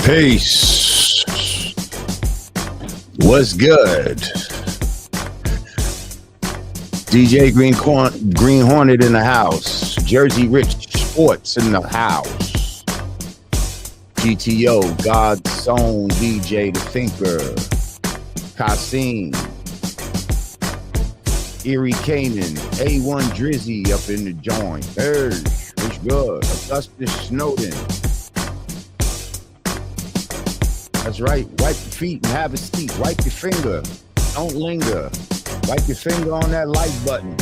Peace. What's good? DJ Green Hornet in the house. Jersey Rich Sports in the house. GTO, God's Own DJ The Thinker. Kasim. Erie Canaan. A1 Drizzy up in the joint. Hey, it's good. Augustus Snowden. That's right. Wipe your feet and have a seat. Wipe your finger. Don't linger. Wipe your finger on that like button.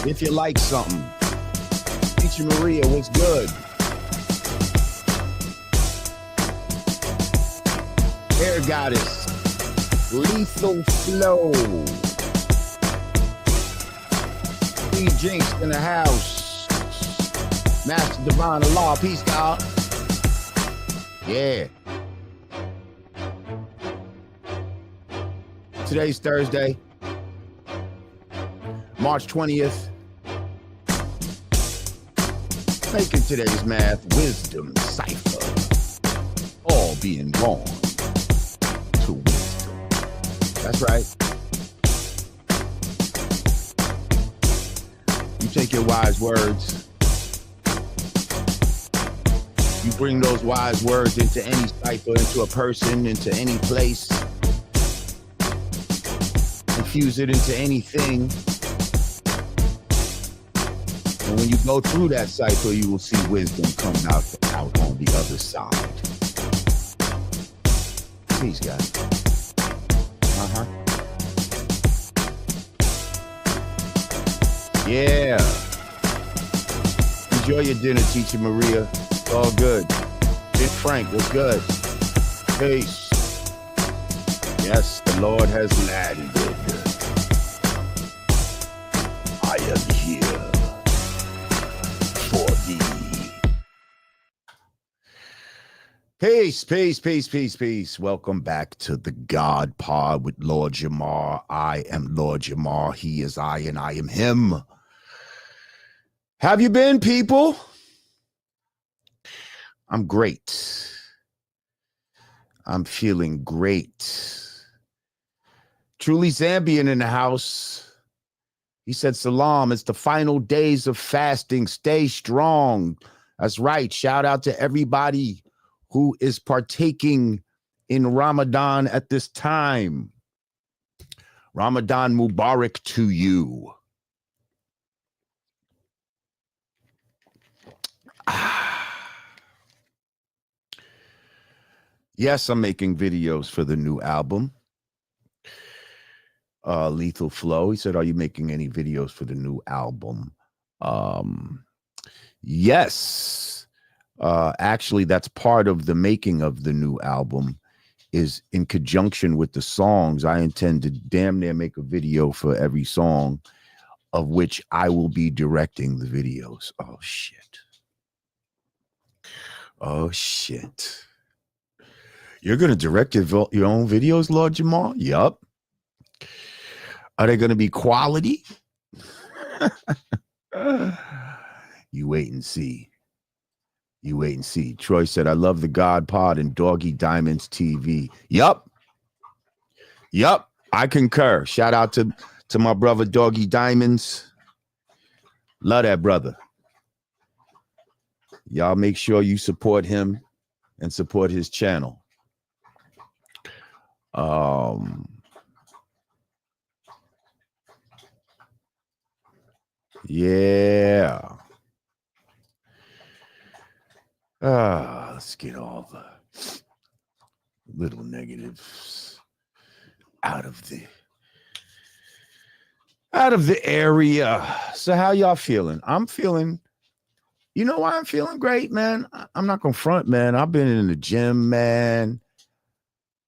If you like something. Teacher Maria, what's good? Air Goddess. Lethal Flow. P. Jinx in the house. Master Divine of Law. Peace, God. Yeah. Today's Thursday, March 20th. Making today's math wisdom cipher. All being born to wisdom. That's right. You take your wise words. You bring those wise words into any cipher, into a person, into any place. Infuse it into anything. And when you go through that cycle, you will see wisdom come out on the other side. Peace, guys. Yeah. Enjoy your dinner, Teacher Maria. It's all good. Big Frank, what's good? Peace. Yes, the Lord has landed. I am here for thee. Peace, peace, peace, peace, peace. Welcome back to the God Pod with Lord Jamar. I am Lord Jamar. He is I and I am him. Have you been, people? I'm great. I'm feeling great. Truly Zambian in the house. He said, Salam, it's the final days of fasting. Stay strong. That's right. Shout out to everybody who is partaking in Ramadan at this time. Ramadan Mubarak to you. Yes, I'm making videos for the new album. Lethal Flow. He said, are you making any videos for the new album? Yes. Actually, that's part of the making of the new album is in conjunction with the songs. I intend to damn near make a video for every song of which I will be directing the videos. Oh, shit. Oh, shit. You're going to direct your own videos, Lord Jamar? Yup. Are they going to be quality? You wait and see. You wait and see. Troy said, I love the God Pod and Doggy Diamonds TV. Yup. Yup. I concur. Shout out to my brother Doggy Diamonds. Love that brother. Y'all make sure you support him and support his channel. Yeah. Let's get all the little negatives out of the area. So how y'all feeling? I'm feeling, you know why I'm feeling great, man? I'm not gonna front, man. I've been in the gym, man.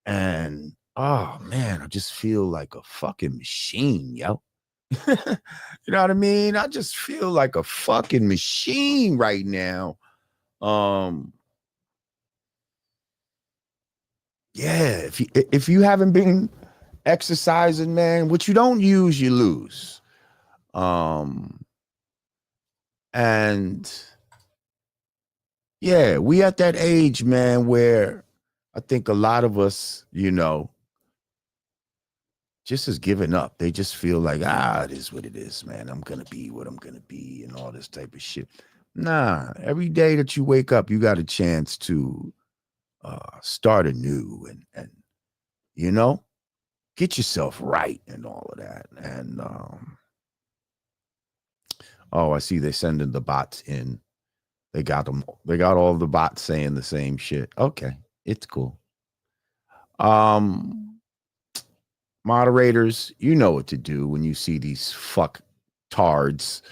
And oh man, I just feel like a fucking machine, yo. You know what I mean? I just feel like a fucking machine right now. Yeah, if you haven't been exercising, man, what you don't use, you lose. And Yeah, we at that age, man, where I think a lot of us, just as giving up. They just feel like, it is what it is, man. I'm gonna be what I'm gonna be, and all this type of shit. Nah, every day that you wake up, you got a chance to start anew and you know get yourself right and all of that. And oh, I see they're sending the bots in. They got them. They got all the bots saying the same shit. Okay, it's cool. Um, Moderators, you know what to do when you see these fuck tards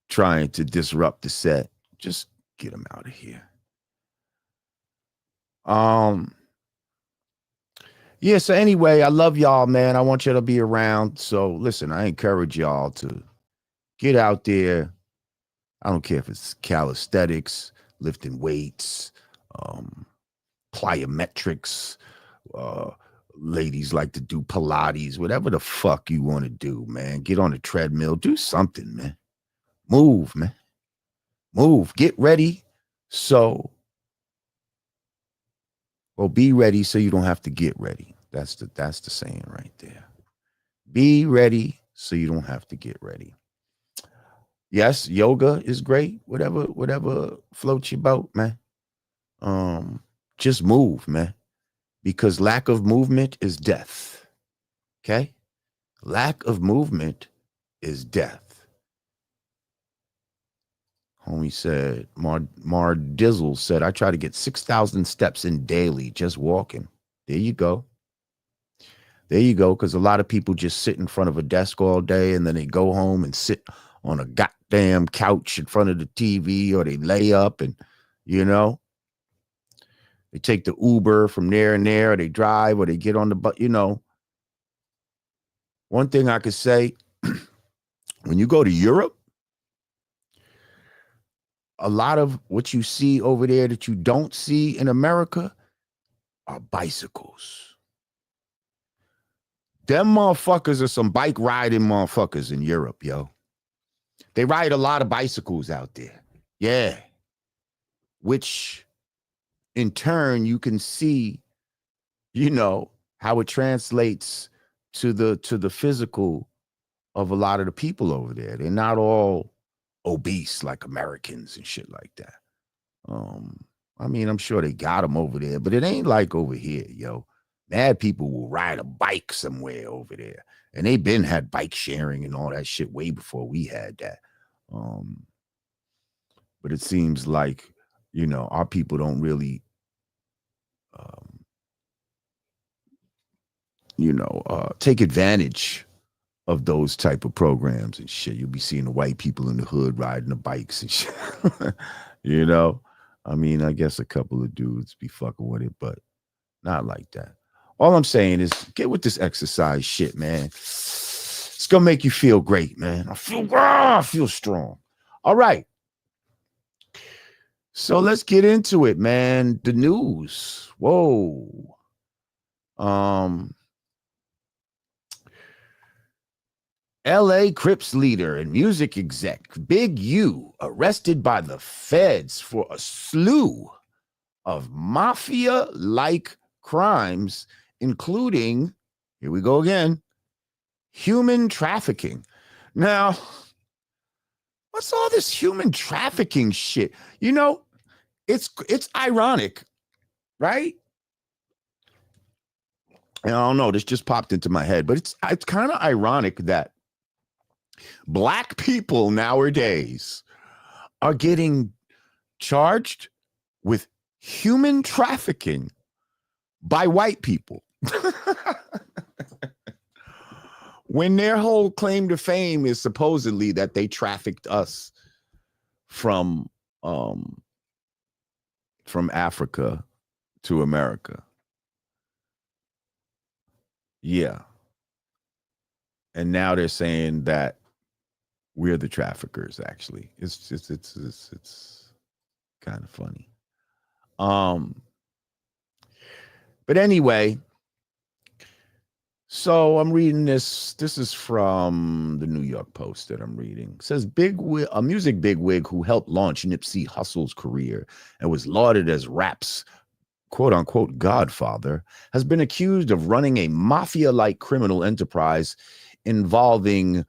trying to disrupt the set. Just get them out of here. Um, yeah, so anyway, I love y'all, man. I want you to be around. So listen, I encourage y'all to get out there. I don't care if it's calisthenics, lifting weights, um, plyometrics, uh, ladies like to do Pilates, whatever the fuck you want to do, man. Get on the treadmill, do something, man. Move, man. Move. Get ready. So, well, be ready so you don't have to get ready. That's the saying right there. Be ready so you don't have to get ready. Yes, yoga is great. Whatever floats your boat, man. Just move, man. Because lack of movement is death. Okay? Lack of movement is death. Homie said, Mar Dizzle said, I try to get 6,000 steps in daily just walking. There you go. There you go. Because a lot of people just sit in front of a desk all day and then they go home and sit on a goddamn couch in front of the TV, or they lay up and, they take the Uber from there and there, or they drive, or they get on the bus, One thing I could say, when you go to Europe, a lot of what you see over there that you don't see in America are bicycles. Them motherfuckers are some bike riding motherfuckers in Europe, yo. They ride a lot of bicycles out there. Yeah. Which in turn you can see, how it translates to the physical of a lot of the people over there. They're not all obese like Americans and shit like that. I mean, I'm sure they got them over there, but it ain't like over here, yo. Mad people will ride a bike somewhere over there. And they been had bike sharing and all that shit way before we had that. But it seems like, our people don't really, take advantage of those type of programs and shit. You'll be seeing the white people in the hood riding the bikes and shit. I mean, I guess a couple of dudes be fucking with it, but not like that. All I'm saying is get with this exercise shit, man. It's gonna make you feel great, man. I feel strong. All right. So let's get into it, man. The news. Whoa. LA Crips leader and music exec Big U arrested by the feds for a slew of mafia-like crimes, including, here we go again, human trafficking. Now, what's all this human trafficking shit? It's ironic, right? And I don't know, this just popped into my head, but it's kind of ironic that Black people nowadays are getting charged with human trafficking by white people. When their whole claim to fame is supposedly that they trafficked us from Africa to America. Yeah. And now they're saying that we're the traffickers, actually. It's kind of funny. But anyway, So I'm reading this. This is from the New York Post that I'm reading. It says a music bigwig who helped launch Nipsey Hussle's career and was lauded as rap's quote unquote godfather, has been accused of running a mafia like criminal enterprise involving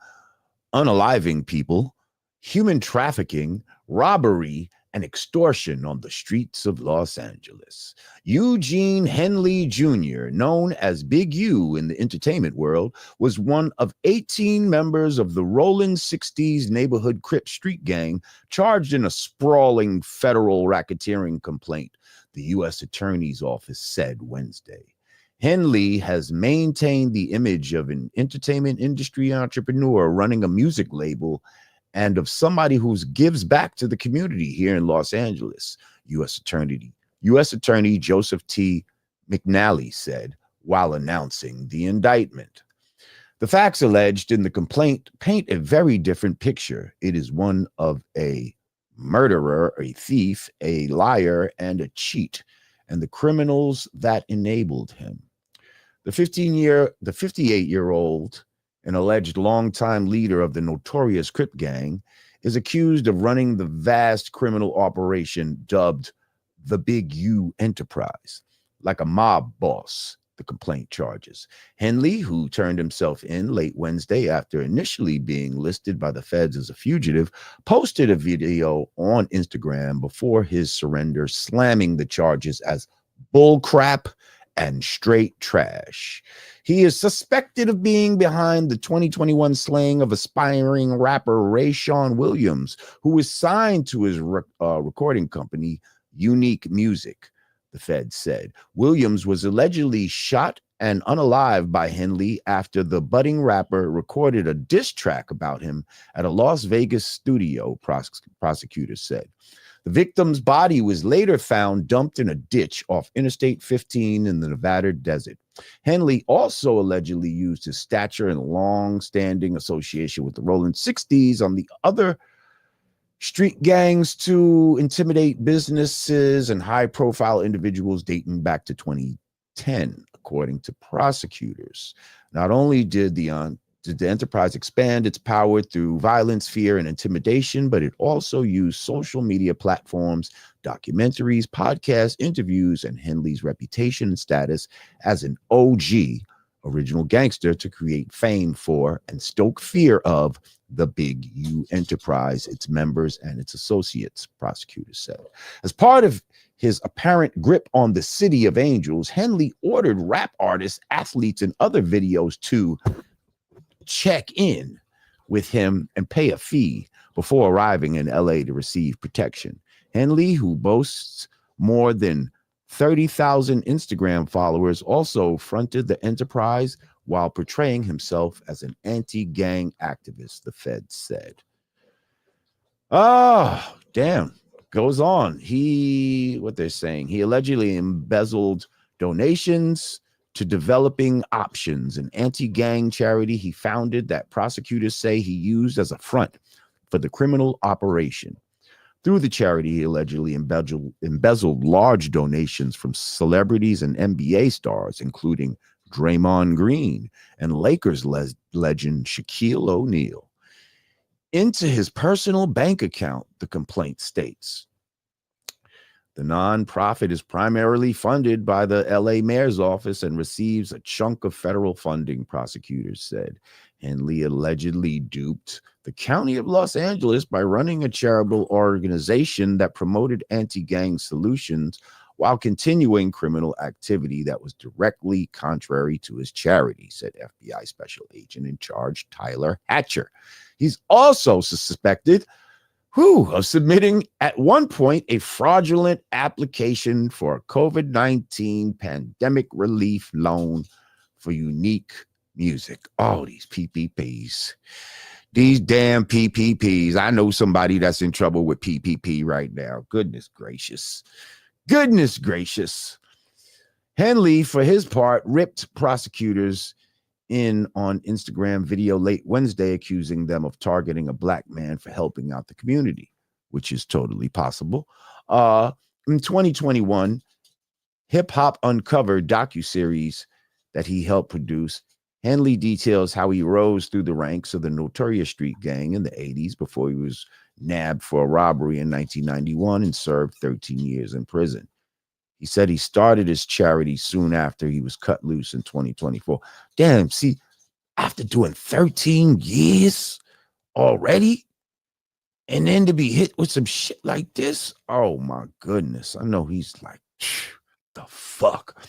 unaliving people, human trafficking, robbery, and extortion on the streets of Los Angeles. Eugene Henley Jr., known as Big U in the entertainment world, was one of 18 members of the Rolling 60s neighborhood Crip street gang charged in a sprawling federal racketeering complaint, the U.S. Attorney's Office said Wednesday. Henley has maintained the image of an entertainment industry entrepreneur running a music label and of somebody who gives back to the community here in Los Angeles, U.S. Attorney Joseph T. McNally said while announcing the indictment. The facts alleged in the complaint paint a very different picture. It is one of a murderer, a thief, a liar, and a cheat, and the criminals that enabled him. The 58-year-old, an alleged longtime leader of the notorious Crip gang, is accused of running the vast criminal operation dubbed the Big U Enterprise, like a mob boss, the complaint charges. Henley, who turned himself in late Wednesday after initially being listed by the feds as a fugitive, posted a video on Instagram before his surrender, slamming the charges as bullcrap and straight trash. He is suspected of being behind the 2021 slaying of aspiring rapper Rayshawn Williams, who was signed to his recording company, Unique Music, the Fed said. Williams was allegedly shot and unalived by Henley after the budding rapper recorded a diss track about him at a Las Vegas studio, prosecutors said. The victim's body was later found dumped in a ditch off Interstate 15 in the Nevada desert. Henley also allegedly used his stature and long-standing association with the Rolling 60s on the other street gangs to intimidate businesses and high-profile individuals dating back to 2010, according to prosecutors. Not only did the enterprise expand its power through violence, fear, and intimidation, but it also used social media platforms, documentaries, podcasts, interviews, and Henley's reputation and status as an OG, original gangster, to create fame for and stoke fear of the Big U Enterprise, its members, and its associates, prosecutors said. As part of his apparent grip on the City of Angels, Henley ordered rap artists, athletes, and other videos to check in with him and pay a fee before arriving in LA to receive protection. Henley, who boasts more than 30,000 Instagram followers, also fronted the enterprise while portraying himself as an anti-gang activist, the Fed said. Oh, damn. Goes on. What they're saying, he allegedly embezzled donations to Developing Options, an anti-gang charity he founded that prosecutors say he used as a front for the criminal operation. Through the charity, he allegedly embezzled large donations from celebrities and NBA stars, including Draymond Green and Lakers legend Shaquille O'Neal, into his personal bank account, the complaint states. The nonprofit is primarily funded by the LA mayor's office and receives a chunk of federal funding, prosecutors said. Henley allegedly duped the county of Los Angeles by running a charitable organization that promoted anti-gang solutions while continuing criminal activity that was directly contrary to his charity, said FBI Special Agent in Charge Tyler Hatcher. He's also suspected of submitting at one point a fraudulent application for a COVID-19 pandemic relief loan for Unique Music. Oh, these PPPs. These damn PPPs. I know somebody that's in trouble with PPP right now. Goodness gracious. Goodness gracious. Henley, for his part, ripped prosecutors in on Instagram video late Wednesday, accusing them of targeting a black man for helping out the community, which is totally possible. In 2021, Hip Hop Uncovered docuseries that he helped produce Henley details how he rose through the ranks of the Notorious Street Gang in the 80s before he was nabbed for a robbery in 1991 and served 13 years in prison. He said he started his charity soon after he was cut loose in 2024. Damn, see, after doing 13 years already, and then to be hit with some shit like this, oh my goodness. I know he's like, the fuck.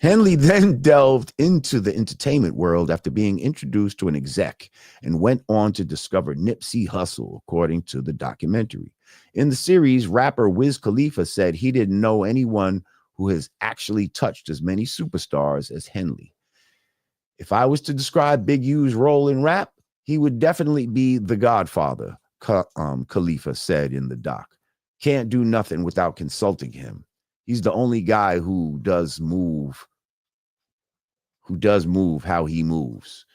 Henley then delved into the entertainment world after being introduced to an exec and went on to discover Nipsey Hussle, according to the documentary. In the series, rapper Wiz Khalifa said he didn't know anyone who has actually touched as many superstars as Henley. If I was to describe Big U's role in rap, he would definitely be the Godfather, Khalifa said in the doc. Can't do nothing without consulting him. He's the only guy who does move how he moves.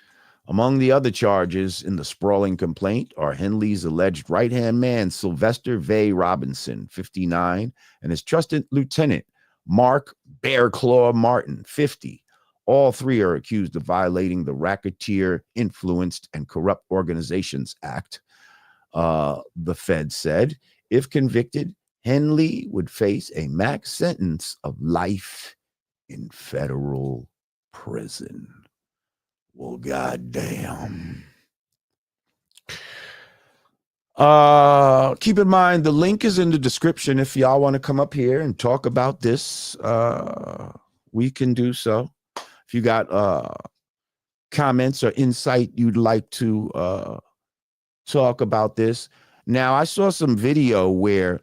Among the other charges in the sprawling complaint are Henley's alleged right-hand man, Sylvester Vay Robinson, 59, and his trusted lieutenant, Mark Bearclaw Martin, 50. All three are accused of violating the Racketeer, Influenced, and Corrupt Organizations Act. The Fed said, if convicted, Henley would face a max sentence of life in federal prison. Well, goddamn. Keep in mind, the link is in the description. If y'all want to come up here and talk about this, we can do so. If you got comments or insight you'd like to talk about this. Now, I saw some video where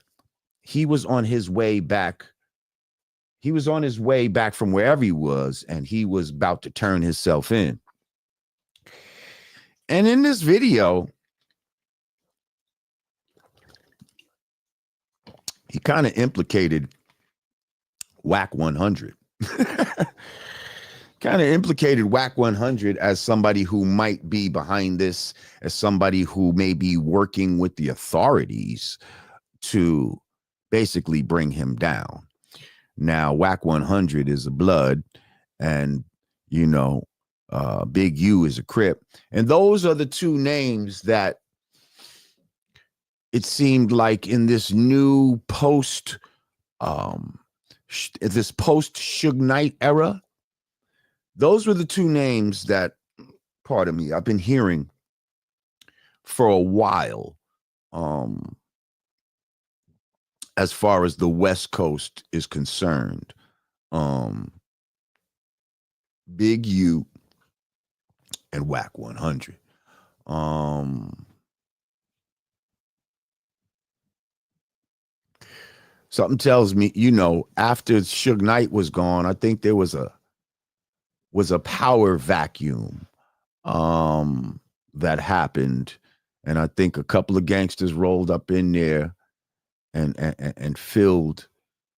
he was on his way back. He was on his way back from wherever he was, and he was about to turn himself in. And in this video, he kind of implicated Wack 100. Kind of implicated Wack 100 as somebody who might be behind this, as somebody who may be working with the authorities to basically bring him down. Now, Wack 100 is a blood, and, you know, Big U is a Crip. And those are the two names that it seemed like in this new post Suge Knight era, those were the two names that, pardon me, I've been hearing for a while, as far as the West Coast is concerned. Big U and Wack 100. Something tells me, you know, after Suge Knight was gone, I think there was a power vacuum that happened, and I think a couple of gangsters rolled up in there and filled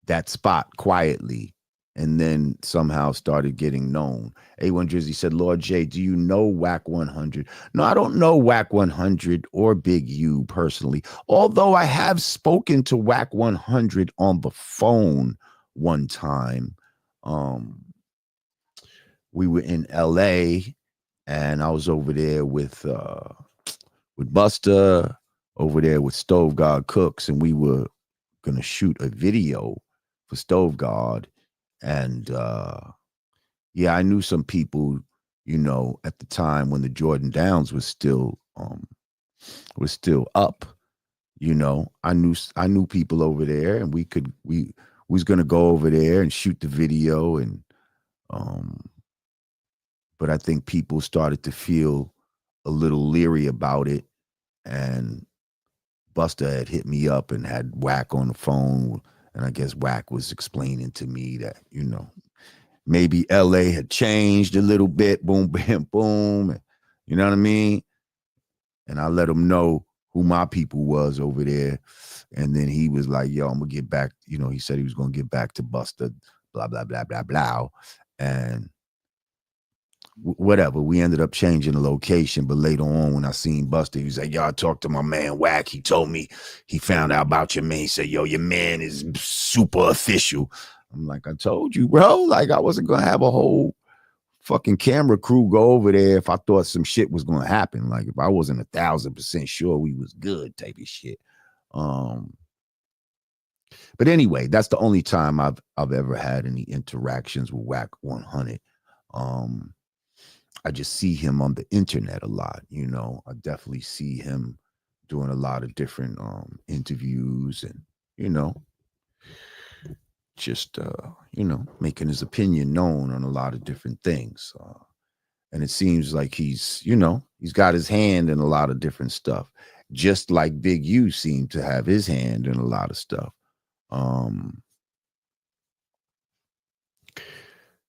that spot quietly, and then somehow started getting known. A1 Drizzy said, Lord J, do you know Wack 100? No, I don't know Wack 100 or Big U personally, although I have spoken to Wack 100 on the phone one time. We were in LA, and I was over there with Busta, over there with Stove God Cooks, and we were gonna shoot a video for Stove God. And yeah, I knew some people, you know, at the time when the Jordan Downs was still up. You know, I knew people over there, and we was gonna go over there and shoot the video, and but I think people started to feel a little leery about it, and Busta had hit me up and had Wack on the phone, and I guess Wack was explaining to me that, you know, maybe LA had changed a little bit, boom, bam, boom, you know what I mean? And I let him know who my people was over there, and then he was like, yo, I'm gonna get back, you know, he said he was gonna get back to Busta, blah, blah, blah, blah, blah, and whatever, we ended up changing the location. But later on, when I seen Busta, he was like, yo, I talked to my man Wack. He told me he found out about your man. He said, yo, your man is super official. I'm like, I told you, bro. Like, I wasn't gonna have a whole fucking camera crew go over there if I thought some shit was gonna happen. Like if I wasn't 1,000% sure we was good, type of shit. But anyway, that's the only time I've ever had any interactions with Wack 100. I just see him on the internet a lot, you know. I definitely see him doing a lot of different interviews and, you know, just you know, making his opinion known on a lot of different things. And it seems like he's, you know, he's got his hand in a lot of different stuff, just like Big U seemed to have his hand in a lot of stuff.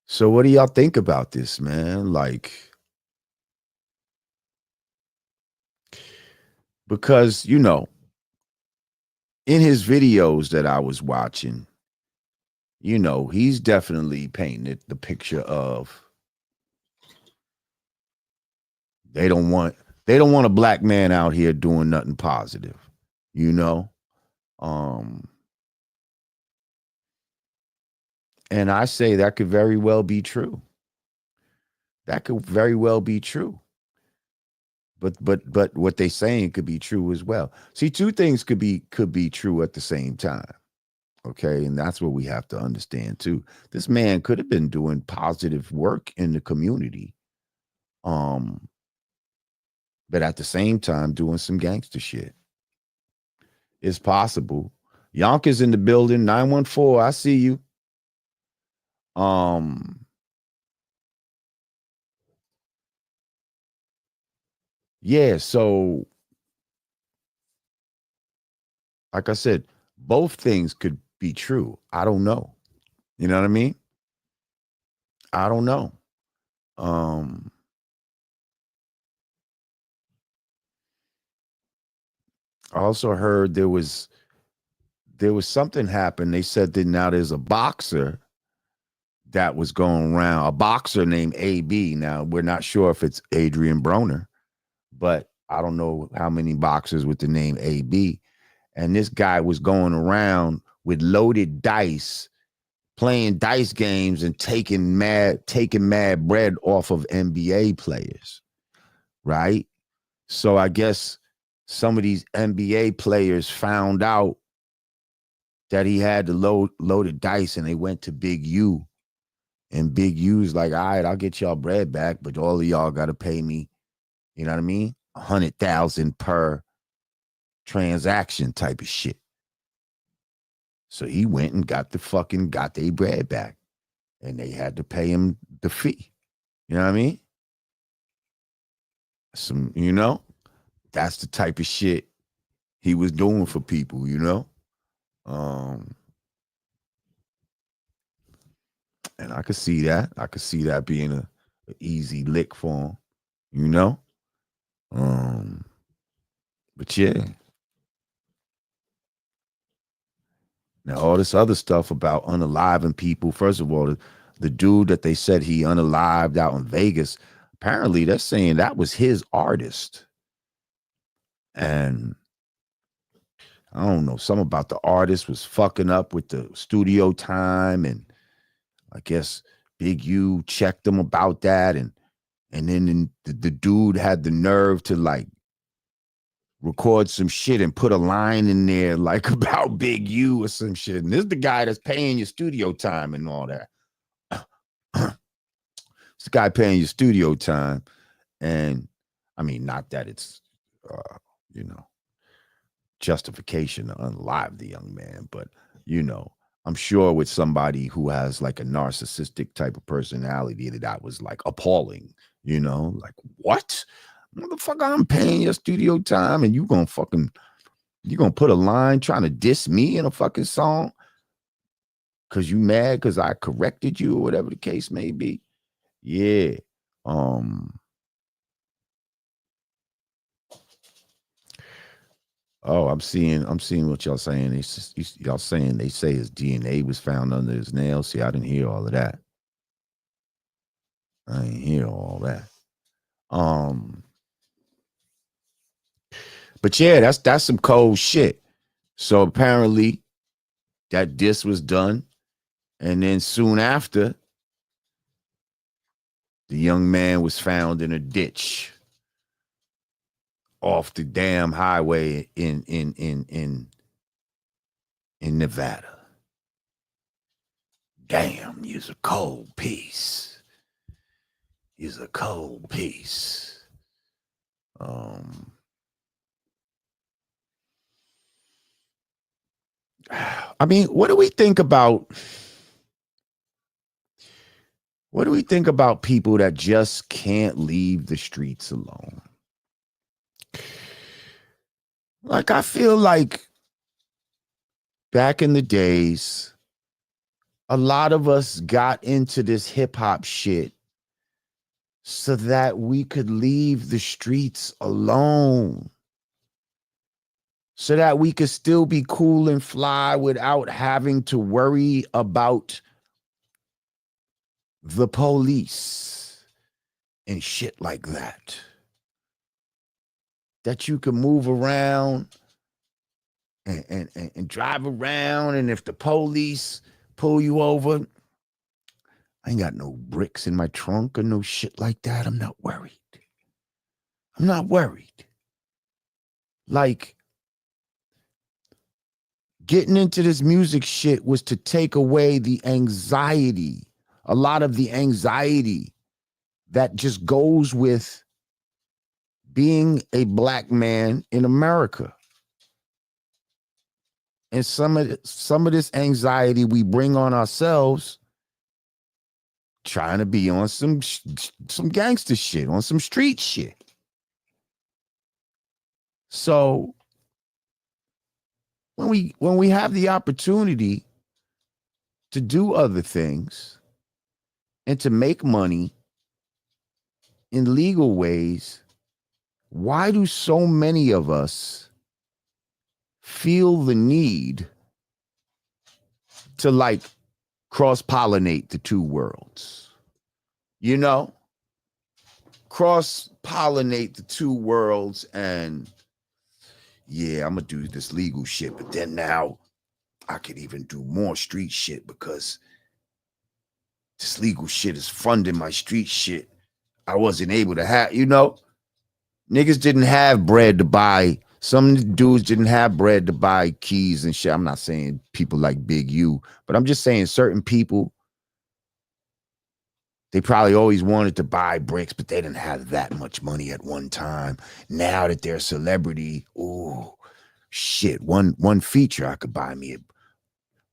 So what do y'all think about this, man? Like, because, you know, in his videos that I was watching, you know, he's definitely painted the picture of they don't want a black man out here doing nothing positive, you know? And I say that could very well be true. That could very well be true. But what they saying could be true as well. See, two things could be true at the same time. Okay, and that's what we have to understand too. This man could have been doing positive work in the community, but at the same time doing some gangster shit. It's possible. Yonkers in the building, 914. I see you. Yeah, so like I said, both things could be true. I don't know. You know what I mean? I don't know. I also heard there was something happened. They said that now there's a boxer that was going around, a boxer named AB. Now we're not sure if it's Adrian Broner, but I don't know how many boxers with the name AB. And this guy was going around with loaded dice, playing dice games and taking mad bread off of NBA players, right? So I guess some of these NBA players found out that he had the loaded dice, and they went to Big U. And Big U's like, all right, I'll get y'all bread back, but all of y'all got to pay me, you know what I mean? 100,000 per transaction type of shit. So he went and got their bread back, and they had to pay him the fee. You know what I mean? Some, you know, that's the type of shit he was doing for people, you know? And I could see that. I could see that being a easy lick for him, you know? But yeah. Now, all this other stuff about unaliving people. First of all, the dude that they said he unalived out in Vegas, apparently they're saying that was his artist. And I don't know, something about the artist was fucking up with the studio time. And I guess Big U checked him about that. And then the dude had the nerve to like record some shit and put a line in there like about Big U or some shit. And this is the guy that's paying your studio time and all that. It's the guy paying your studio time. And I mean, not that it's, you know, justification to unalive the young man, but, you know, I'm sure with somebody who has like a narcissistic type of personality that was like appalling, you know, like, what? Motherfucker, I'm paying your studio time and you gonna put a line trying to diss me in a fucking song because you mad because I corrected you or whatever the case may be. Yeah. Oh, I'm seeing what y'all saying. Y'all saying they say his DNA was found under his nails. See, I didn't hear all of that. I didn't hear all that. But yeah, that's some cold shit. So apparently that diss was done, and then soon after, The young man was found in a ditch off the damn highway in Nevada. Damn, he's a cold piece. He's a cold piece. I mean, what do we think about people that just can't leave the streets alone? Like, I feel like back in the days, a lot of us got into this hip hop shit so that we could leave the streets alone. So that we could still be cool and fly without having to worry about the police and shit like that. That you can move around and drive around, and if the police pull you over, I ain't got no bricks in my trunk or no shit like that. I'm not worried. I'm not worried. Like, getting into this music shit was to take away the anxiety, a lot of the anxiety that just goes with being a black man in America. And some of this anxiety we bring on ourselves trying to be on some gangster shit, on some street shit. So when we have the opportunity to do other things and to make money in legal ways, why do so many of us feel the need to like cross-pollinate the two worlds? You know? Cross-pollinate the two worlds and yeah, I'm gonna do this legal shit, but then now I could even do more street shit because this legal shit is funding my street shit. I wasn't able to have, you know, niggas didn't have bread to buy. Some dudes didn't have bread to buy keys and shit. I'm not saying people like Big U, but I'm just saying certain people, they probably always wanted to buy bricks, but they didn't have that much money at one time. Now that they're a celebrity, ooh, shit, one feature, I could buy me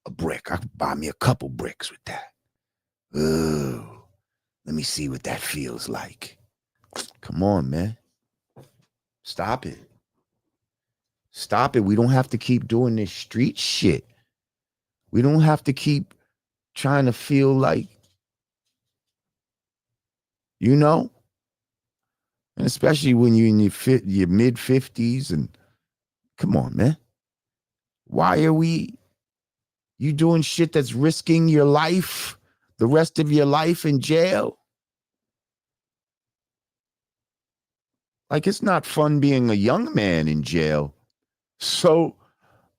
a brick. I could buy me a couple bricks with that. Ooh, let me see what that feels like. Come on, man. Stop it. Stop it. We don't have to keep doing this street shit. We don't have to keep trying to feel like, you know, and especially when you're in your mid 50s and come on, man. Why are you doing shit that's risking your life, the rest of your life in jail? Like, it's not fun being a young man in jail. So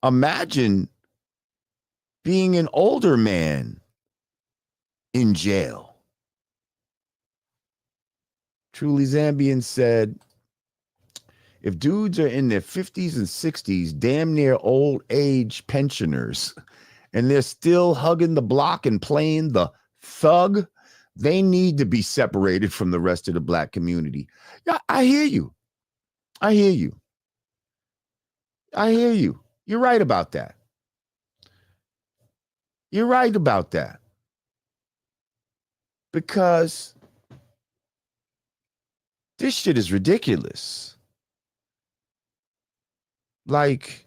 imagine being an older man in jail. Truly Zambian said, if dudes are in their 50s and 60s, damn near old age pensioners, and they're still hugging the block and playing the thug, they need to be separated from the rest of the black community. Yeah, I hear you. I hear you. I hear you. You're right about that. You're right about that. Because this shit is ridiculous. Like,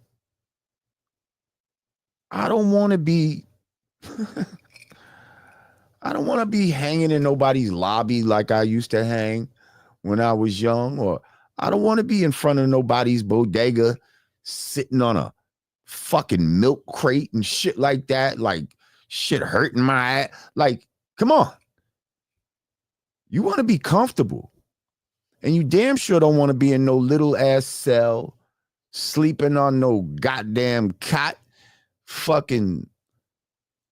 I don't want to be I don't want to be hanging in nobody's lobby like I used to hang when I was young, or I don't want to be in front of nobody's bodega sitting on a fucking milk crate and shit like that, like shit hurting my ass. Like, come on. You want to be comfortable. And you damn sure don't want to be in no little ass cell, sleeping on no goddamn cot, fucking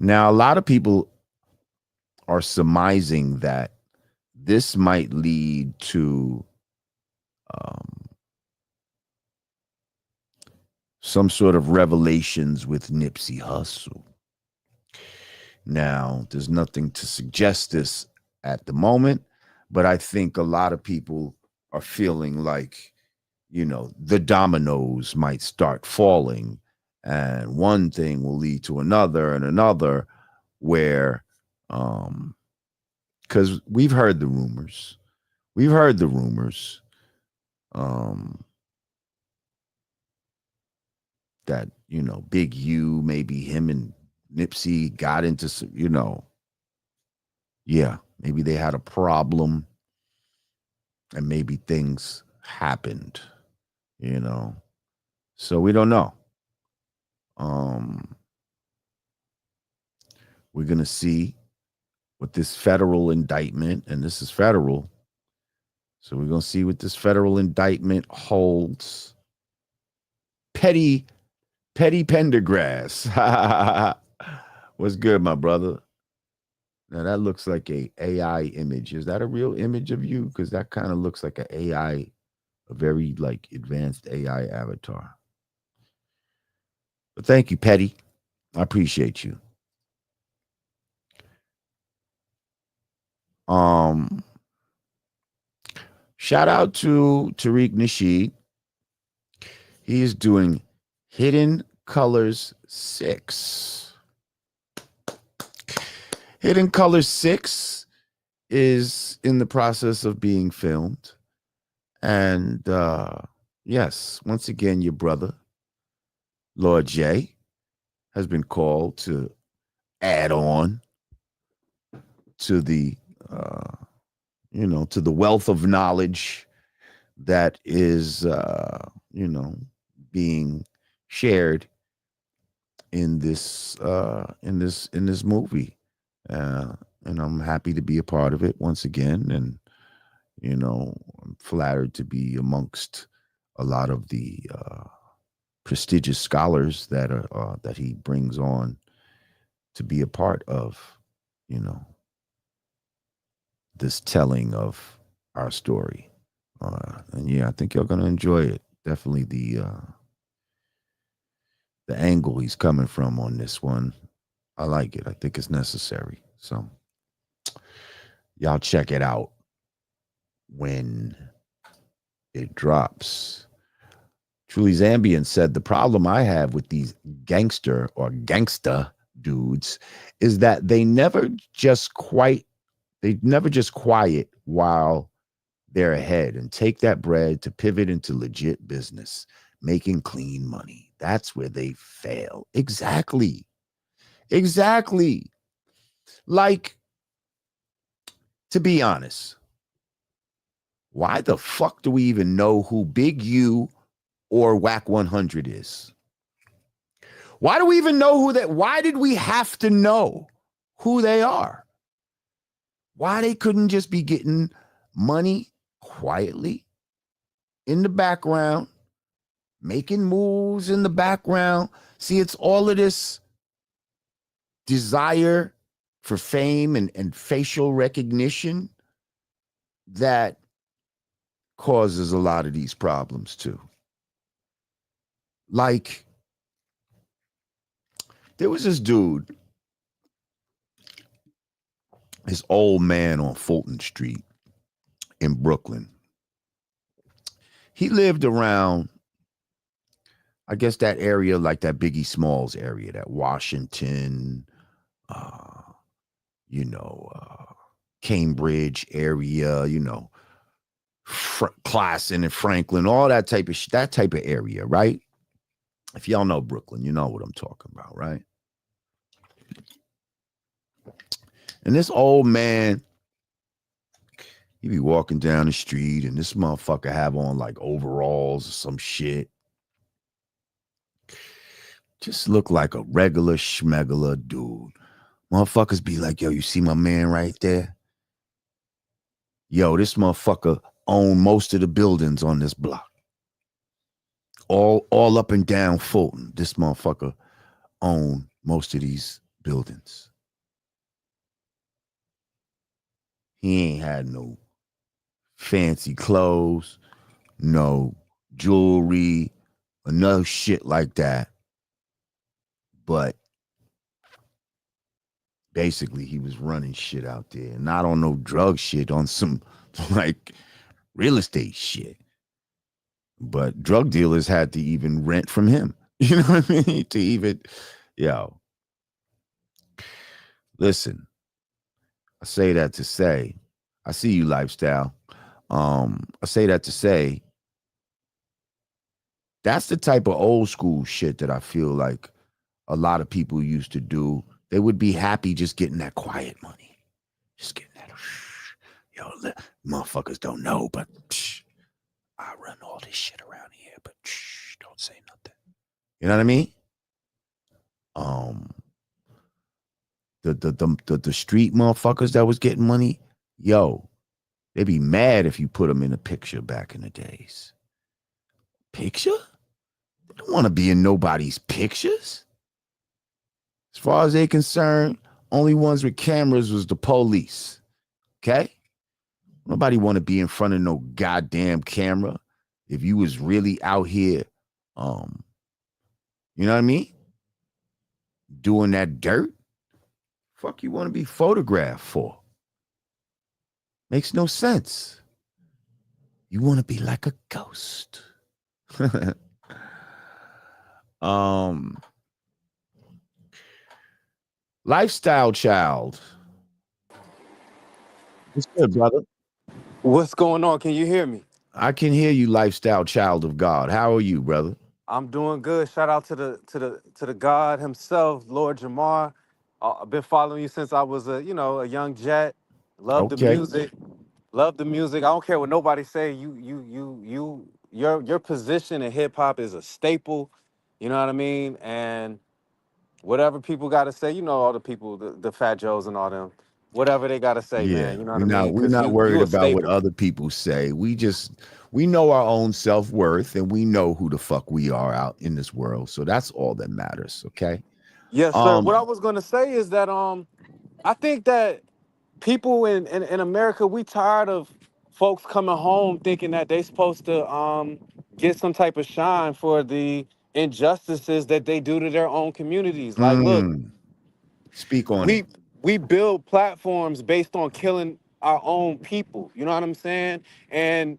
Now, a lot of people are surmising that this might lead to some sort of revelations with Nipsey Hussle. Now, there's nothing to suggest this at the moment, but I think a lot of people are feeling like, the dominoes might start falling, and one thing will lead to another and another, where, because we've heard the rumors. That, Big U, maybe him and Nipsey got into, maybe they had a problem and maybe things happened, so we don't know. We're going to see what this federal indictment, and this is federal, so we're going to see what this federal indictment holds. Petty Pendergrass. What's good, my brother? Now that looks like a AI image. Is that a real image of you? Because that kind of looks like a very like advanced AI avatar. But thank you, Petty. I appreciate you. Shout out to Tariq Nasheed. He is doing Hidden Colors 6. Hidden Colors 6 is in the process of being filmed. And yes, once again, your brother, Lord Jay, has been called to add on to the, to the wealth of knowledge that is, being shared in this movie, and I'm happy to be a part of it once again, and I'm flattered to be amongst a lot of the prestigious scholars that he brings on to be a part of this telling of our story, and I think you're gonna enjoy it. Definitely the angle he's coming from on this one, I like it. I think it's necessary. So y'all check it out when it drops. Truly Zambian said, the problem I have with these gangsta dudes is that they never just quiet while they're ahead and take that bread to pivot into legit business, making clean money. That's where they fail. Exactly. Like, to be honest, why the fuck do we even know who Big U or Wack 100 is? Why do we even know who that? Why did we have to know who they are? Why they couldn't just be getting money quietly in the background, making moves in the background? See, it's all of this desire for fame and facial recognition that causes a lot of these problems too. Like, there was this dude, this old man on Fulton Street in Brooklyn. He lived around, I guess, that area, like that Biggie Smalls area, that Washington, Cambridge area, Classen and Franklin, all that type of area, right? If y'all know Brooklyn, you know what I'm talking about, right? And this old man, he be walking down the street, and this motherfucker have on like overalls or some shit. Just look like a regular schmegular dude. Motherfuckers be like, yo, you see my man right there? Yo, this motherfucker own most of the buildings on this block. All up and down Fulton. This motherfucker own most of these buildings. He ain't had no fancy clothes, no jewelry, or no shit like that. But basically, he was running shit out there, not on no drug shit, on some like real estate shit. But drug dealers had to even rent from him. You know what I mean? To even, yo, listen, I say that to say, I see you, lifestyle. I say that to say, that's the type of old school shit that I feel like a lot of people used to do. They would be happy just getting that quiet money, just getting that. Yo, motherfuckers don't know, but I run all this shit around here, but don't say nothing. You know what I mean? Um, the street motherfuckers that was getting money, yo, they be mad if you put them in a picture back in the days. Picture? They don't want to be in nobody's pictures. As far as they concerned, only ones with cameras was the police. Okay? Nobody want to be in front of no goddamn camera. If you was really out here, you know what I mean? Doing that dirt. Fuck you want to be photographed for? Makes no sense. You want to be like a ghost. Lifestyle child. What's good, brother? What's going on? Can you hear me? I can hear you, lifestyle child of God. How are you, brother? I'm doing good. Shout out to the God himself, Lord Jamar. I've been following you since I was a young jet. Love the Okay. music. Love the music. I don't care what nobody say. Your position in hip hop is a staple. You know what I mean? And whatever people got to say, all the people, the Fat Joes and all them, whatever they got to say, Yeah, man. You know what we're I not mean? we're Because not you worried a about what staple. other people say. We know our own self-worth and we know who the fuck we are out in this world. So that's all that matters, okay? Yes, sir. Um What I was gonna say is that I think that people in America, we tired of folks coming home thinking that they supposed to get some type of shine for the injustices that they do to their own communities. Like, look, mm, speak on it. we we build platforms based on killing our own people. You know what I'm saying? And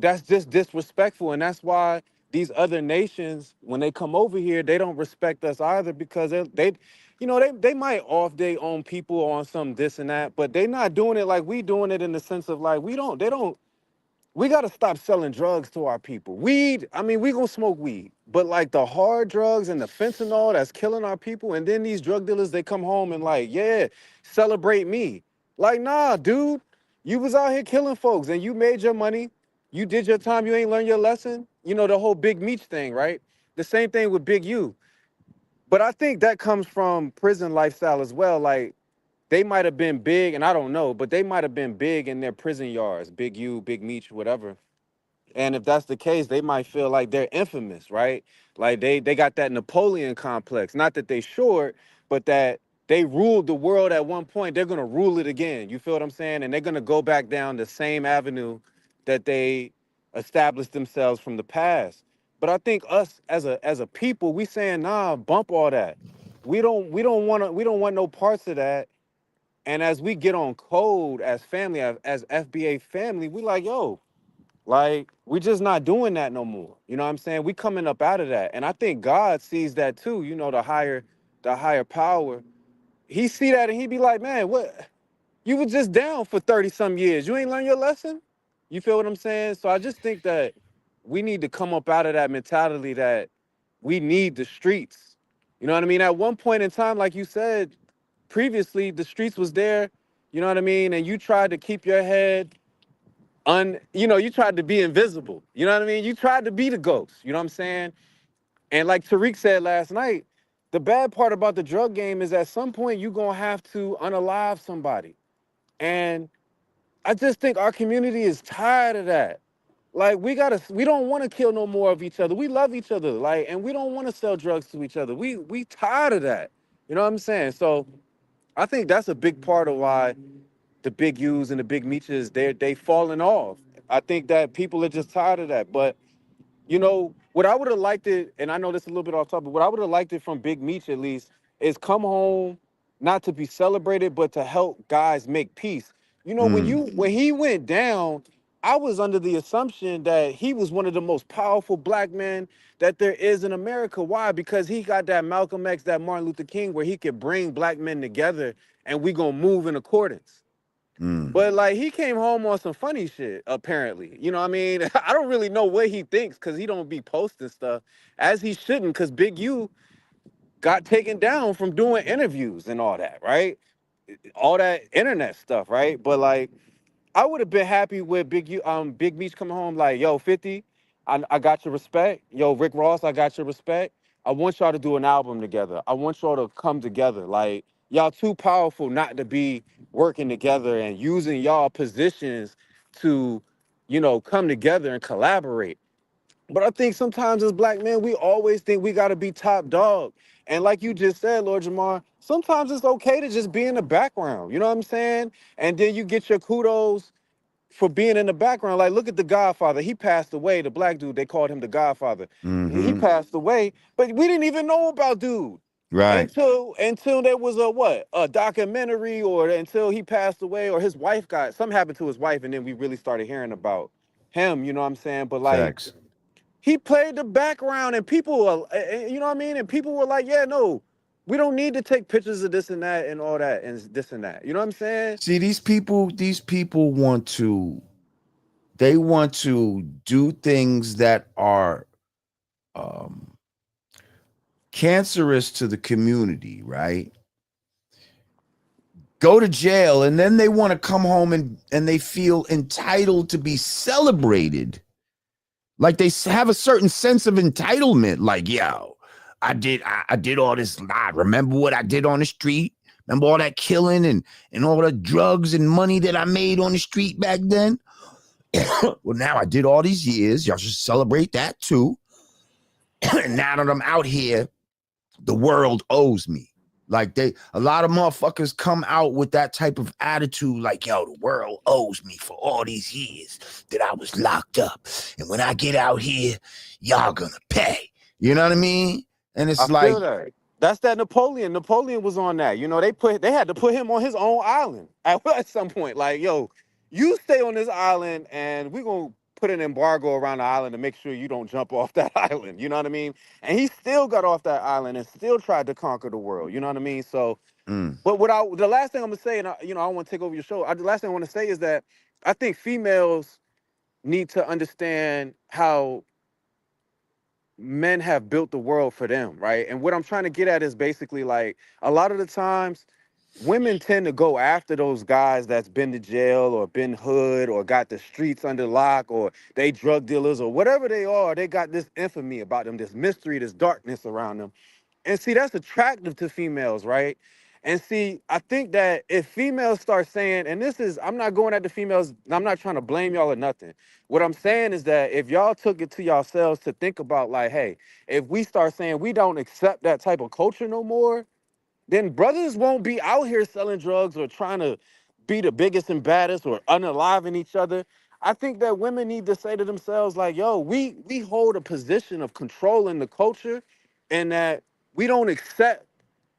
that's just disrespectful. And that's why these other nations, when they come over here, they don't respect us either, because they might off their own people on some this and that, but they not doing it like we doing it, in the sense of like, we got to stop selling drugs to our people. Weed, I mean, we gonna smoke weed, but like the hard drugs and the fentanyl that's killing our people, and then these drug dealers, they come home and like, yeah, celebrate me. Like, nah, dude, you was out here killing folks and you made your money. You did your time. You ain't learned your lesson. The whole Big Meech thing, right? The same thing with Big U. But I think that comes from prison lifestyle as well. Like, they might have been big, and I don't know, but they might have been big in their prison yards, Big U, Big Meech, whatever. And if that's the case, they might feel like they're infamous, right? Like they got that Napoleon complex. Not that they short, but that they ruled the world at one point. They're gonna rule it again. You feel what I'm saying? And they're gonna go back down the same avenue that they established themselves from the past. But I think us as a people, we saying, nah, bump all that. We don't want no parts of that. And as we get on code as family, as FBA family, we like, yo, like, we just not doing that no more. You know what I'm saying? We coming up out of that. And I think God sees that too, the higher power. He see that and he be like, man, what? You was just down for 30 some years. You ain't learned your lesson? You feel what I'm saying? So I just think that we need to come up out of that mentality that we need the streets. You know what I mean? At one point in time, like you said previously, the streets was there, you know what I mean? And you tried to keep your head you tried to be invisible. You know what I mean? You tried to be the ghost. You know what I'm saying? And like Tariq said last night, the bad part about the drug game is at some point you're gonna have to unalive somebody. And I just think our community is tired of that. Like, we don't want to kill no more of each other. We love each other. Like, and we don't want to sell drugs to each other. We tired of that. You know what I'm saying? So I think that's a big part of why the big U's and the big Meeches, they falling off. I think that people are just tired of that. But you know, what I would have liked it, and I know this is a little bit off topic, what I would have liked it from Big Meech at least is come home not to be celebrated, but to help guys make peace. You know, Mm, when he went down, I was under the assumption that he was one of the most powerful black men that there is in America. Why? Because he got that Malcolm X, that Martin Luther King, where he could bring black men together and we gonna move in accordance. mm, But like he came home on some funny shit, apparently. You know what I mean? I don't really know what he thinks because he don't be posting stuff as he shouldn't, because Big U got taken down from doing interviews and all that, right? All that internet stuff, right? But like I would have been happy with Big Meech coming home like, yo, 50, I got your respect. Yo, Rick Ross, I got your respect. I want y'all to do an album together. I want y'all to come together. Like, y'all too powerful not to be working together and using y'all positions to, come together and collaborate. But I think sometimes as black men, we always think we gotta be top dog. And like you just said, Lord Jamar, sometimes it's okay to just be in the background. You know what I'm saying? And then you get your kudos for being in the background. Like, look at the Godfather. He passed away. The black dude, they called him the Godfather. He mm-hmm. passed away, but we didn't even know about dude Right. until there was a documentary, or until he passed away, or his wife got something happened to his wife, and then we really started hearing about him. You know what I'm saying? But like Facts. he played the background, and you know what I mean? And people were like, yeah, no, we don't need to take pictures of this and that and all that and this and that. You know what I'm saying? See, these people they want to do things that are um cancerous to the community, right? Go to jail, and then they want to come home and they feel entitled to be celebrated. Like they have a certain sense of entitlement. Like, yo, I did all this. I remember what I did on the street. Remember all that killing and all the drugs and money that I made on the street back then. Well, now I did all these years. Y'all should celebrate that too. And now that I'm out here, the world owes me. Like a lot of motherfuckers come out with that type of attitude, like, yo, the world owes me for all these years that I was locked up. And when I get out here, y'all gonna pay. You know what I mean? And I it's like, feel that. That's that Napoleon. Napoleon was on that. You know, they had to put him on his own island at some point. Like, yo, you stay on this island, and we're gonna put an embargo around the island to make sure you don't jump off that island. You know what I mean? And he still got off that island and still tried to conquer the world. You know what I mean? So, mm, but the last thing I'm gonna say, and I don't want to take over your show. The last thing I want to say is that I think females need to understand how men have built the world for them, right? And what I'm trying to get at is basically like a lot of the times women tend to go after those guys that's been to jail or been hood or got the streets under lock, or they drug dealers or whatever they are. They got this infamy about them, this mystery, this darkness around them. And see, that's attractive to females, right? And see, I think that if females start saying, and I'm not going at the females, I'm not trying to blame y'all or nothing. What I'm saying is that if y'all took it to yourselves to think about, like, hey, if we start saying we don't accept that type of culture no more, then brothers won't be out here selling drugs or trying to be the biggest and baddest or unaliving each other. I think that women need to say to themselves, like, yo, we hold a position of controlling the culture, and that we don't accept,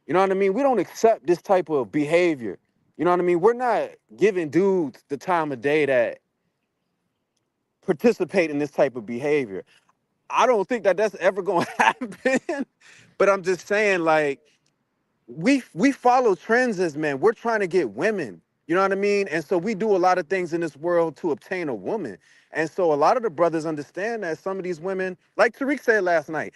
you know what I mean? We don't accept this type of behavior. You know what I mean? We're not giving dudes the time of day that participate in this type of behavior. I don't think that that's ever going to happen. But I'm just saying, like, we follow trends as men. We're trying to get women. You know what I mean? And so we do a lot of things in this world to obtain a woman. And so a lot of the brothers understand that some of these women, like Tariq said last night,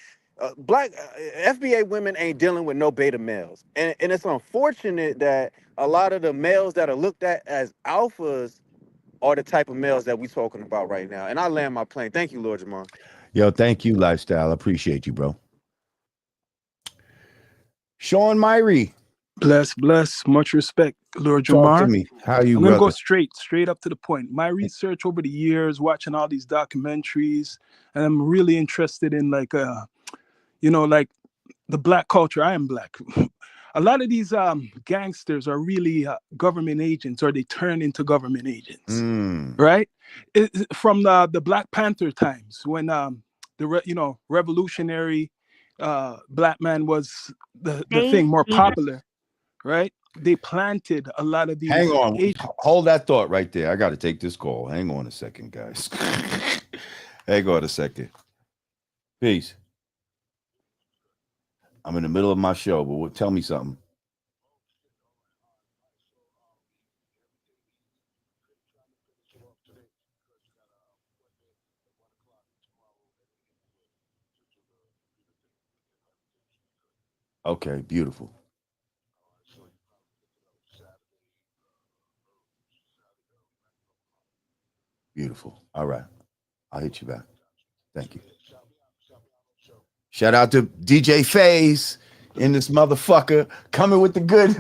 black FBA women ain't dealing with no beta males. And it's unfortunate that a lot of the males that are looked at as alphas are the type of males that we talking about right now. And I land my plane. Thank you, Lord Jamar. yo, thank you, lifestyle. Appreciate you, bro. Sean Myrie, Bless. Much respect, Lord talk to Jamar. me. How are you, I'm going to go brother? straight up to the point. My research over the years, watching all these documentaries, and I'm really interested in like the black culture. I am black. a lot of these gangsters are really government agents, or they turn into government agents, right? From the Black Panther times, when revolutionary black man was the thing more popular, right? They planted a lot of Hang these on. agents. Hold that thought right there. I got to take this call. Hang on a second, guys. Hang on a second. Peace. I'm in the middle of my show, but tell me something. Okay, beautiful. Beautiful. All right. I'll hit you back. Thank you. Shout out to DJ Faze in this motherfucker coming with the good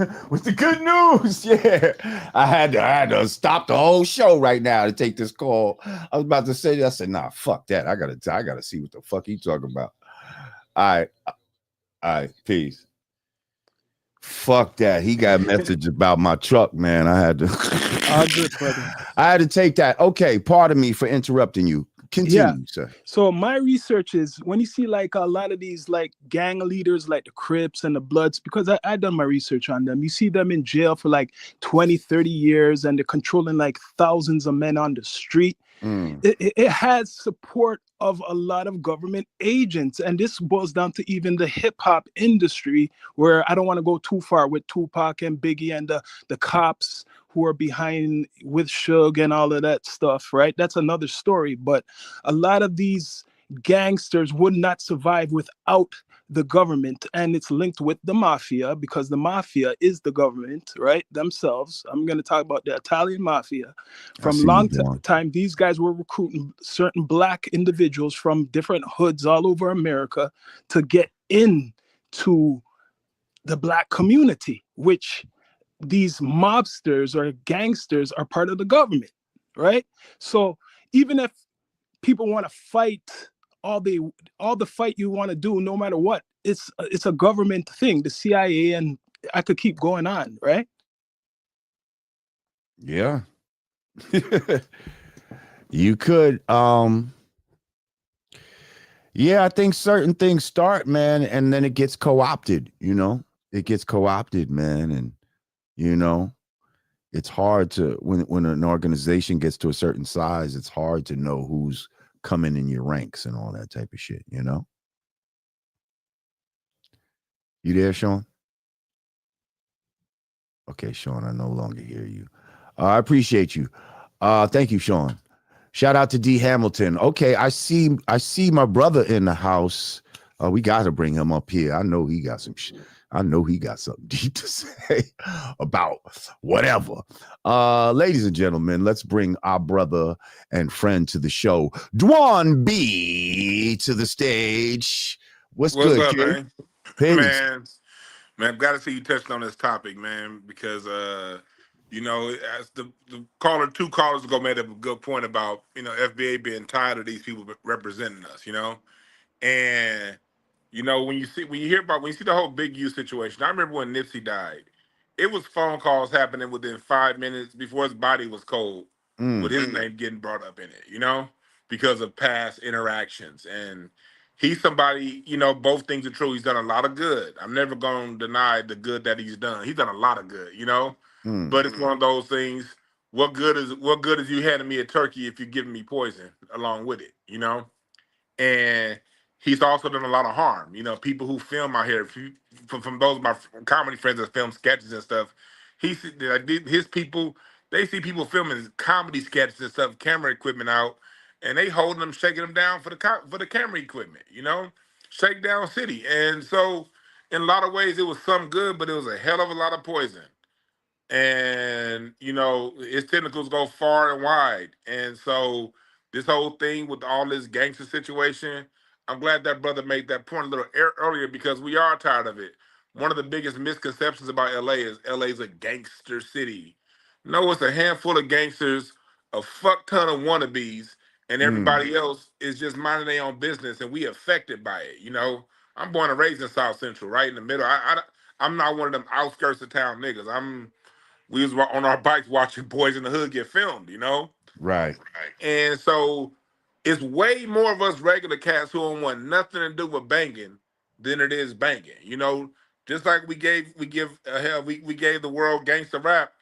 news. Yeah. I had to stop the whole show right now to take this call. I was about to say that. I said, nah, fuck that. I gotta see what the fuck he talking about. All right, peace. Fuck that. He got a message about my truck, man. I had to All good, brother. I had to take that. Okay, pardon me for interrupting you. Continue, sir. So my research is, when you see like a lot of these like gang leaders, like the Crips and the Bloods, because I done my research on them, you see them in jail for like 20, 30 years, and they're controlling like thousands of men on the street. It has support of a lot of government agents. And this boils down to even the hip hop industry, where I don't want to go too far with Tupac and Biggie and the cops who are behind with Suge and all of that stuff, right? That's another story. But a lot of these gangsters would not survive without the government, and it's linked with the mafia, because the mafia is the government, right? Themselves. I'm going to talk about the Italian mafia. From long time, these guys were recruiting certain black individuals from different hoods all over America to get into the black community, which these mobsters or gangsters are part of the government, right? So even if people want to fight all the fight you want to do, no matter what, it's a government thing, the CIA, and I could keep going on, right? Yeah. You could. Yeah, I think certain things start, man, and then it gets co-opted, It gets co-opted, man, and it's hard to, when an organization gets to a certain size, it's hard to know who's coming in your ranks and all that type of shit, You there, Sean? Okay, Sean, I no longer hear you. I appreciate you. Thank you, Sean. Shout out to D Hamilton. Okay, I see my brother in the house. We got to bring him up here. I know he got something deep to say about whatever. Ladies and gentlemen, let's bring our brother and friend to the show, Dwann B, to the stage. What's good, up, kid? man? Man, I'm glad to see you touched on this topic, man, because as the two callers ago made a good point about, FBA being tired of these people representing us, and when you see the whole Big U situation. I remember when Nipsey died, it was phone calls happening within 5 minutes before his body was cold, with his name getting brought up in it, because of past interactions. And he's somebody, both things are true. He's done a lot of good. I'm never going to deny the good that he's done. He's done a lot of good. But it's one of those things. What good is you handing me a turkey if you're giving me poison along with it? And he's also done a lot of harm. People who film out here, from those of my comedy friends that film sketches and stuff, his people, they see people filming comedy sketches and stuff, camera equipment out, and they holding them, shaking them down for the camera equipment. Shakedown City. And so, in a lot of ways, it was some good, but it was a hell of a lot of poison. And his tentacles go far and wide. And so this whole thing with all this gangster situation, I'm glad that brother made that point a little earlier, because we are tired of it. One of the biggest misconceptions about LA is LA's a gangster city. No, it's a handful of gangsters, a fuck ton of wannabes, and everybody else is just minding their own business, and we affected by it. I'm born and raised in South Central, right in the middle. I'm not one of them outskirts of town niggas. We was on our bikes watching Boys in the Hood get filmed, you know? Right. And so it's way more of us regular cats who don't want nothing to do with banging than it is banging. You know, just like we gave the world gangster rap,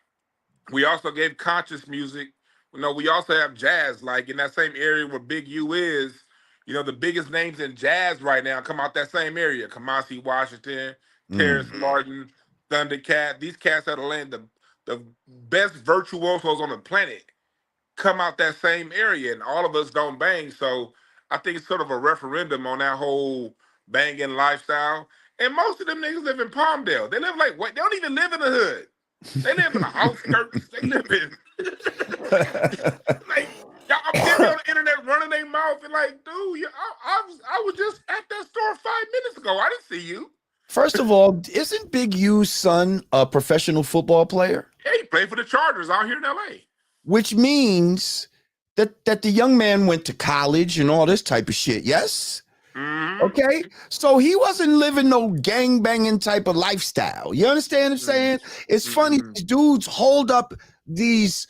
we also gave conscious music. You know, we also have jazz, like in that same area where Big U is. You know, the biggest names in jazz right now come out that same area. Kamasi Washington, Terrence Martin, Thundercat. These cats that are laying the best virtuosos on the planet come out that same area, and all of us don't bang. So I think it's sort of a referendum on that whole banging lifestyle. And most of them niggas live in Palmdale. They live like what? They don't even live in the hood. They live in the outskirts. They live in like y'all. I'm getting on the internet running their mouth and like, dude, I was just at that store 5 minutes ago. I didn't see you. First of all, isn't Big U's son a professional football player? Yeah, he played for the Chargers out here in L.A. Which means that the young man went to college and all this type of shit. Yes. Mm-hmm. Okay, so he wasn't living no gang banging type of lifestyle. You understand what I'm saying? It's funny, these dudes hold up these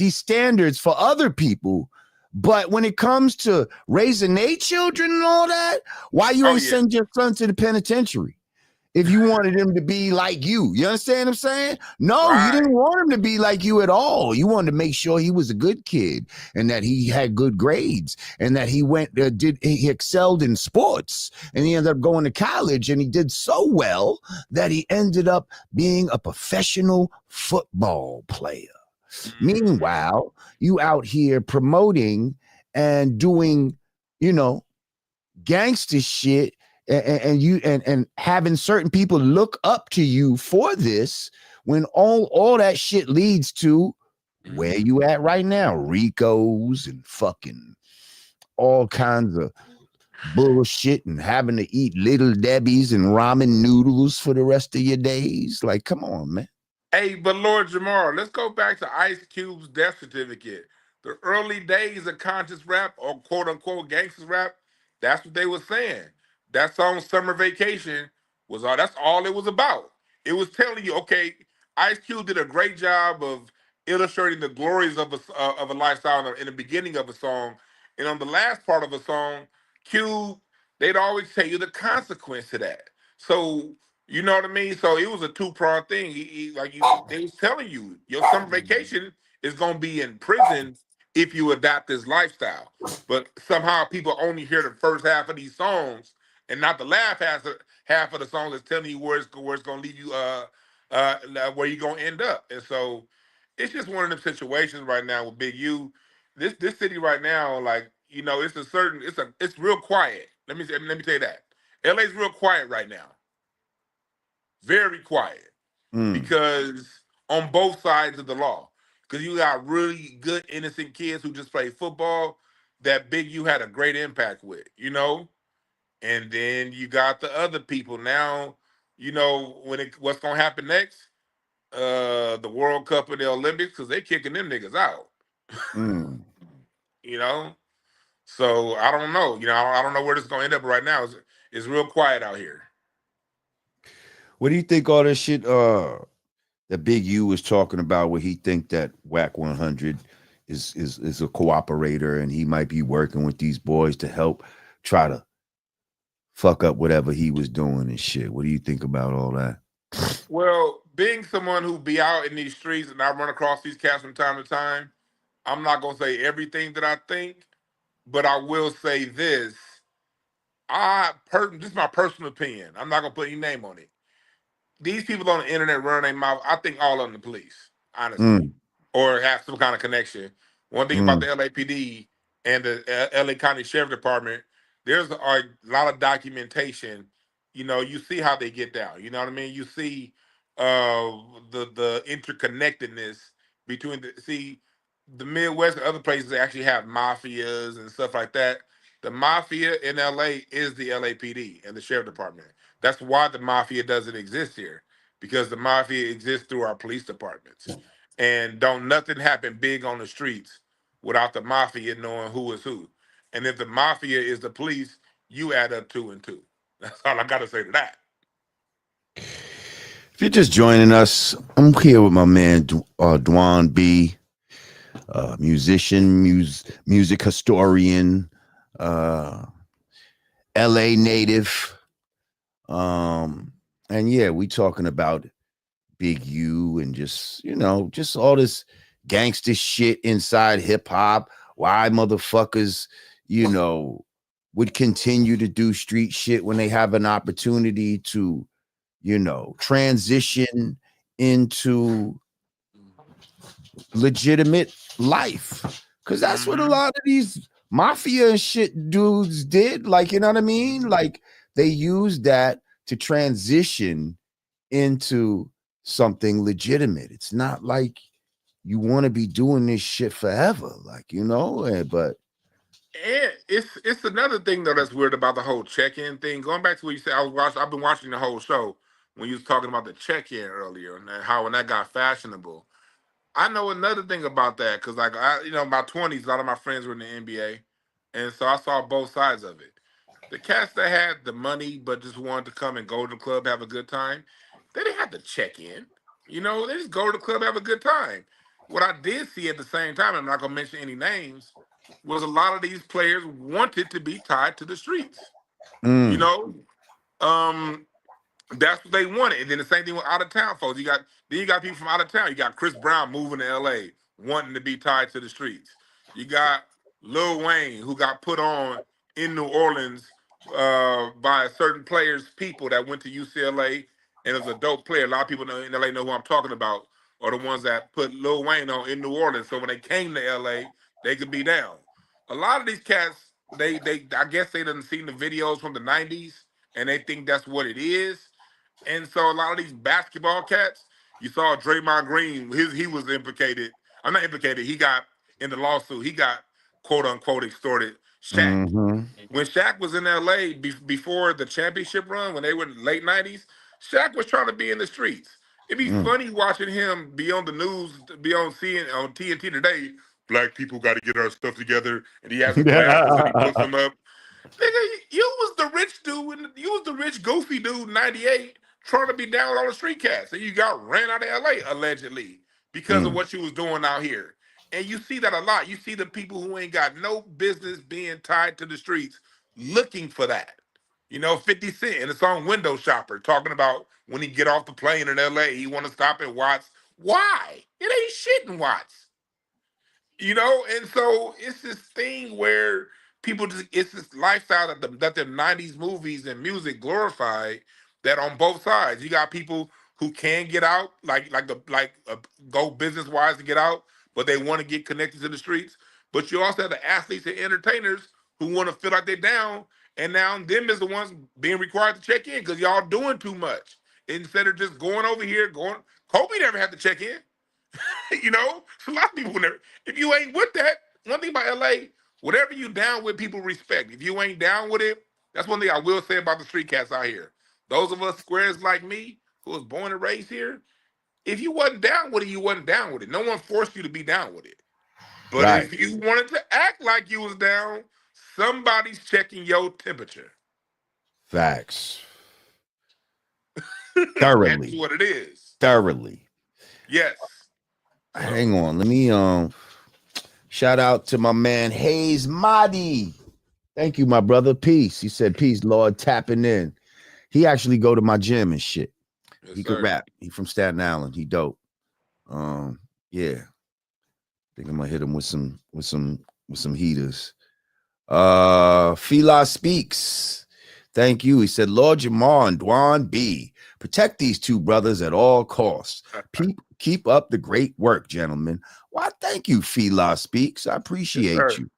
standards for other people, but when it comes to raising their children and all that, why you ain't send your son to the penitentiary? If you wanted him to be like you understand what I'm saying? No, you didn't want him to be like you at all. You wanted to make sure he was a good kid and that he had good grades and that he he excelled in sports and he ended up going to college and he did so well that he ended up being a professional football player. Meanwhile, you out here promoting and doing, gangster shit and having certain people look up to you for this when all that shit leads to where you at right now, Ricos and fucking all kinds of bullshit and having to eat Little Debbie's and ramen noodles for the rest of your days. Like, come on, man. Hey, but Lord Jamar, let's go back to Ice Cube's death certificate. The early days of conscious rap or quote unquote gangsters rap, that's what they were saying. That song Summer Vacation was all that's all it was about. It was telling you, okay, Ice Cube did a great job of illustrating the glories of a lifestyle in the beginning of a song. And on the last part of a song, Cube, they'd always tell you the consequence to that. So you know what I mean? So it was a two-pronged thing. They was telling you, your summer vacation is gonna be in prison if you adopt this lifestyle. But somehow people only hear the first half of these songs and not the last half of the song that's telling you where it's gonna leave you where you're gonna end up. And so it's just one of them situations right now with Big U. This city right now, like, it's real quiet. Let me tell you that. LA's real quiet right now. Very quiet because on both sides of the law, because you got really good innocent kids who just play football that Big U had a great impact with, and then you got the other people now. What's gonna happen next? The World Cup and the Olympics, because they kicking them niggas out. So I don't know. I don't know where this is gonna end up right now. It's real quiet out here. What do you think all this shit that Big U was talking about where he think that Wack 100 is a cooperator and he might be working with these boys to help try to fuck up whatever he was doing and shit? What do you think about all that? Well, being someone who be out in these streets and I run across these cats from time to time, I'm not gonna say everything that I think, but I will say this. This is my personal opinion. I'm not gonna put any name on it. These people on the internet running their mouth, I think all of them the police, honestly, or have some kind of connection. One thing about the LAPD and the LA County Sheriff Department, there's a lot of documentation. You see how they get down. You know what I mean? You see the interconnectedness between the Midwest and other places actually have mafias and stuff like that. The mafia in LA is the LAPD and the Sheriff Department. That's why the mafia doesn't exist here, because the mafia exists through our police departments. And don't nothing happen big on the streets without the mafia knowing who is who. And if the mafia is the police, you add up 2 and 2. That's all I got to say to that. If you're just joining us, I'm here with my man Dwann B, musician, music historian, LA native. And yeah, we talking about Big U and just, just all this gangster shit inside hip hop. Why motherfuckers, would continue to do street shit when they have an opportunity to, transition into legitimate life. Because that's what a lot of these mafia and shit dudes did. Like, you know what I mean? Like, they used that to transition into something legitimate. It's not like you want to be doing this shit forever, like, but And it's another thing though that's weird about the whole check-in thing. Going back to what you said, I've been watching the whole show when you was talking about the check-in earlier and how when that got fashionable. I know another thing about that because, like, my 20s, a lot of my friends were in the NBA, and so I saw both sides of it. The cats that had the money but just wanted to come and go to the club, have a good time, they didn't have to check in. They just go to the club, have a good time. What I did see at the same time, I'm not gonna mention any names, was a lot of these players wanted to be tied to the streets. You know, um, that's what they wanted. And then the same thing with out of town folks. You got people from out of town. You got Chris Brown moving to LA, wanting to be tied to the streets. You got Lil Wayne, who got put on in New Orleans by certain players, people that went to UCLA and was a dope player. A lot of people in LA know who I'm talking about, or the ones that put Lil Wayne on in New Orleans. So when they came to LA, they could be down. A lot of these cats, they I guess they done seen the videos from the 90s and they think that's what it is. And so a lot of these basketball cats, you saw Draymond Green, he was implicated. I'm not implicated. He got in the lawsuit. He got quote unquote extorted Shaq. When Shaq was in LA before the championship run, when they were in the late 90s, Shaq was trying to be in the streets. It'd be funny watching him be on the news, be on TNT today. Black people got to get our stuff together, and he has his glasses and he puts them up. Nigga, you was the rich dude, and you was the rich goofy dude in '98 trying to be down with all the street cats, and you got ran out of LA allegedly because of what you was doing out here. And you see that a lot. You see the people who ain't got no business being tied to the streets looking for that. 50 Cent in the song Window Shopper talking about when he get off the plane in LA, he want to stop at Watts. Why? It ain't shit in Watts. And so it's this thing where people just it's this lifestyle that the 90s movies and music glorified that on both sides. You got people who can get out, go business wise to get out, but they want to get connected to the streets. But you also have the athletes and entertainers who want to feel like they're down, and now them is the ones being required to check in because y'all doing too much. Instead of just going over here, Kobe never had to check in. A lot of people never. If you ain't with that, one thing about LA, whatever you down with, people respect. If you ain't down with it, that's one thing I will say about the street cats out here. Those of us squares like me, who was born and raised here, if you wasn't down with it, you wasn't down with it. No one forced you to be down with it. But right. if you wanted to act like you was down, somebody's checking your temperature. Facts. Thoroughly. That's what it is. Thoroughly. Yes. Hang on. Let me shout out to my man Hayes Mahdi. Thank you, my brother. Peace. He said, peace, Lord, tapping in. He actually go to my gym and shit. Yes, he could rap. He from Staten Island. He dope. Yeah. I think I'm gonna hit him with some heaters. Fila speaks. Thank you. He said, Lord Jamar and Dwann B. Protect these two brothers at all costs. Keep up the great work, gentlemen. Why, thank you, Fila Speaks. I appreciate you.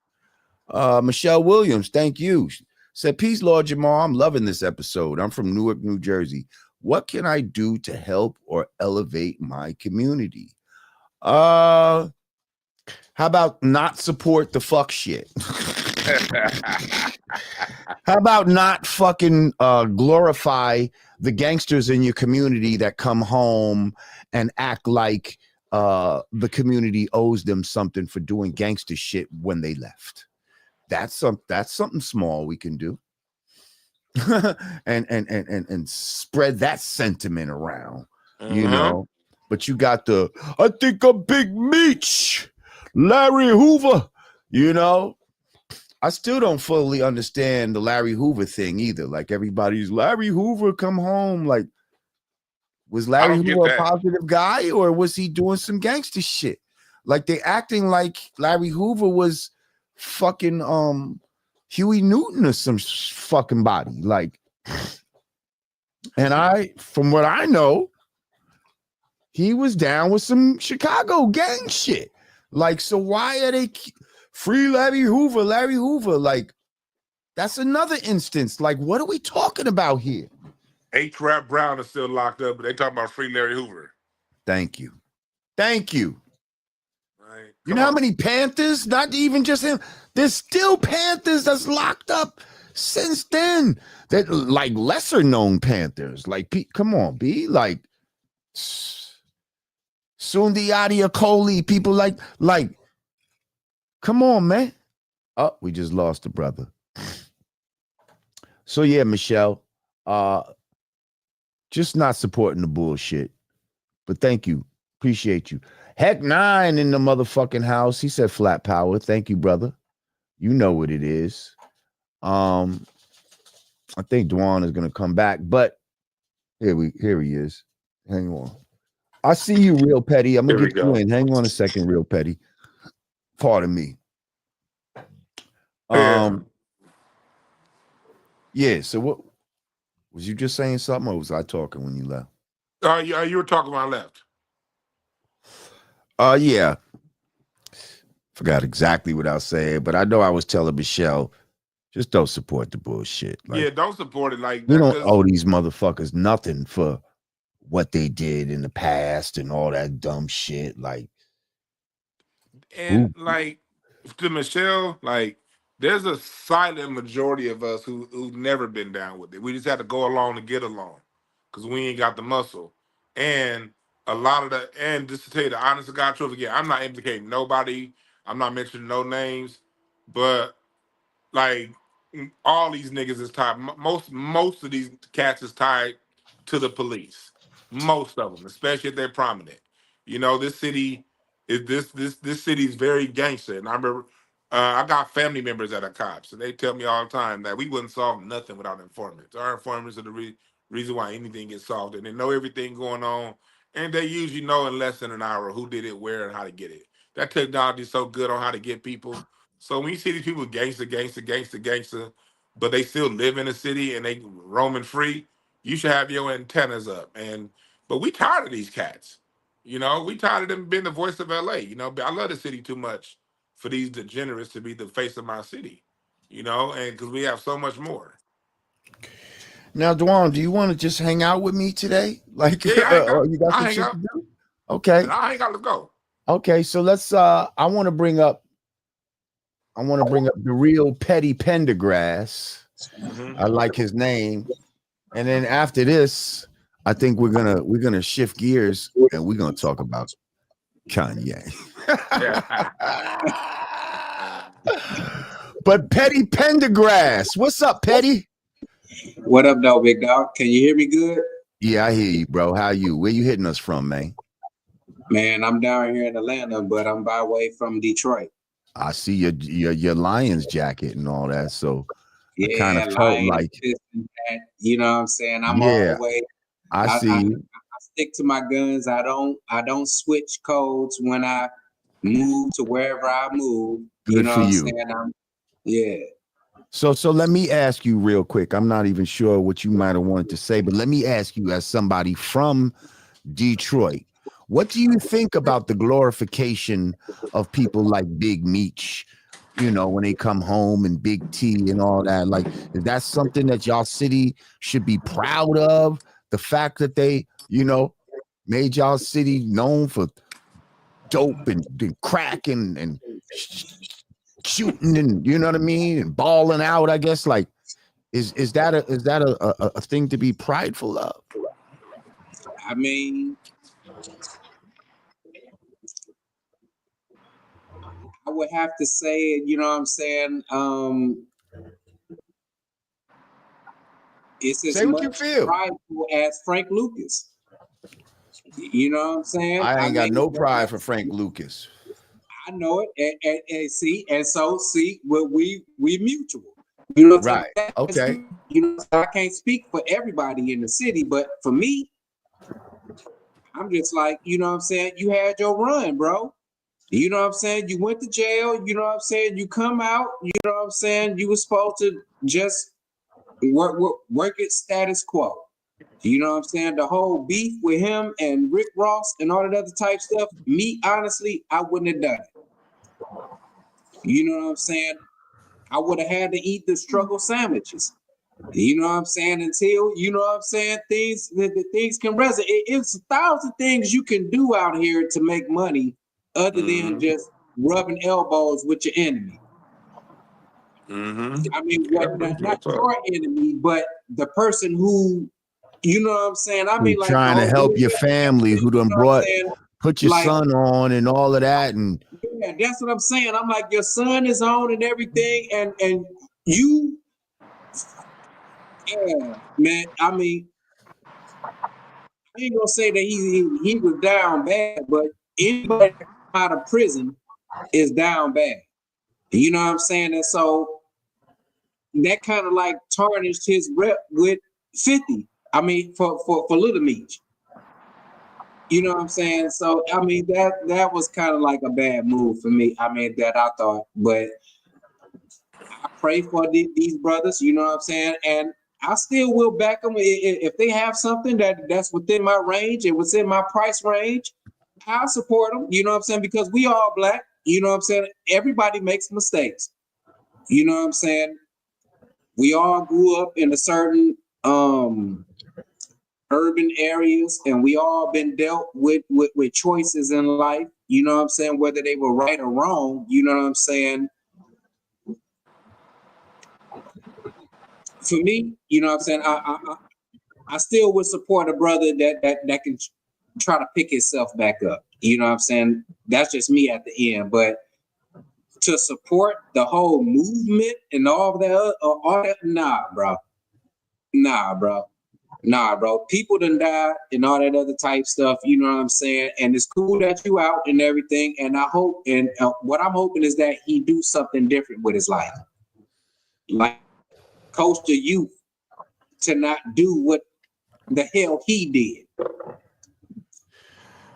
Michelle Williams, thank you. Said, peace, Lord Jamar. I'm loving this episode. I'm from Newark, New Jersey. What can I do to help or elevate my community? How about not support the fuck shit? How about not fucking glorify the gangsters in your community that come home and act like the community owes them something for doing gangster shit when they left? That's something small we can do. and spread that sentiment around. you know. But you got the, I think I'm Big Meech, Larry Hoover, you know. I still don't fully understand the Larry Hoover thing either. Like everybody's Larry Hoover, come home. Like, was I Larry don't get Hoover a that. positive guy or was he doing some gangster shit? Like they acting like Larry Hoover was fucking Huey Newton or some fucking body. Like, and from what I know, he was down with some Chicago gang shit. Like, so why are they free Larry Hoover? Larry Hoover, like, that's another instance. Like, what are we talking about here? H. Rap Brown is still locked up, but they talking about free Larry Hoover. Thank you. Thank you. Right. You know how many Panthers, not even just him, there's still Panthers that's locked up since then. That like lesser known Panthers. Like, come on, B. Like, Sundiata Acoli, people like, come on, man. Oh, we just lost a brother. So yeah, Michelle, just not supporting the bullshit. But thank you. Appreciate you. Heck 9 in the motherfucking house. He said flat power. Thank you, brother. You know what it is. I think Dwann is gonna come back, but here he is. Hang on. I see you, Real Petty. I'm gonna get you in. Hang on a second, Real Petty. Pardon me. Yeah, so what was you just saying something, or was I talking when you left? Yeah, you were talking when I left. Yeah. Forgot exactly what I was saying, but I know I was telling Michelle, just don't support the bullshit. Like, yeah, don't support it like we that. don't owe these motherfuckers nothing for what they did in the past and all that dumb shit. Like, and like to Michelle, like there's a silent majority of us who've never been down with it. We just had to go along to get along because we ain't got the muscle. And a lot of the, and just to tell you the honest to God truth again, I'm not implicating nobody. I'm not mentioning no names, but like all these niggas is tied. Most of these cats is tied to the police. Most of them, especially if they're prominent. You know, this city is this city is very gangster. And I remember I got family members that are cops, and they tell me all the time that we wouldn't solve nothing without informants. Our informants are the reason why anything gets solved, and they know everything going on, and they usually know in less than an hour who did it, where, and how to get it. That technology is so good on how to get people. So when you see these people gangster, but they still live in the city and they roaming free, you should have your antennas up. But we tired of these cats. You know, we tired of them being the voice of LA. You know, but I love the city too much for these degenerates to be the face of my city. You know, and because we have so much more. now, Dwann, do you want to just hang out with me today? Like, Yeah, I hang out. you got I some hang shit out. to do? Okay. And I ain't got to go. Okay, so let's I want to bring up the real Petty Pendergrass. I like his name. And then after this, I think we're gonna shift gears and we're gonna talk about Kanye. But Petty Pendergrass, what's up, Petty? What up, though, big dog? Can you hear me good? Yeah, I hear you, bro. How you? Where you hitting us from, man? Man, I'm down here in Atlanta, but I'm by way from Detroit. I see your Lions jacket and all that. So yeah, I kind of felt like, you know what I'm saying? I'm yeah, all the way. I see you. I stick to my guns. I don't switch codes when I move to wherever I move. Good you know for what you. I'm saying? Yeah. So let me ask you real quick. I'm not even sure what you might have wanted to say, but let me ask you as somebody from Detroit, what do you think about the glorification of people like Big Meech, you know, when they come home and Big T and all that? Like, is that something that y'all city should be proud of? The fact that they, you know, made y'all city known for dope and crack and shooting and, you know what I mean, and balling out, I guess. Like, is that a thing to be prideful of? I mean, I would have to say, you know what I'm saying? It's as Say what much you feel. prideful as Frank Lucas. You know what I'm saying? I ain't got mean, no pride for Frank Lucas. I know it, and see, well, we mutual. You know what I'm Right. saying? Okay. You know, I can't speak for everybody in the city, but for me, I'm just like, you know what I'm saying? You had your run, bro. You know what I'm saying? You went to jail. You know what I'm saying? You come out. You know what I'm saying? You were supposed to just work it status quo. You know what I'm saying? The whole beef with him and Rick Ross and all that other type stuff, me, honestly, I wouldn't have done it. You know what I'm saying? I would have had to eat the struggle sandwiches. You know what I'm saying? Until, you know what I'm saying, the things can resonate. It's 1,000 things you can do out here to make money other than just rubbing elbows with your enemy. I mean, not your enemy, but the person who, you know what I'm saying? I mean, like trying to help your family, who done put your like, son on and all of that. And yeah, that's what I'm saying. I'm like, your son is on and everything, and you, yeah, man. I mean, I ain't gonna say that he was down bad, but anybody out of prison is down bad. You know what I'm saying? And so that kind of like tarnished his rep with 50. I mean, for Little Meech. You know what I'm saying? So I mean that was kind of like a bad move for me. I mean, that I thought, but I pray for these brothers. You know what I'm saying? And I still will back them if they have something that's within my range and within my price range. I'll support them. You know what I'm saying? Because we all Black. You know what I'm saying? Everybody makes mistakes. You know what I'm saying? We all grew up in a certain urban areas, and we all been dealt with choices in life. You know what I'm saying? Whether they were right or wrong. You know what I'm saying? For me, you know what I'm saying? I still would support a brother that can try to pick himself back up. You know what I'm saying? That's just me at the end. But to support the whole movement and all that, nah, bro. Nah, bro. People done died and all that other type stuff. You know what I'm saying? And it's cool that you out and everything. And I hope, and what I'm hoping is that he do something different with his life. Like coach the youth to not do what the hell he did.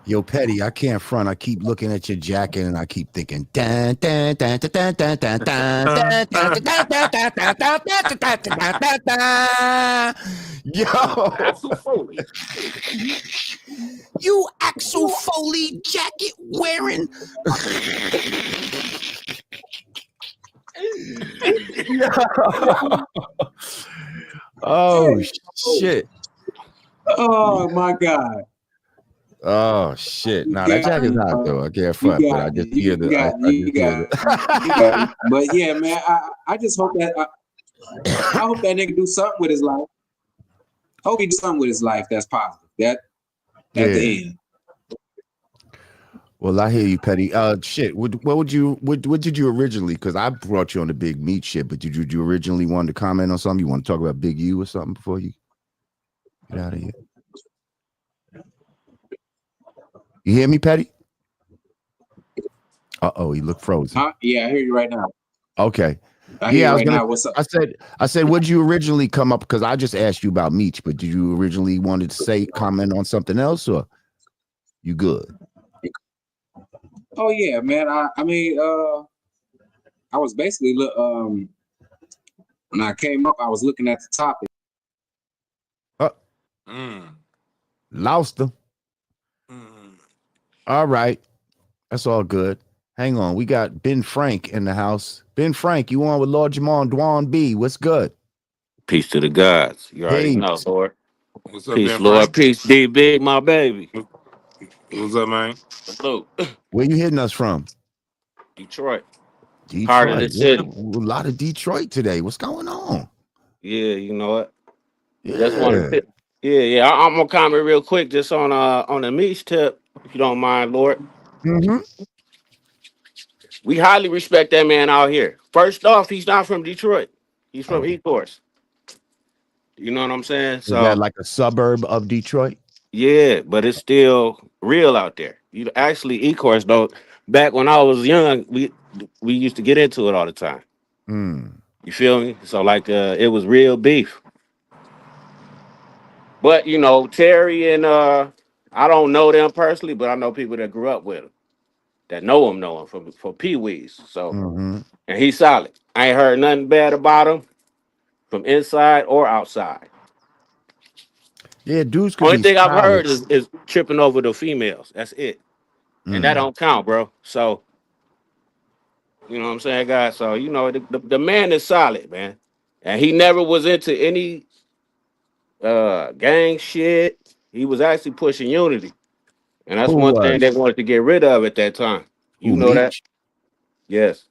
Yo, Petty, I can't front. I keep looking at your jacket and I keep thinking, dun, dun, dun, dun, dun, dun, dun, dun, dun, dun, dun, dun, dun. Yo, Axel Foley. You Axel Foley jacket wearing. Oh shit. Oh my God. Oh shit! Nah, that jacket's hot though. I can't front, but I just hear the. But yeah, man, I just hope that I hope that nigga do something with his life. Hope he do something with his life that's positive. That at the end. Well, I hear you, Petty. Shit. What did you originally? Because I brought you on the Big Meat shit, but did you originally want to comment on something? You want to talk about Big U or something before you get out of here? You hear me, Petty? He looked frozen. Yeah, I hear you right now. Okay. I was gonna. What's up? I said, what did you originally come up? Because I just asked you about Meech, but did you originally wanted to say comment on something else, or you good? Oh yeah, man. I mean, I was basically when I came up, I was looking at the topic. Lost them. All right. That's all good. Hang on. We got Ben Frank in the house. Ben Frank, you on with Lord Jamar and Dwann B. What's good? Peace to the gods. You already know, Lord. What's up, Peace, Ben Lord. Frank? Peace, D Big, my baby. What's up, man? Salute. Where you hitting us from? Detroit. Detroit. Heart of the city. A lot of Detroit today. What's going on? Yeah, you know what? Yeah. Just wanted to, yeah. I'm gonna comment real quick just on the Meech tip, if you don't mind, Lord. Mm-hmm. We highly respect that man out here. First off, he's not from Detroit. He's from Ecorse. You know what I'm saying? Is that like a suburb of Detroit? Yeah, but it's still real out there. You actually, e-course though. Back when I was young, we used to get into it all the time. Mm. You feel me? So like, it was real beef. But you know, Terry and I don't know them personally, but I know people that grew up with him that know him from Pee Wee's. So Hmm. and he's solid. I ain't heard nothing bad about him from inside or outside. Yeah, dudes could Only be thing I've solid. heard is tripping over the females. That's it, and that Mm. don't count, bro. So you know what I'm saying, guys. So you know the man is solid, man, and he never was into any gang shit. He was actually pushing unity. And that's Who one thing they was? wanted to get rid of at that time. You Who, know that? Meech? Yes.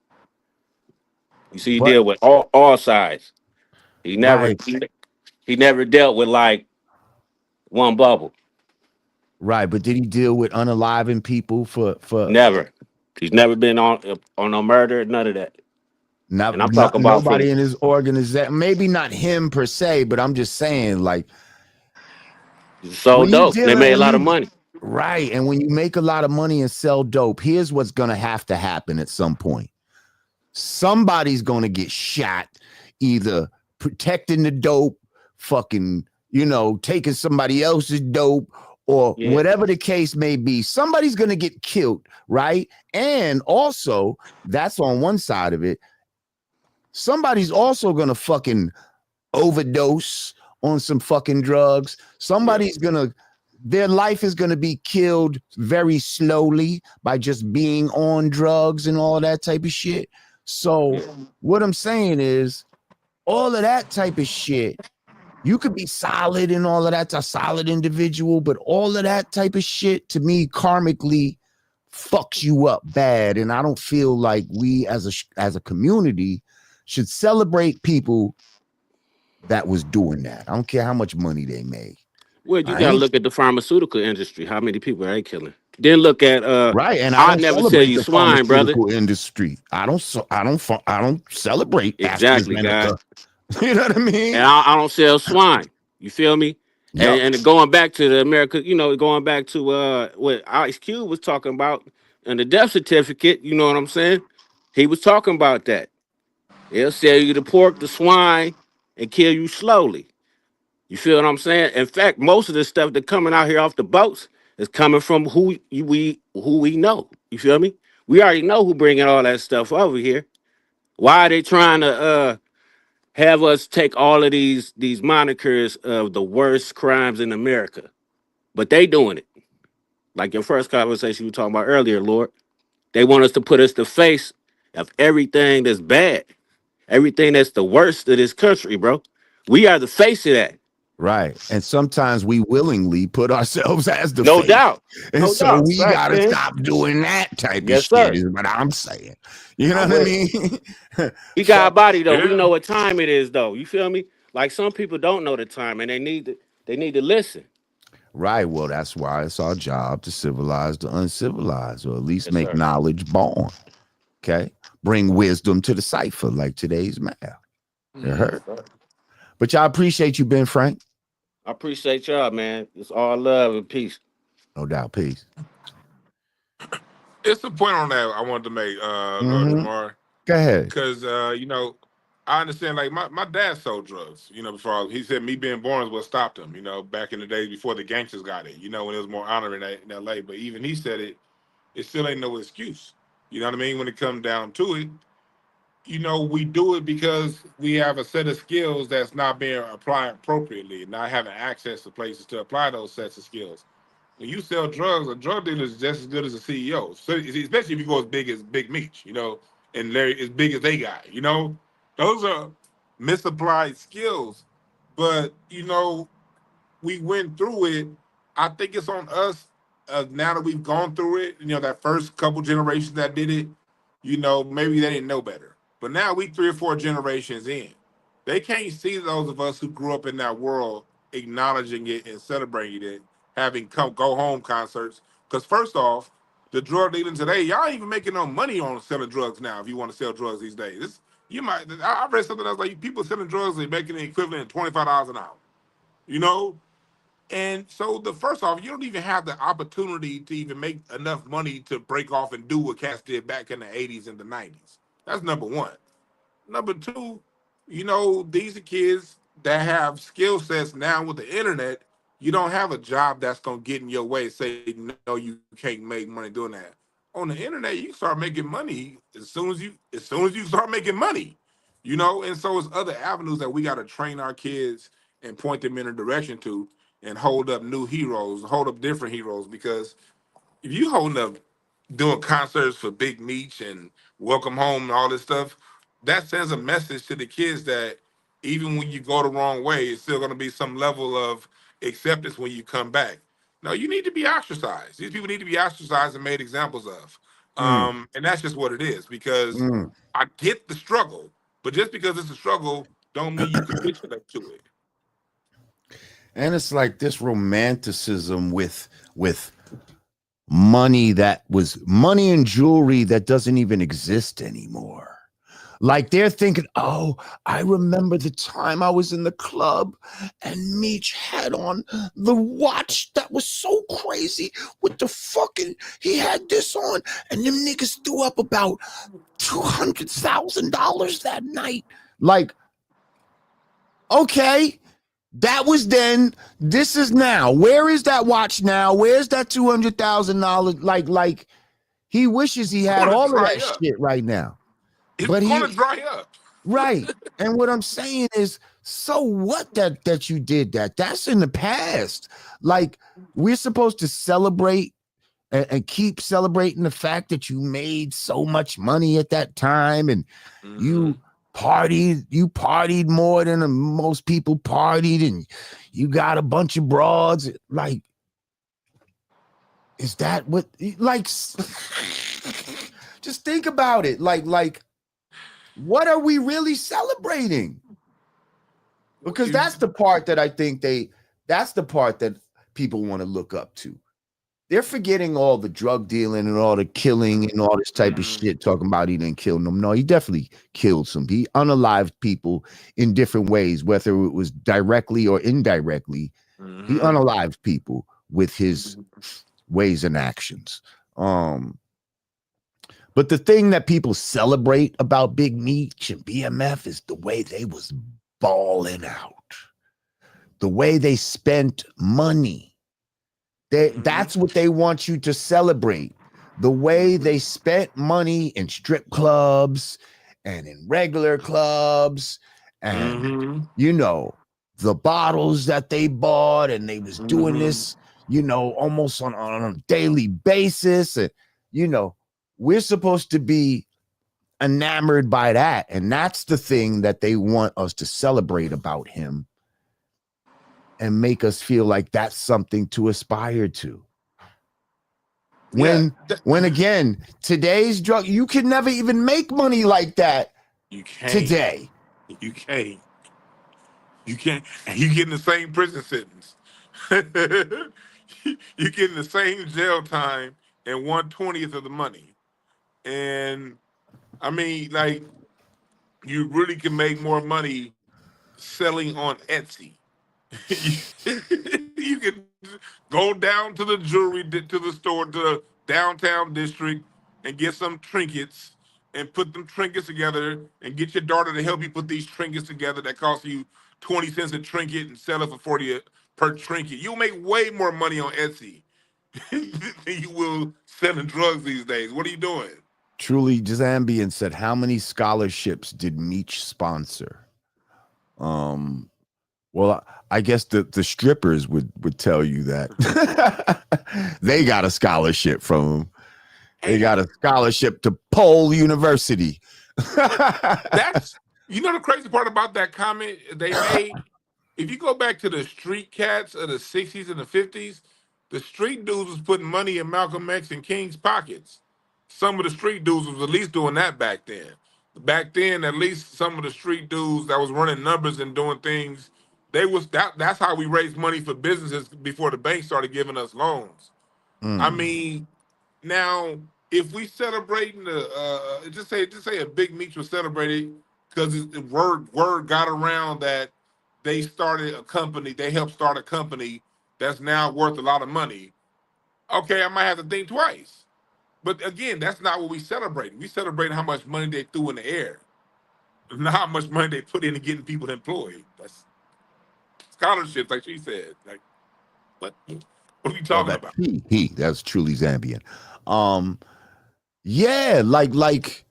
You see, he But deal with all sides. He never right, he never dealt with like one bubble. right. But did he deal with unaliving people for Never. He's never been on no murder, none of that. And I'm not talking about nobody from in his organization? Maybe not him per se, but I'm just saying, like, so when you dope. They dealing, made a when lot of you money. right, and when you make a lot of money and sell dope, here's what's gonna have to happen at some point. Somebody's gonna get shot, either protecting the dope, fucking, taking somebody else's dope, or Yeah. whatever the case may be. Somebody's gonna get killed, right? And also, that's on one side of it. Somebody's also gonna fucking overdose on some fucking drugs. Yeah. Somebody's gonna Their life is gonna be killed very slowly by just being on drugs and all that type of shit. So Yeah. what I'm saying is all of that type of shit, you could be solid and all of that's a solid individual, but all of that type of shit to me karmically fucks you up bad. And I don't feel like we as a community should celebrate people that was doing that. I don't care how much money they made. Well, you All gotta right. look at the pharmaceutical industry. How many people are they killing? Then look at Right. And I I don't never sell celebrate you the swine, brother. pharmaceutical industry. I don't celebrate Exactly, guy. AstraZeneca. You know what I And mean? I don't sell swine. You feel me? Yep. And going back to the America, going back to what Ice Cube was talking about and the death certificate, you know what I'm saying? He was talking about that. They'll sell you the pork, the swine, and kill you slowly. You feel what I'm saying? In fact, most of the stuff that coming out here off the boats is coming from who we know. You feel me? We already know who bringing all that stuff over here. Why are they trying to have us take all of these monikers of the worst crimes in America? But they doing it. Like your first conversation you were talking about earlier, Lord. They want us to put us the face of everything that's bad, everything that's the worst of this country, bro. We are the face of that. Right. And sometimes we willingly put ourselves as the No face. doubt. And No so doubt. we Facts, gotta man. stop doing that type of Yes, shit, sir. is what I'm saying. You know I'm what I with it. mean? We got a Fuck. body though. We Yeah. know what time it is though. You feel me? Like some people don't know the time and they need to listen. Right. Well, that's why it's our job to civilize the uncivilized, or at least Yes, make sir. knowledge born. Okay. Bring wisdom to the cipher, like today's math. You Mhm. Yes, heard? sir. But y'all appreciate you, Ben Frank. I appreciate y'all, man. It's all love and peace. No doubt. Peace. It's a point on that I wanted to make, Mm-hmm. Jamar, Go ahead. because I understand. Like my dad sold drugs. Before he said me being born is what stopped him. Back in the days before the gangsters got it. When it was more honor in L.A. But even he said it. It still ain't no excuse. You know what I mean? When it comes down to it, we do it because we have a set of skills that's not being applied appropriately, not having access to places to apply those sets of skills. When you sell drugs, a drug dealer is just as good as a CEO. So especially if you go as big as Big Meech, and Larry as big as they got, those are misapplied skills. But we went through it. I think it's on us now that we've gone through it. That first couple generations that did it, maybe they didn't know better. But now we 3 or 4 generations in. They can't see those of us who grew up in that world acknowledging it and celebrating it, having come go home concerts. Because first off, the drug dealing today, y'all ain't even making no money on selling drugs now. If you want to sell drugs these days, you might. I read something else like people selling drugs are making the equivalent of $25 an hour. You know, And so the first off, you don't even have the opportunity to even make enough money to break off and do what cats did back in the 80s and the 90s. That's number one. Number two, these are kids that have skill sets now with the internet. You don't have a job that's gonna get in your way. Say no, you can't make money doing that. On the internet, you can start making money as soon as you start making money. And so it's other avenues that we got to train our kids and point them in a direction to, and hold up new heroes, hold up different heroes. Because if you holding up doing concerts for Big Meech and Welcome Home and all this stuff, that sends a message to the kids that even when you go the wrong way, it's still going to be some level of acceptance when you come back. No, you need to be ostracized. These people need to be ostracized and made examples of. Mm, And that's just what it is. Because mm. I get the struggle, but just because it's a struggle, don't mean you capitulate to it. And it's like this romanticism with money that was money and jewelry that doesn't even exist anymore. Like they're thinking, oh, I remember the time I was in the club and Meech had on the watch that was so crazy with the fucking, he had this on and them niggas threw up about $200,000 that night. Like, okay, that was then, this is now. Where is that watch now? Where's that $200,000? Like he wishes he had all of that shit right now. It's But going to dry up. Right. And what I'm saying is, so what that you did that? That's in the past. Like, we're supposed to celebrate and keep celebrating the fact that you made so much money at that time and you partied more than most people partied and you got a bunch of broads. Like, is that what, like, just think about it. Like, what are we really celebrating? Because that's the part that I think that's the part that people want to look up to. They're forgetting all the drug dealing and all the killing and all this type of shit, talking about he didn't kill them. No, he definitely killed some. He unalived people in different ways, whether it was directly or indirectly. He unalived people with his ways and actions. But the thing that people celebrate about Big Meech and BMF is the way they was balling out, the way they spent money. That's what they want you to celebrate. The way they spent money in strip clubs and in regular clubs and, the bottles that they bought and they was doing this, almost on a daily basis. And, we're supposed to be enamored by that. And that's the thing that they want us to celebrate about him and make us feel like that's something to aspire to. When again, today's drug, you can never even make money like that. You can't. Today. You can't. You can't. And you getting the same prison sentence. You getting the same jail time and 1/20th of the money. And I mean, like, you really can make more money selling on Etsy. You can go down to the jewelry, to the store, to the downtown district, and get some trinkets and put them trinkets together and get your daughter to help you put these trinkets together that cost you 20 cents a trinket and sell it for 40 per trinket. You'll make way more money on Etsy than you will selling drugs these days. What are you doing? Truly Zambian said, how many scholarships did Meech sponsor? Well, I guess the strippers would tell you that they got a scholarship from him. They got a scholarship to Pole University. That's, the crazy part about that comment they made. If you go back to the street cats of the 60s and the 50s, the street dudes was putting money in Malcolm X and King's pockets. Some of the street dudes was at least doing that back then. Back then, at least some of the street dudes that was running numbers and doing things, that's how we raised money for businesses before the bank started giving us loans. I mean, now if we celebrating the just say a Big Meech was celebrated because word got around that they started a company, they helped start a company that's now worth a lot of money, okay, I might have to think twice. But again, that's not what we celebrate. We celebrate how much money they threw in the air, not how much money they put into getting people employed. That's scholarships, like she said. Like, what? What are you Oh, talking that about? that's truly Zambian. Um, yeah, like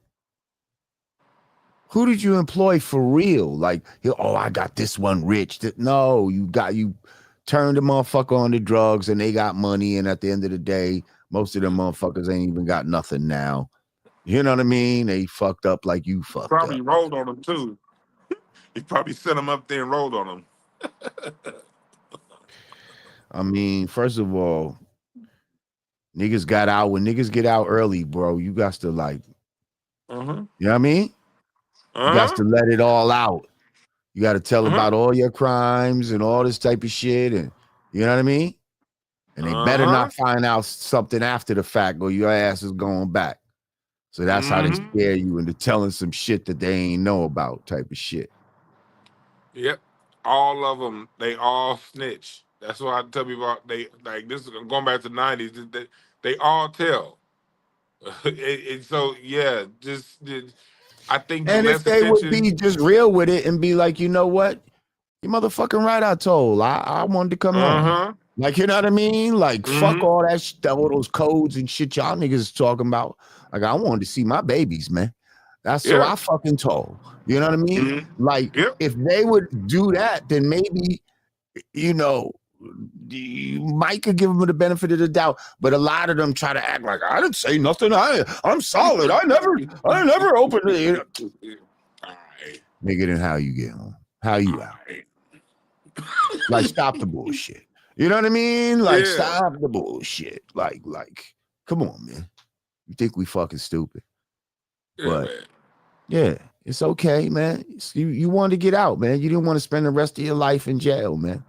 who did you employ for real? Like, oh, I got this one rich. No, you turned the motherfucker on the drugs and they got money, and at the end of the day, most of them motherfuckers ain't even got nothing now. You know what I mean? They fucked up like you fucked Probably up. rolled on them too. He probably set them up there and rolled on them. I mean, first of all, niggas got out. When niggas get out early, bro, you got to like, Uh-huh. you know what I mean? You got Uh-huh. to let it all out. You got to tell Uh-huh. about all your crimes and all this type of shit. And you know what I mean? And they better Uh-huh. not find out something after the fact or your ass is going back. So that's how they Mm-hmm. scare you into telling some shit that they ain't know about type of shit. Yep. All of them, they all snitch. That's why I tell people they like this is going back to the 90s. They all tell. So yeah, just I think the And if less they would attention. be just real with it and be like, you know what? You motherfucking right, I told. I wanted to come home. Uh-huh. Like, you know what I mean? Like, fuck Mm-hmm. all that shit, all those codes and shit y'all niggas is talking about. Like, I wanted to see my babies, man. That's so Yeah. I fucking told. You know what I mean? Mm-hmm. Like, Yep. if they would do that, then maybe, you know, you might could give them the benefit of the doubt. But a lot of them try to act like I didn't say nothing. I'm solid. I never opened it. You know? All right. Nigga, then how you get home? How All you out? right. Like, stop the bullshit. You know what I mean? Like, Yeah. stop the bullshit. Like, come on, man. You think we fucking stupid? Yeah, But man. yeah, it's okay, man. You wanted to get out, man. You didn't want to spend the rest of your life in jail, man.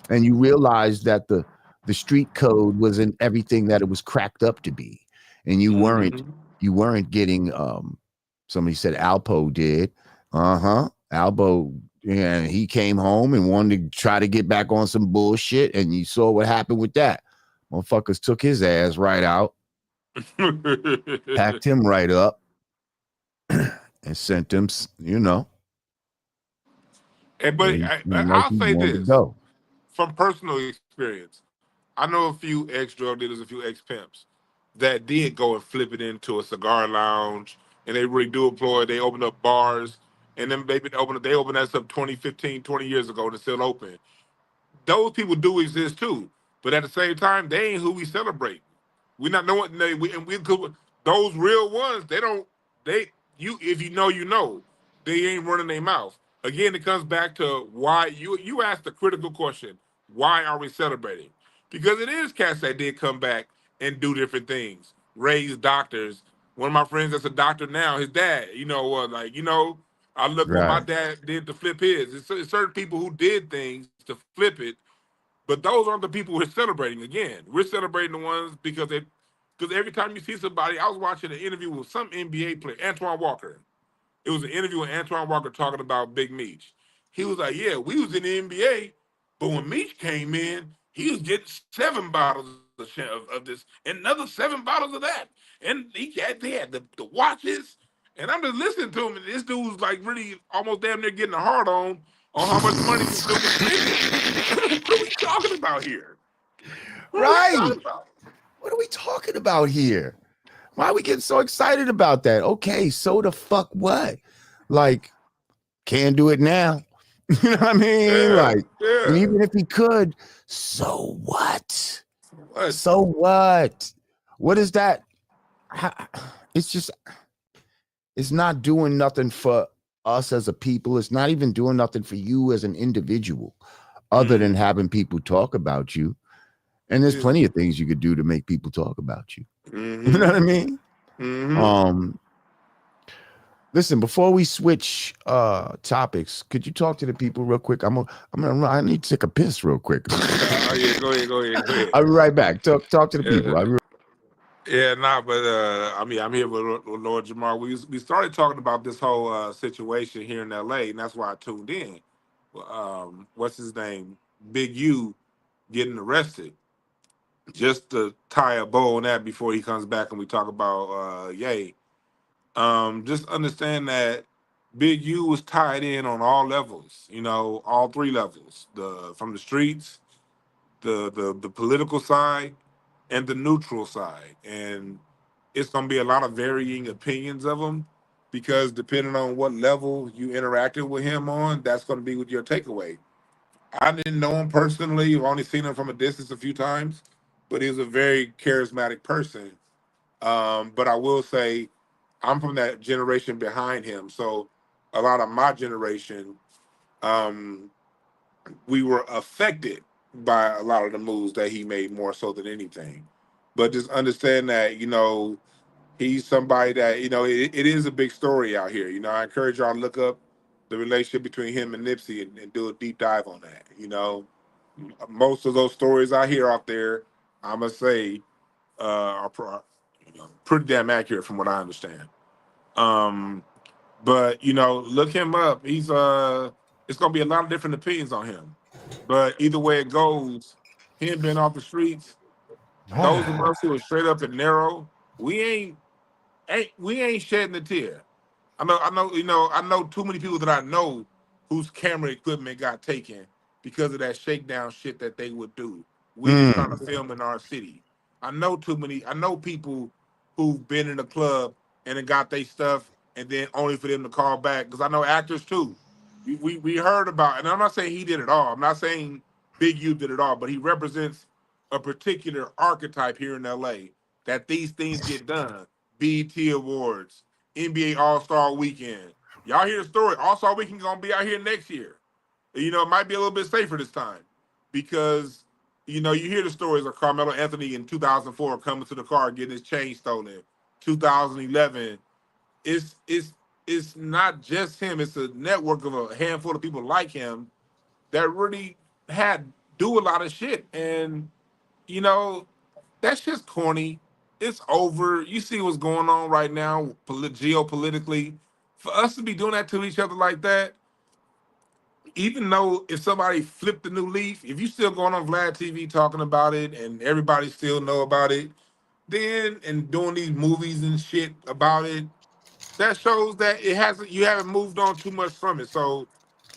And you realized that the street code wasn't everything that it was cracked up to be, and Mm-hmm. you weren't getting somebody said Alpo did. Alpo, and he came home and wanted to try to get back on some bullshit, and you saw what happened with that. Motherfuckers took his ass right out, packed him right up, and sent him, you know, But where he seemed like I'll he say wanted to this go. from personal experience. I know a few ex drug dealers, a few ex pimps that did go and flip it into a cigar lounge, and they really do employ. They open up bars, and then they opened that up 20, 15, 20 years ago, and it's still open. Those people do exist too, but at the same time, they ain't who we celebrate. We not knowing those real ones. They don't. They you if you know you know. They ain't running their mouth. Again, it comes back to why you asked the critical question. Why are we celebrating? Because it is cats that did come back and do different things. Raise doctors. One of my friends that's a doctor now, his dad. I look what my Right, dad did to flip his. It's certain people who did things to flip it, but those aren't the people we're celebrating. Again, we're celebrating the ones because every time you see somebody, I was watching an interview with some NBA player, Antoine Walker. It was an interview with Antoine Walker talking about Big Meech. He was like, "Yeah, we was in the NBA, but when Meech came in, he was getting 7 bottles of this, and another 7 bottles of that, and they had the watches." And I'm just listening to him, and this dude was like really almost damn near getting a hard on how much money this dude was spending. What are we talking about here? What are we right. talking about? What are we talking about here? Why are we getting so excited about that? Okay, so the fuck what? Like, can't do it now. You know what I mean? Yeah, Like, and yeah. even if he could, so what? What? So what? What is that? It's just, it's not doing nothing for us as a people. It's not even doing nothing for you as an individual, other than Mm-hmm. having people talk about you. And there's Yeah. plenty of things you could do to make people talk about you. You know Mm-hmm. what I mean? Mm-hmm. Um, Listen, before we switch topics, could you talk to the people real quick? I need to take a piss real quick. Oh yeah, go ahead, go ahead, go ahead. I'll be right back. Talk to the people. Uh, but I mean, I'm here with Lord Jamar. We started talking about this whole situation here in L.A., and that's why I tuned in. What's his name? Big U getting arrested. Just to tie a bow on that before he comes back and we talk about Ye. Just understand that Big U was tied in on all levels, you know, all three levels. From the streets, the political side, and the neutral side. And it's gonna be a lot of varying opinions of him because depending on what level you interacted with him on, that's gonna be with your takeaway. I didn't know him personally, I've only seen him from a distance a few times, but he was a very charismatic person. But I will say I'm from that generation behind him. So a lot of my generation, um, we were affected by a lot of the moves that he made more so than anything. But just understand that, you know, he's somebody that, you know, it is a big story out here. You know, I encourage y'all to look up the relationship between him and Nipsey and do a deep dive on that. You know, most of those stories I hear out there, I must say, you know, pretty damn accurate from what I understand. Um, but you know, look him up. He's it's gonna be a lot of different opinions on him. But either way it goes, him being off the streets, those of us who are straight up and narrow, we ain't shedding a tear. I know too many people that I know whose camera equipment got taken because of that shakedown shit that they would do. We just trying to film in our city. I know people who've been in the club and then got their stuff and then only for them to call back. Because I know actors too. We heard about, and I'm not saying he did it all. I'm not saying Big U did it all, but he represents a particular archetype here in LA that these things get done. BET Awards, NBA All-Star Weekend. Y'all hear the story. All-Star Weekend gonna be out here next year. You know, it might be a little bit safer this time because, you know, you hear the stories of Carmelo Anthony in 2004 coming to the car getting his chain stolen. 2011, it's not just him. It's a network of a handful of people like him that really do a lot of shit. And, you know, that's just corny. It's over. You see what's going on right now, geopolitically. For us to be doing that to each other like that, even though if somebody flipped the new leaf, if you still going on Vlad TV talking about it and everybody still know about it, then and doing these movies and shit about it, that shows that you haven't moved on too much from it. So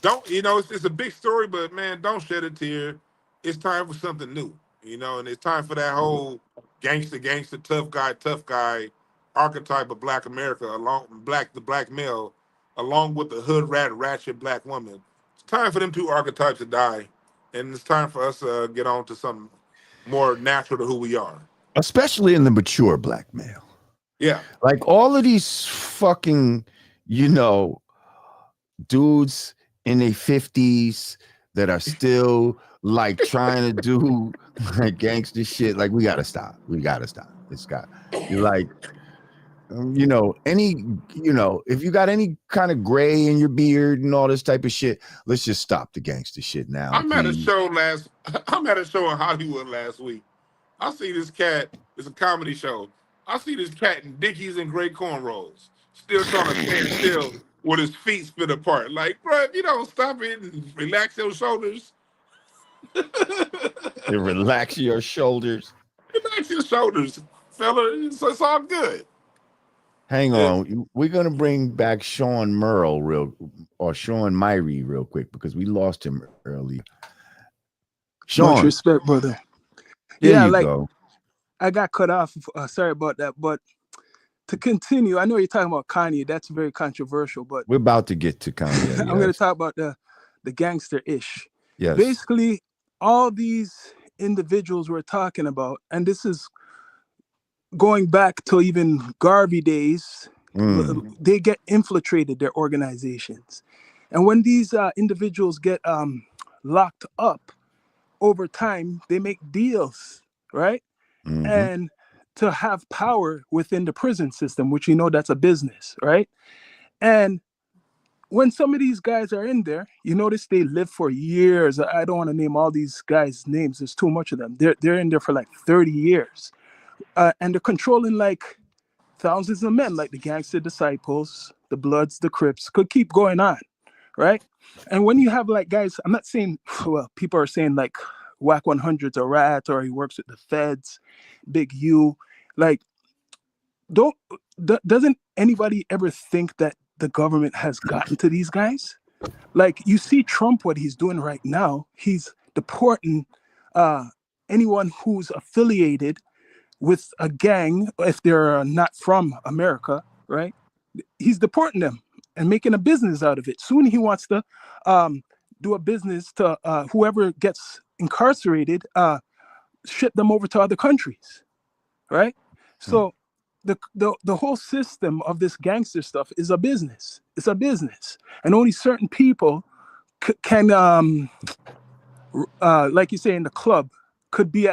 don't, you know, it's a big story, but man, don't shed a tear. It's time for something new, you know, and it's time for that whole gangster, tough guy archetype of Black America, the black male, along with the hood ratchet black woman. It's time for them two archetypes to die, and it's time for us to get on to something more natural to who we are. Especially in the mature black male. Yeah. Like all of these fucking, you know, dudes in their 50s that are still like trying to do like gangster shit. Like, we gotta stop. It's got, you're like, you know, if you got any kind of gray in your beard and all this type of shit, let's just stop the gangster shit now. I'm at a show in Hollywood last week. I see this cat. It's a comedy show. I see this cat in Dickies and gray cornrows, still trying to stand still with his feet split apart. Like, bro, if you don't stop it and relax your shoulders, Relax your shoulders. relax your shoulders, fella. It's all good. Hang on. We're going to bring back Sean Merle Sean Myrie real quick because we lost him earlier. Sean. Much respect, brother. There you go. I got cut off. Sorry about that. But to continue, I know you're talking about Kanye. That's very controversial, but we're about to get to Kanye. I'm going to talk about the gangster-ish. Yes. Basically, all these individuals we're talking about, and this is going back to even Garvey days, they get infiltrated, their organizations. And when these individuals get locked up, over time, they make deals, right? Mm-hmm. And to have power within the prison system, which you know that's a business, right? And when some of these guys are in there, you notice they live for years. I don't want to name all these guys' names. There's too much of them. They're in there for like 30 years. And they're controlling like thousands of men, like the Gangster Disciples, the Bloods, the Crips, could keep going on, right? And when you have like guys, I'm not saying, well, people are saying like Wack 100's a rat, or he works with the feds, Big U. Like, doesn't anybody ever think that the government has gotten to these guys? Like, you see Trump, what he's doing right now, he's deporting anyone who's affiliated with a gang, if they're not from America, right? He's deporting them and making a business out of it. Soon he wants to do a business to whoever gets incarcerated, ship them over to other countries, right? So the whole system of this gangster stuff is a business. It's a business, and only certain people can, like you say, in the club, could be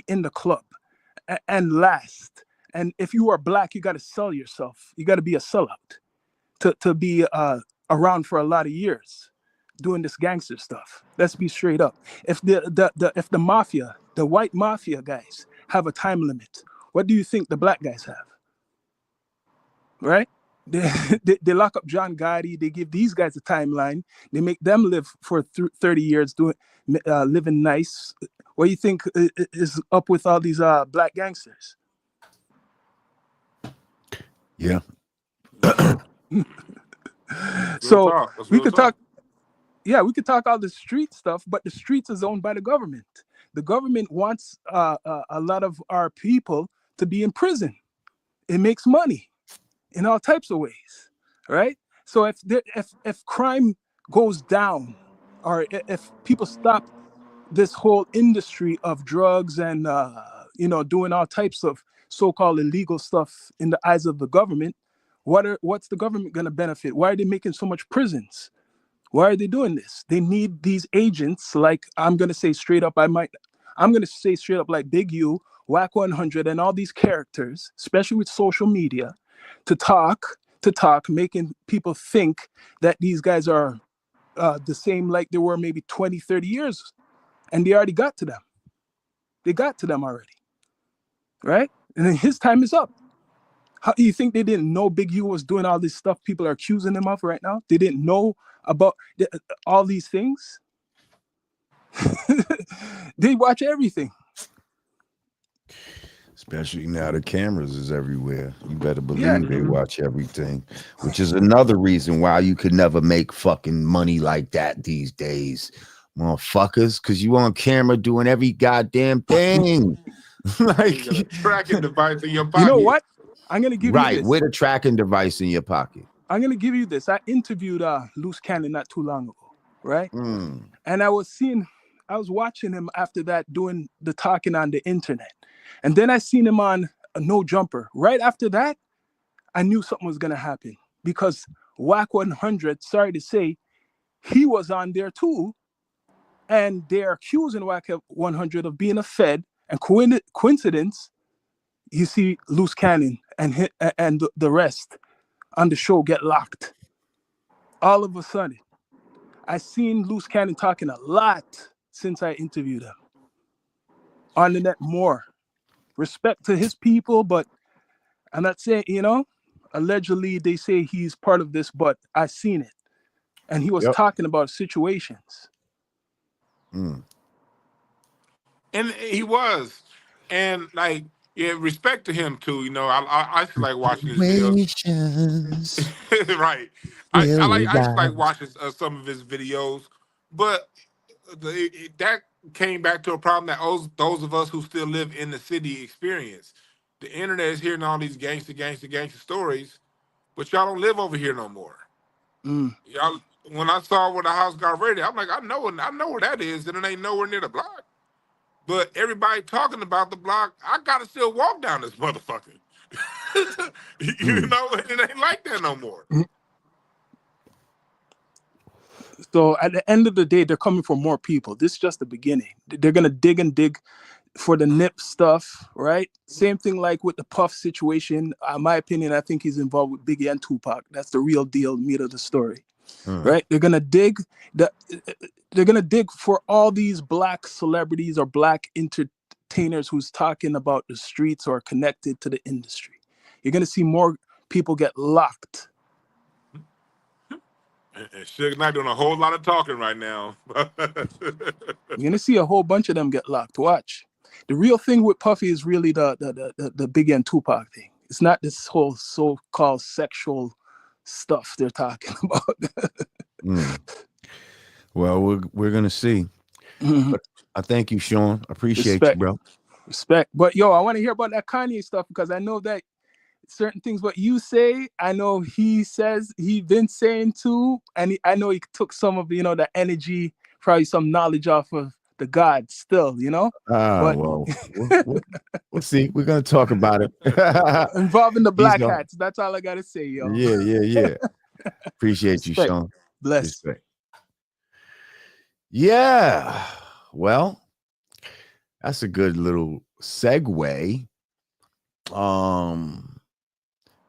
in the club and last. And if you are black, you got to sell yourself. You got to be a sellout to be around for a lot of years doing this gangster stuff. Let's be straight up. If the mafia, the white mafia guys, have a time limit, what do you think the black guys have? Right? They lock up John Gotti. They give these guys a timeline. They make them live for 30 years living nice. What do you think is up with all these black gangsters? Yeah. So we could talk. Yeah, we could talk all the street stuff, but the streets is owned by the government. The government wants a lot of our people to be in prison. It makes money in all types of ways, right? So if crime goes down, or if people stop this whole industry of drugs and doing all types of so-called illegal stuff in the eyes of the government, what's the government going to benefit? Why are they making so much prisons? Why are they doing this? They need these agents, like I'm going to say straight up like Big U, Wack 100, and all these characters, especially with social media, to talk, making people think that these guys are the same like they were maybe 20, 30 years. And they already got to them. They got to them already, right? And then his time is up. How do you think they didn't know Big U was doing all this stuff people are accusing him of right now? They didn't know about all these things. They watch everything. Especially now the cameras is everywhere. You better believe they watch everything, which is another reason why you could never make fucking money like that these days, motherfuckers, because you on camera doing every goddamn thing. Like a tracking device in your pocket. You know what? I'm going to give you this. With a tracking device in your pocket. I'm going to give you this. I interviewed Loose Cannon not too long ago, right? And I was watching him after that doing the talking on the internet. And then I seen him on a No Jumper. Right after that, I knew something was going to happen, because Wack 100, sorry to say, he was on there too. And they're accusing Wack 100 of being a Fed. And coincidence, you see Loose Cannon and the rest on the show get locked. All of a sudden, I seen Loose Cannon talking a lot since I interviewed him. On the net more. Respect to his people, but I'm not saying, allegedly they say he's part of this, but I seen it. And he was talking about situations. And he was. And like, yeah, respect to him too. I used to like watching his videos. Right. I used to like watching some of his videos, but that came back to a problem that those of us who still live in the city experience. The internet is hearing all these gangster stories, but y'all don't live over here no more. Y'all, when I saw where the house got raided, I'm like, I know where that is, and it ain't nowhere near the block. But everybody talking about the block, I gotta still walk down this motherfucker. It ain't like that no more. So at the end of the day, they're coming for more people. This is just the beginning. They're gonna dig for the Nip stuff, right? Same thing like with the Puff situation. In my opinion, I think he's involved with Biggie and Tupac. That's the real deal, meat of the story, right? They're gonna dig for all these black celebrities or black entertainers who's talking about the streets or connected to the industry. You're gonna see more people get locked. And Suge Knight doing a whole lot of talking right now. You're gonna see a whole bunch of them get locked. Watch. The real thing with Puffy is really the Biggie and Tupac thing. It's not this whole so-called sexual stuff they're talking about. Mm. Well, we're gonna see. But I thank you, Sean. Appreciate you, bro. Respect. But yo, I want to hear about that Kanye stuff because I know that certain things what you say, I know he says he been saying too, and I know he took some of the energy, probably some knowledge off of the God still, But Well, we'll see. We're gonna talk about it. involving the black hats. That's all I gotta say, yo. Yeah. Appreciate you, Sean. Bless. Respect. Yeah. Well, that's a good little segue.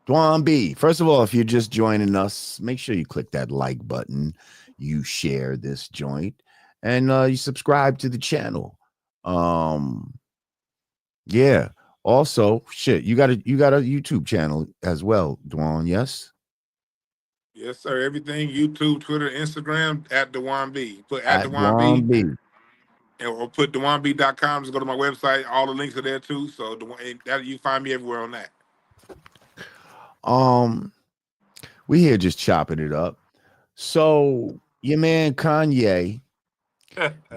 Dwann B. First of all, if you're just joining us, make sure you click that like button, you share this joint, and you subscribe to the channel. Yeah. Also, shit, you got a YouTube channel as well, Dwann, yes? Yes, sir. Everything, YouTube, Twitter, Instagram, at Dwann B. Put at Dwann B. Or put DwannB.com. Just go to my website. All the links are there too. So you find me everywhere on that. We here just chopping it up. So your man Kanye,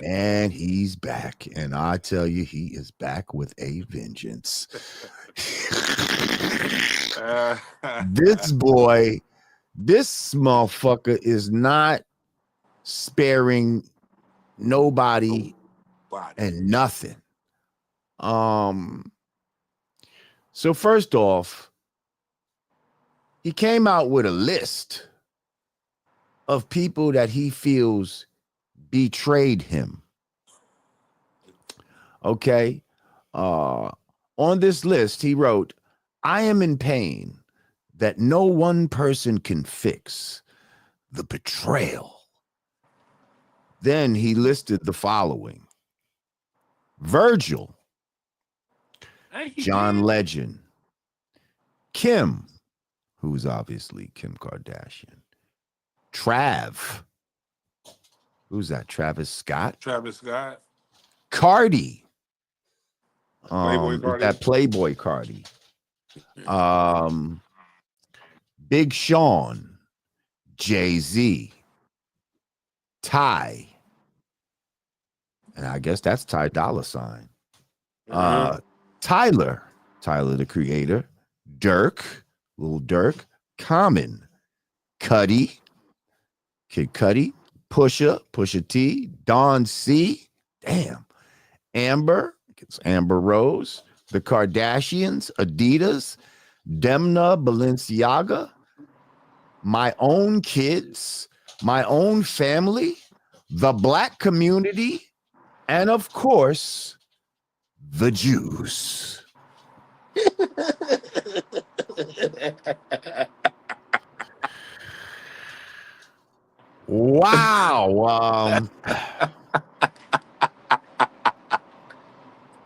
and he's back, and I tell you, he is back with a vengeance. This motherfucker is not sparing nobody and nothing. So first off, he came out with a list of people that he feels betrayed him. Okay. On this list, he wrote, "I am in pain that no one person can fix the betrayal." Then he listed the following: Virgil, John Legend, Kim, who's obviously Kim Kardashian, Trav, who's that? Travis Scott, Cardi, that Playboy Cardi, Big Sean, Jay Z, Ty, and I guess that's Ty Dolla $ign, Tyler the Creator, Dirk, Lil Durk, Common, Cudi, Kid Cudi, Pusha T, Don C, damn, Amber Rose, the Kardashians, Adidas, Demna, Balenciaga, my own kids, my own family, the black community, and of course, the Jews. Wow.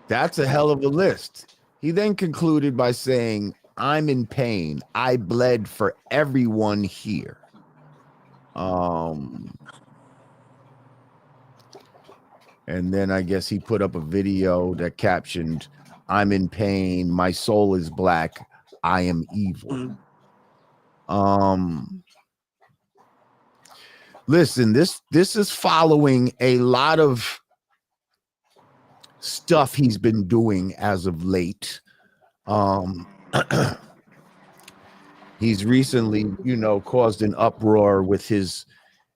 That's a hell of a list. He then concluded by saying, "I'm in pain. I bled for everyone here." And then I guess he put up a video that captioned, "I'm in pain. My soul is black. I am evil." Listen, this is following a lot of stuff he's been doing as of late. He's recently, caused an uproar with his,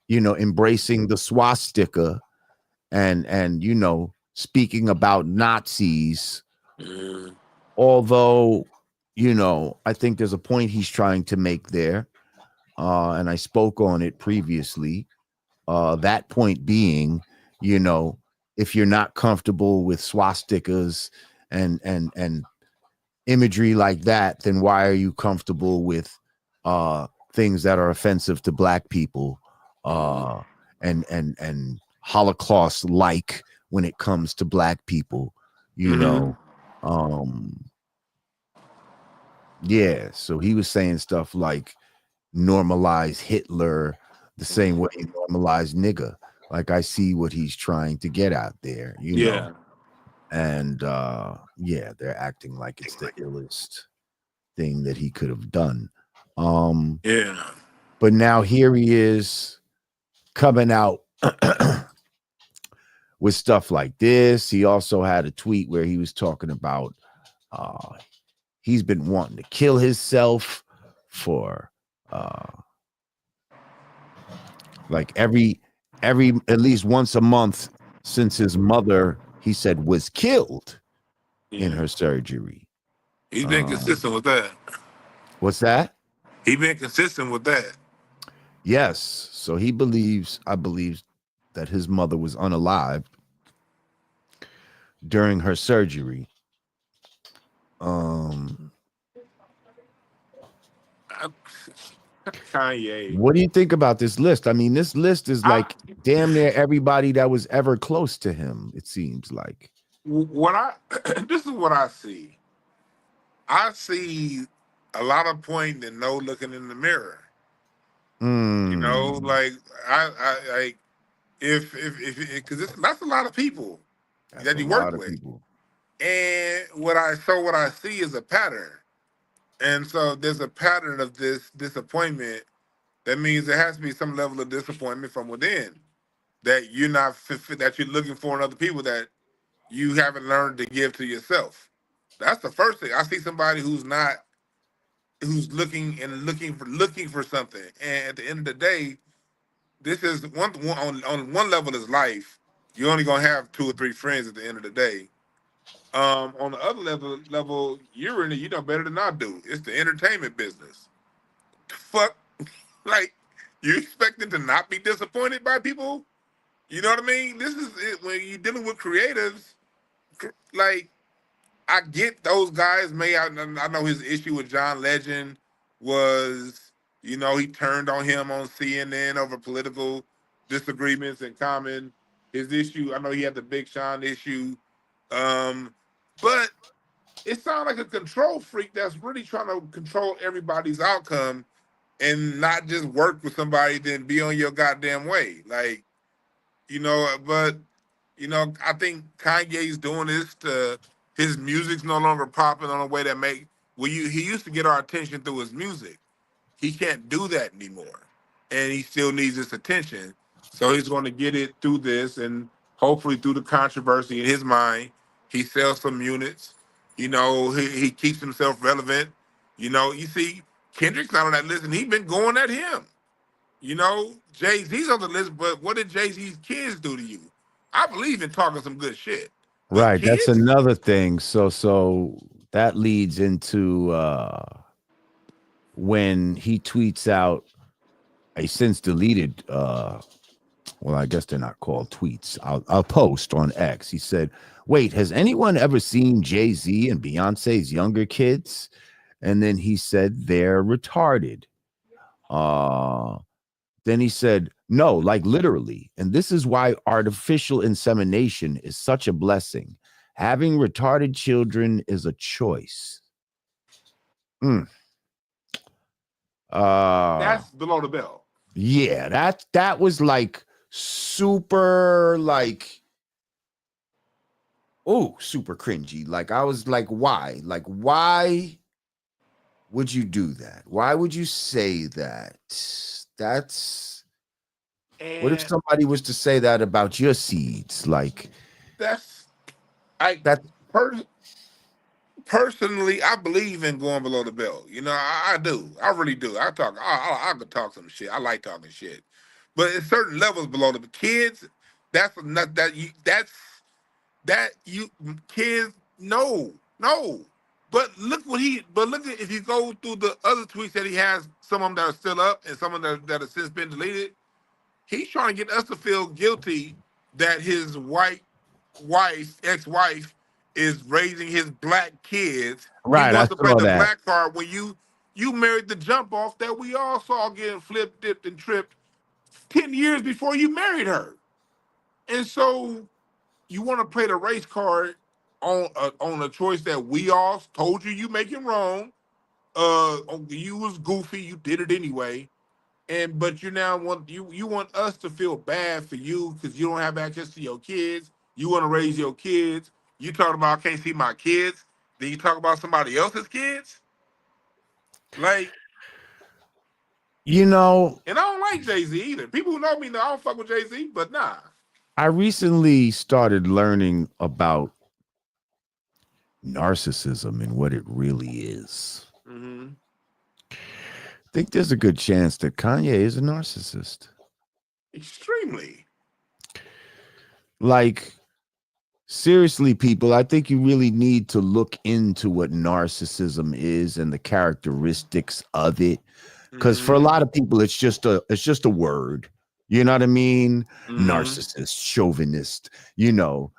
embracing the swastika and speaking about Nazis. Although, I think there's a point he's trying to make there. And I spoke on it previously. That point being, if you're not comfortable with swastikas and imagery like that, then why are you comfortable with things that are offensive to black people and Holocaust like when it comes to black people, yeah. So he was saying stuff like normalize Hitler, The same way you normalize nigga. Like I see what he's trying to get out there, you know. Yeah. And yeah, they're acting like it's the illest thing that he could have done. Yeah. But now here he is coming out with stuff like this. He also had a tweet where he was talking about he's been wanting to kill himself for like every at least once a month since his mother, he said, was killed in her surgery. He's been consistent with that. What's that? He been consistent with that. Yes. So he believes, I believe, that his mother was unalived during her surgery. Kanye. What do you think about this list? I mean, this list is like damn near everybody that was ever close to him, it seems like. This is what I see. I see a lot of pointing and no looking in the mirror. You know, like I like if because that's a lot of people that you work with. And what I see is a pattern. And so there's a pattern of this disappointment. That means there has to be some level of disappointment from within that you're not that you're looking for in other people that you haven't learned to give to yourself. That's the first thing. I see somebody who's looking for something. And at the end of the day, this is on one level is life. You're only gonna have 2 or 3 friends at the end of the day. On the other level, you're in it. You know better than I do. It's the entertainment business. Fuck, like you expected to not be disappointed by people. You know what I mean? This is it when you're dealing with creatives. Like I get those guys. I know his issue with John Legend was, you know, he turned on him on CNN over political disagreements and Common. His issue, I know he had the Big Sean issue. But it sounds like a control freak that's really trying to control everybody's outcome and not just work with somebody, then be on your goddamn way. Like, you know, but, you know, I think Kanye's doing this to his music's no longer popping on a way that he used to get our attention through his music. He can't do that anymore. And he still needs this attention. So he's going to get it through this and hopefully through the controversy in his mind, he sells some units. You know, he keeps himself relevant. You know, you see, Kendrick's not on that list and he's been going at him. You know, Jay Z's on the list, but what did Jay Z's kids do to you? I believe in talking some good shit. Right, that's another thing. So that leads into when he tweets out a since deleted well, I guess they're not called tweets. I'll post on X. He said, "Wait, has anyone ever seen Jay Z and Beyonce's younger kids?" And then he said they're retarded. Then he said, "No, like literally. And this is why artificial insemination is such a blessing. Having retarded children is a choice." That's below the belt. Yeah, that was like super like super cringy. Like I was like, why? Like, why would you do that? Why would you say that? That's what if somebody was to say that about your seeds? Like personally, I believe in going below the belt. You know, I do. I really do. I could talk some shit. I like talking shit. But at certain levels below the kids, that's not kids, no. But look at if you go through the other tweets that he has, some of them that are still up and some of them that have since been deleted, he's trying to get us to feel guilty that his ex-wife, is raising his black kids. Right, He wants to play the that. black card when you married the jump off that we all saw getting flipped, dipped, and tripped 10 years before you married her. And so you want to play the race card on a choice that we all told you making wrong. You was goofy, you did it anyway. And but you now want you want us to feel bad for you because you don't have access to your kids. You want to raise your kids. You talk about I can't see my kids. Then you talk about somebody else's kids. Like, You know, and I don't like Jay Z either. People who know me know I don't fuck with Jay Z, but nah. I recently started learning about narcissism and what it really is. Mm-hmm. I think there's a good chance that Kanye is a narcissist. Extremely. Like, seriously, people, I think you really need to look into what narcissism is and the characteristics of it. Because for a Mm-hmm. lot of people, it's just a word. You know what I mean? Mm-hmm. Narcissist, chauvinist, you know,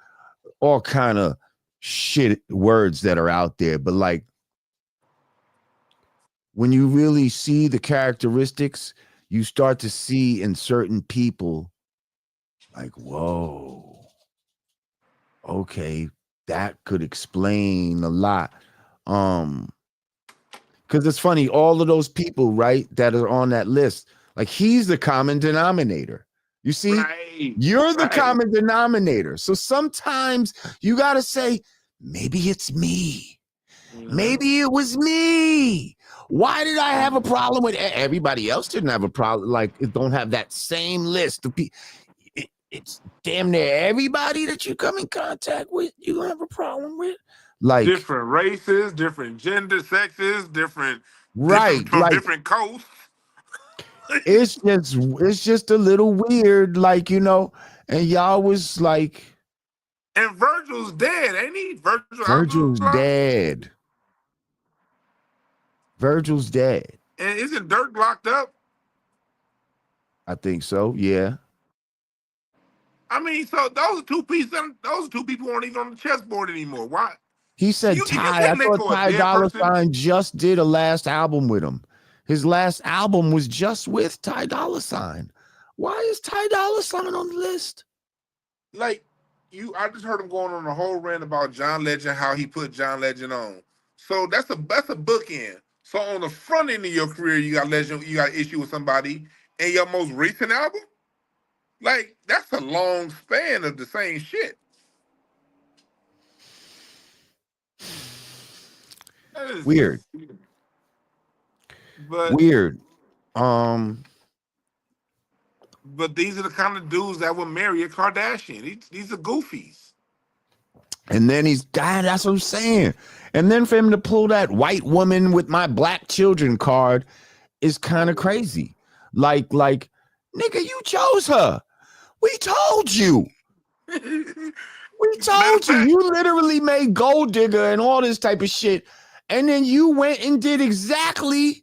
all kind of shit words that are out there. But like, when you really see the characteristics, you start to see in certain people, like, whoa, okay, that could explain a lot. Because it's funny, all of those people, right, that are on that list, like he's the common denominator. You see, Right. you're the Right. common denominator. So sometimes you got to say, maybe it's me. Mm-hmm. Maybe it was me. Why did I have a problem with everybody else? Didn't have a problem. Like, it don't have that same list of people. It's damn near everybody that you come in contact with, you don't have a problem with. Like, Different races, different gender, sexes, different right. from Like, different coasts. it's just a little weird, like, and y'all was like, And Virgil's dead, ain't he? Virgil Virgil's Abloh? dead. Virgil's dead. And isn't Dirk locked up? I think so. Yeah. I mean, so those are two pieces. Those are two people who aren't even on the chessboard anymore. Why? He said You Ty. I can't let thought go a Ty dead Dolla person. Sign just did a last album with him. His last album was just with Ty Dolla Sign. Why is Ty Dolla Sign on the list? Like I just heard him going on a whole rant about John Legend, how he put John Legend on. So that's a bookend. So on the front end of your career, you got Legend, you got issue with somebody, and your most recent album, like that's a long span of the same shit. That is Weird. just, but Weird. but these are the kind of dudes that would marry a Kardashian. These are goofies. And then that's what I'm saying. And then for him to pull that white woman with my black children card is kind of crazy. Like, nigga, you chose her. We told you. We Matter of told you. fact, You literally made Gold Digger and all this type of shit. And then you went and did exactly.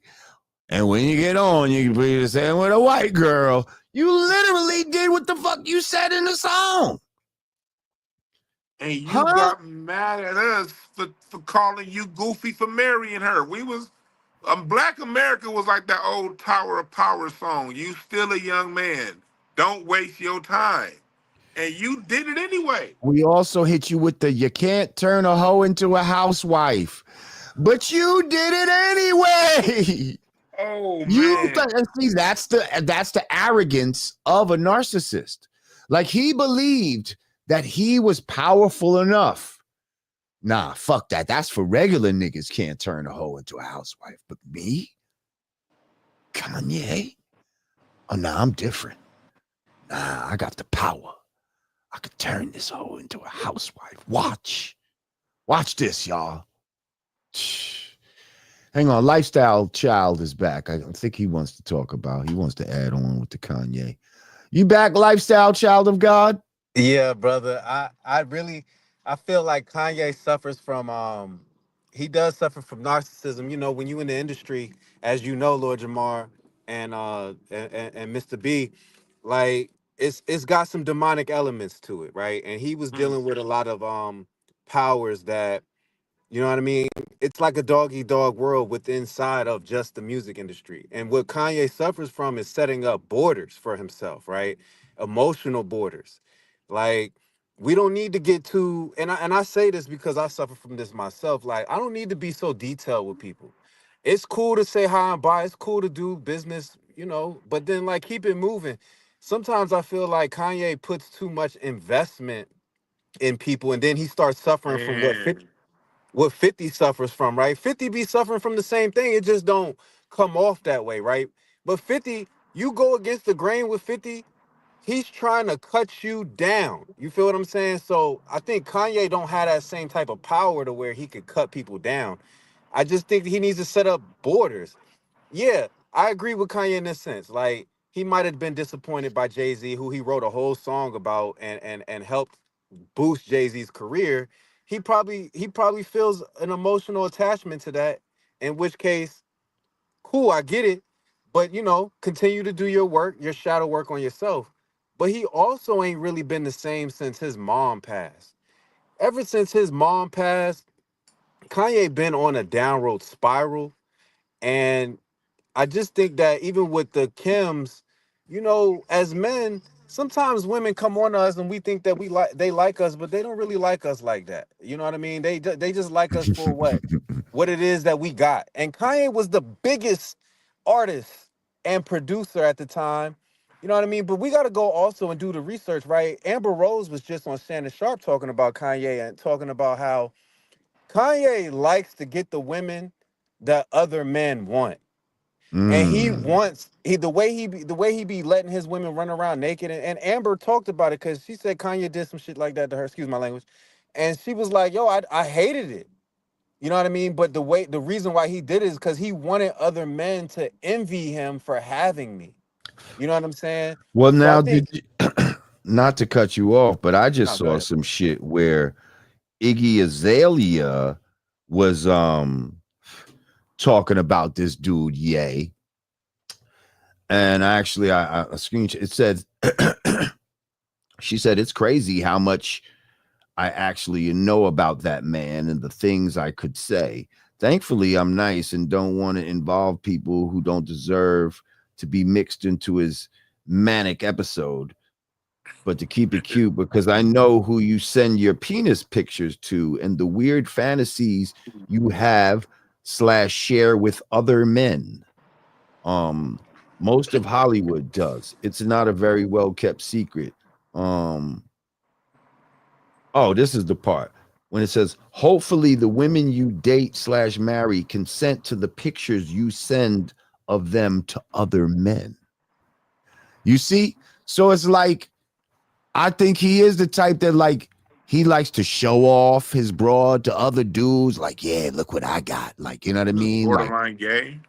And when you get on, you can be saying with a white girl. You literally did what the fuck you said in the song. and you Huh? got mad at us for calling you goofy for marrying her. We was Black America was like that old Tower of Power song. You still a young man. Don't waste your time. And you did it anyway. We also hit you with the you can't turn a hoe into a housewife. But you did it anyway. Oh You man. see, that's the arrogance of a narcissist. Like he believed that he was powerful enough. Nah, fuck that. That's for regular niggas can't turn a hoe into a housewife. But me? Kanye? Oh, nah, I'm different. Nah, I got the power. I could turn this hoe into a housewife. Watch. Watch this, y'all. Hang on. Lifestyle Child is back. I think he wants to he wants to add on with the Kanye. You back, Lifestyle Child of God? Yeah, brother. I feel like Kanye suffers from he does suffer from narcissism. You know, when you in the industry, as you know, Lord Jamar and Mr. B, like it's got some demonic elements to it, right? And he was Mm. dealing with a lot of powers that, you know what I mean? It's like a dog eat dog world within inside of just the music industry. And what Kanye suffers from is setting up borders for himself, right? Emotional borders. Like we don't need to get too, and I say this because I suffer from this myself. Like I don't need to be so detailed with people. It's cool to say hi and bye. It's cool to do business, you know, but then like keep it moving. Sometimes I feel like Kanye puts too much investment in people, and then he starts suffering from Man, what 50 suffers from, right? 50 be suffering from the same thing. It just don't come off that way, right? But 50, you go against the grain with 50, he's trying to cut you down. You feel what I'm saying? So I think Kanye don't have that same type of power to where he could cut people down. I just think he needs to set up borders. Yeah, I agree with Kanye in this sense. Like he might have been disappointed by Jay Z, who he wrote a whole song about and helped boost Jay Z's career. He probably feels an emotional attachment to that. In which case, cool, I get it. But you know, continue to do your work, your shadow work on yourself. But he also ain't really been the same since his mom passed. Ever since his mom passed, Kanye been on a downward spiral, and I just think that even with the Kims, you know, as men, sometimes women come on to us and we think that they like us, but they don't really like us like that. You know what I mean? They just like us for what it is that we got. And Kanye was the biggest artist and producer at the time. You know what I mean? But we got to go also and do the research, right? Amber Rose was just on Shannon Sharp talking about Kanye and talking about how Kanye likes to get the women that other men want. And he Mm. wants the way he be letting his women run around naked, and Amber talked about it because she said Kanye did some shit like that to her, excuse my language. And she was like, yo, I hated it. You know what I mean? But the reason why he did it is because he wanted other men to envy him for having me. You know what I'm saying? Well, So I now think did you, not to cut you off, but I just no, go saw ahead. some shit where Iggy Azalea was talking about this dude, Ye. And actually I screenshot it said she said it's crazy how much I actually know about that man and the things I could say. Thankfully, I'm nice and don't want to involve people who don't deserve to be mixed into his manic episode. But to keep it cute, because I know who you send your penis pictures to and the weird fantasies you have slash share with other men. Um, Most of Hollywood does. It's not a very well kept secret. Um, Oh, this is the part when it says, hopefully the women you date slash marry consent to the pictures you send of them to other men. You see? So it's like, I think he is the type that like, he likes to show off his broad to other dudes. Like, yeah, look what I got. Like, you know what I this is mean? Like borderline gay.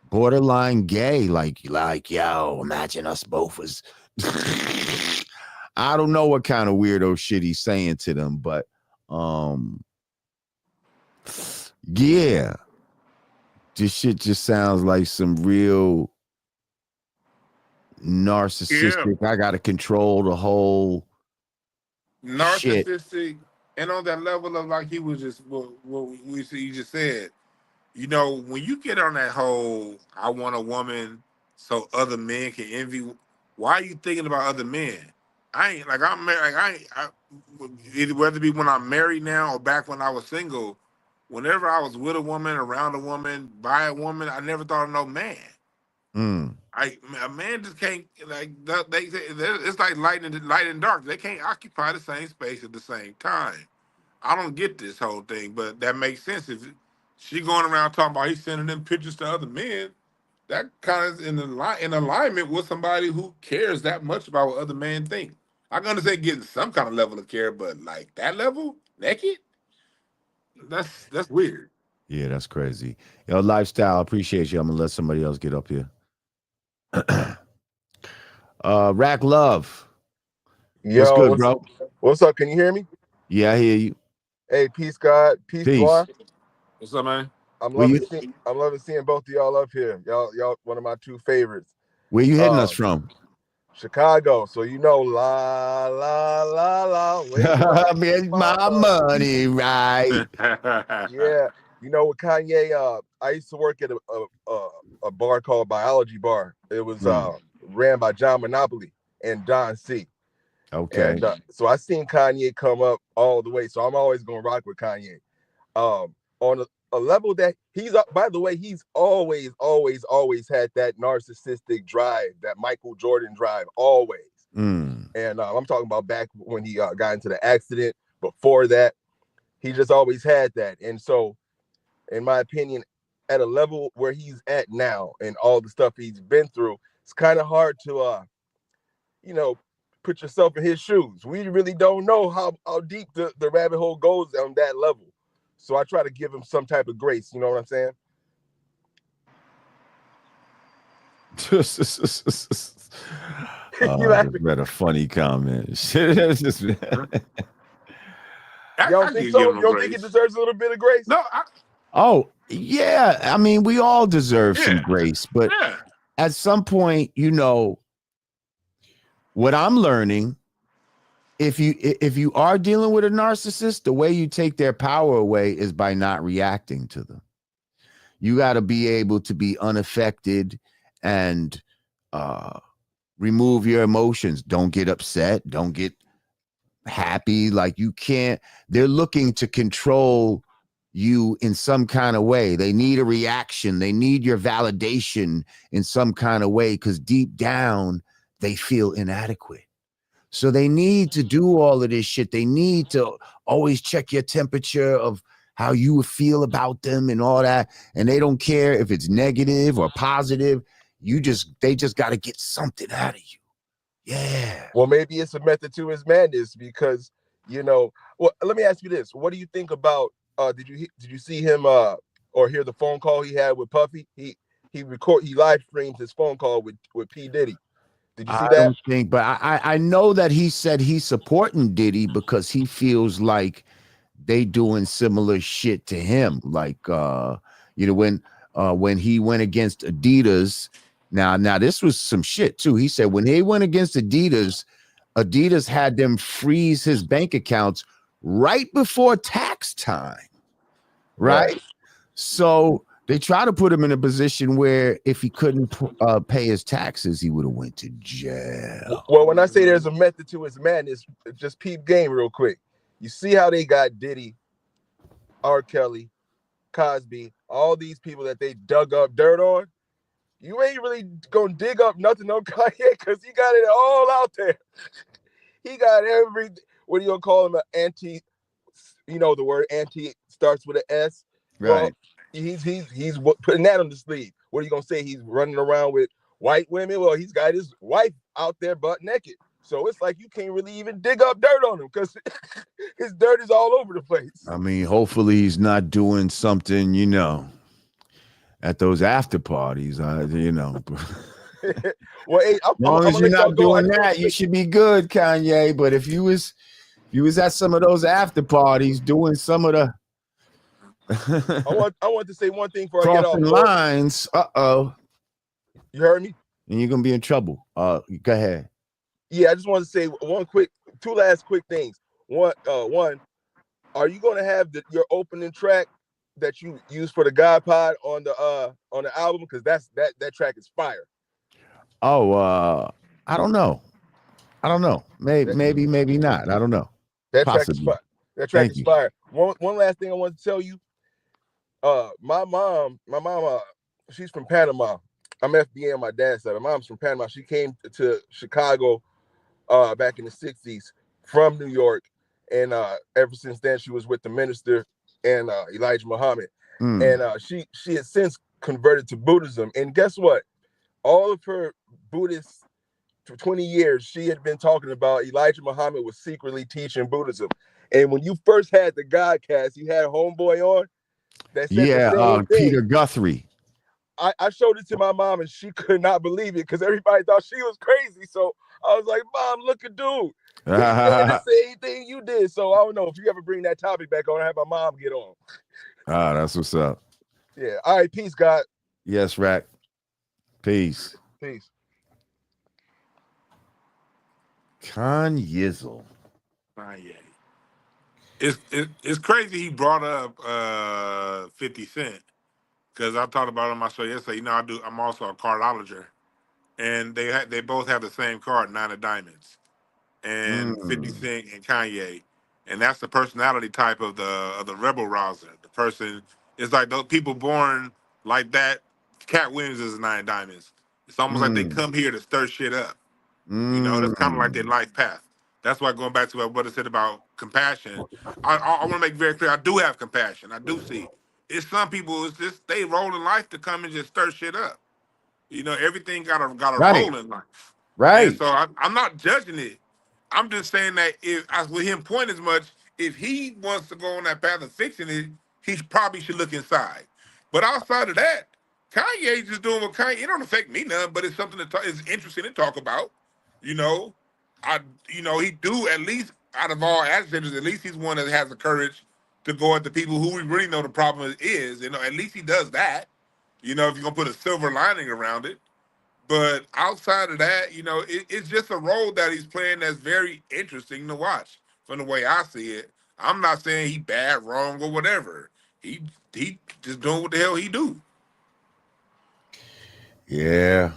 borderline gay. Like, yo, imagine us both as I don't know what kind of weirdo shit he's saying to them, but um yeah, this shit just sounds like some real Yeah, narcissistic. I gotta control the whole shit. narcissistic, and on that level of like he was just you just said. You know, when you get on that whole, I want a woman so other men can envy. Why are you thinking about other men? I ain't like I'm married. Like either whether it be when I'm married now or back when I was single. Whenever I was with a woman, around a woman, by a woman, I never thought of no man. Mm. A man just can't like it's like light and dark. They can't occupy the same space at the same time. I don't get this whole thing, but that makes sense. If she going around talking about he's sending them pictures to other men, that kind of in alignment with somebody who cares that much about what other men think. I can understand getting some kind of level of care, but like that level, naked, that's weird. Yeah, that's crazy. Yo, lifestyle, appreciate you. I'm gonna let somebody else get up here. Rack Love. What's Yo, good, bro? what's up? Can you hear me? Yeah, I hear you. Hey, peace, God, peace, Peace. Dwann. What's up, man? Where you I'm loving seeing both of y'all up here. Y'all, one of my two favorites. where you hitting us Um, from? Chicago. So you know, la la la la. Where you at? It's My my money. money, right? Yeah, you know, with Kanye. I used to work at a bar called Biology Bar. It was Mm, ran by John Monopoly and Don C. okay. And so I seen Kanye come up all the way. So I'm always gonna rock with Kanye. On a level that he's up. By the way, he's always had that narcissistic drive, that Michael Jordan drive, always. And I'm talking about back when he got into the accident. Before that, he just always had that. And so, in my opinion, at a level where he's at now and all the stuff he's been through, it's kind of hard to, put yourself in his shoes. We really don't know how deep the rabbit hole goes on that level. So I try to give him some type of grace. You know what I'm saying? I read a funny comment. You don't think so? You don't think it deserves a little bit of grace? No. Oh, yeah. I mean, we all deserve some grace, but at some point, what I'm learning, if you are dealing with a narcissist, the way you take their power away is by not reacting to them. You got to be able to be unaffected and remove your emotions. Don't get upset. Don't get happy. Like, you can't. They're looking to control you in some kind of way. They need a reaction. They need your validation in some kind of way, because deep down they feel inadequate. So they need to do all of this shit. They need to always check your temperature of how you feel about them and all that. And they don't care if it's negative or positive. They just got to get something out of you. Yeah. Well, maybe it's a method to his madness, because, well, let me ask you this. What do you think about, did you see him or hear the phone call he had with Puffy? He live streamed his phone call with P. Diddy. Did you see that? I don't think, but I know that he said he's supporting Diddy because he feels like they doing similar shit to him. Like, when he went against Adidas, now this was some shit too. He said when he went against Adidas had them freeze his bank accounts right before tax time. Right? So they try to put him in a position where if he couldn't pay his taxes, he would have went to jail. Well, when I say there's a method to his madness, just peep game real quick. You see how they got Diddy, R. Kelly, Cosby, all these people that they dug up dirt on? You ain't really gonna dig up nothing on Kanye, because he got it all out there. He got what do you call him? An anti, the word anti starts with an S. Right. Well, he's putting that on the sleeve. What are you gonna say? He's running around with white women? Well, he's got his wife out there butt naked. So it's like you can't really even dig up dirt on him, because his dirt is all over the place. I mean, hopefully he's not doing something, at those after parties, Well, hey, as long as you're not doing that, you should be good, Kanye. But if you was at some of those after parties doing some of the I want to say one thing before I get off. Crossing lines, you heard me? And you're gonna be in trouble. Go ahead. Yeah, I just want to say two last quick things. One, are you gonna have your opening track that you use for the God Pod on the album? Because that track is fire. Oh, I don't know. Maybe not. I don't know. That track is fire. That track is fire. One last thing I want to tell you. My mom, she's from Panama. I'm FBA on my dad's side. My mom's from Panama. She came to Chicago back in the 60s from New York. And ever since then, she was with the minister and Elijah Muhammad. And she has since converted to Buddhism. And guess what? All of her Buddhists, for 20 years, she had been talking about Elijah Muhammad was secretly teaching Buddhism. And when you first had the Godcast, you had Homeboy on that said the same thing. Peter Guthrie. I showed it to my mom and she could not believe it because everybody thought she was crazy. So I was like, Mom, look at dude. He said the same thing you did. So I don't know if you ever bring that topic back on, I have my mom get on. That's what's up. Yeah. All right. Peace, God. Yes, Rack. Peace. Peace. Kanye. It's crazy he brought up 50 Cent, because I talked about it on my show yesterday. I'm also a cardologer, and they both have the same card, 9 of Diamonds, and 50 Cent and Kanye, and that's the personality type of the rebel rouser, the person It's like those people born like that. Cat Williams is 9 Diamonds. It's almost like they come here to stir shit up. You know, that's kind of like their life path. That's why going back to what Butter said about compassion, I want to make very clear. I do have compassion. I do see. It's some people. It's just they roll in life to come and just stir shit up. You know, everything got a Right, role in life, and right. so I'm not judging it. I'm just saying that if I with him point as much, if he wants to go on that path of fixing it, he probably should look inside. But outside of that, Kanye just doing what Kanye. It don't affect me none, but it's something that is interesting to talk about. You know, he do at least out of all agitators, at least he's one that has the courage to go at the people who we really know the problem is. You know, at least he does that. You know, if you're gonna put a silver lining around it. But outside of that, it's just a role that he's playing that's very interesting to watch from the way I see it. I'm not saying he bad, wrong, or whatever. He just doing what the hell he do. Yeah.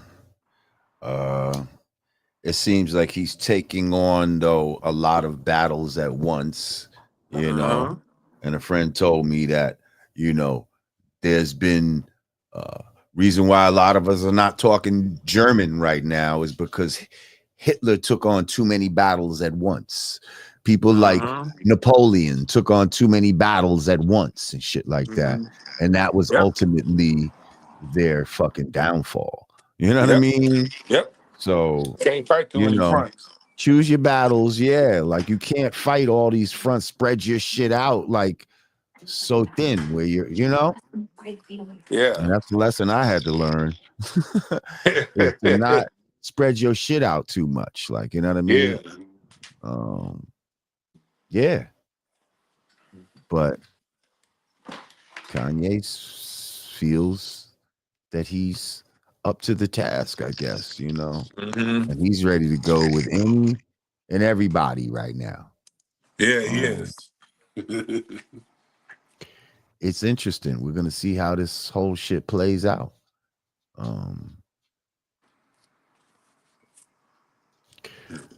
It seems like he's taking on though a lot of battles at once, Uh-huh. And a friend told me that, there's been reason why a lot of us are not talking German right now is because Hitler took on too many battles at once. People like Napoleon took on too many battles at once and shit like that. And that was Yep. ultimately their fucking downfall. You know what I Yep. mean? Yep. So, Can't fight too many fronts. choose your battles. Yeah. Like you can't fight all these fronts, spread your shit out like so thin where Yeah. and that's the lesson I had to learn is to not spread your shit out too much. Like, you know what I mean? Yeah. Yeah. But Kanye feels that he's up to the task, I guess, and he's ready to go with any and everybody right now. Yeah, he is. It's interesting. We're gonna see how this whole shit plays out.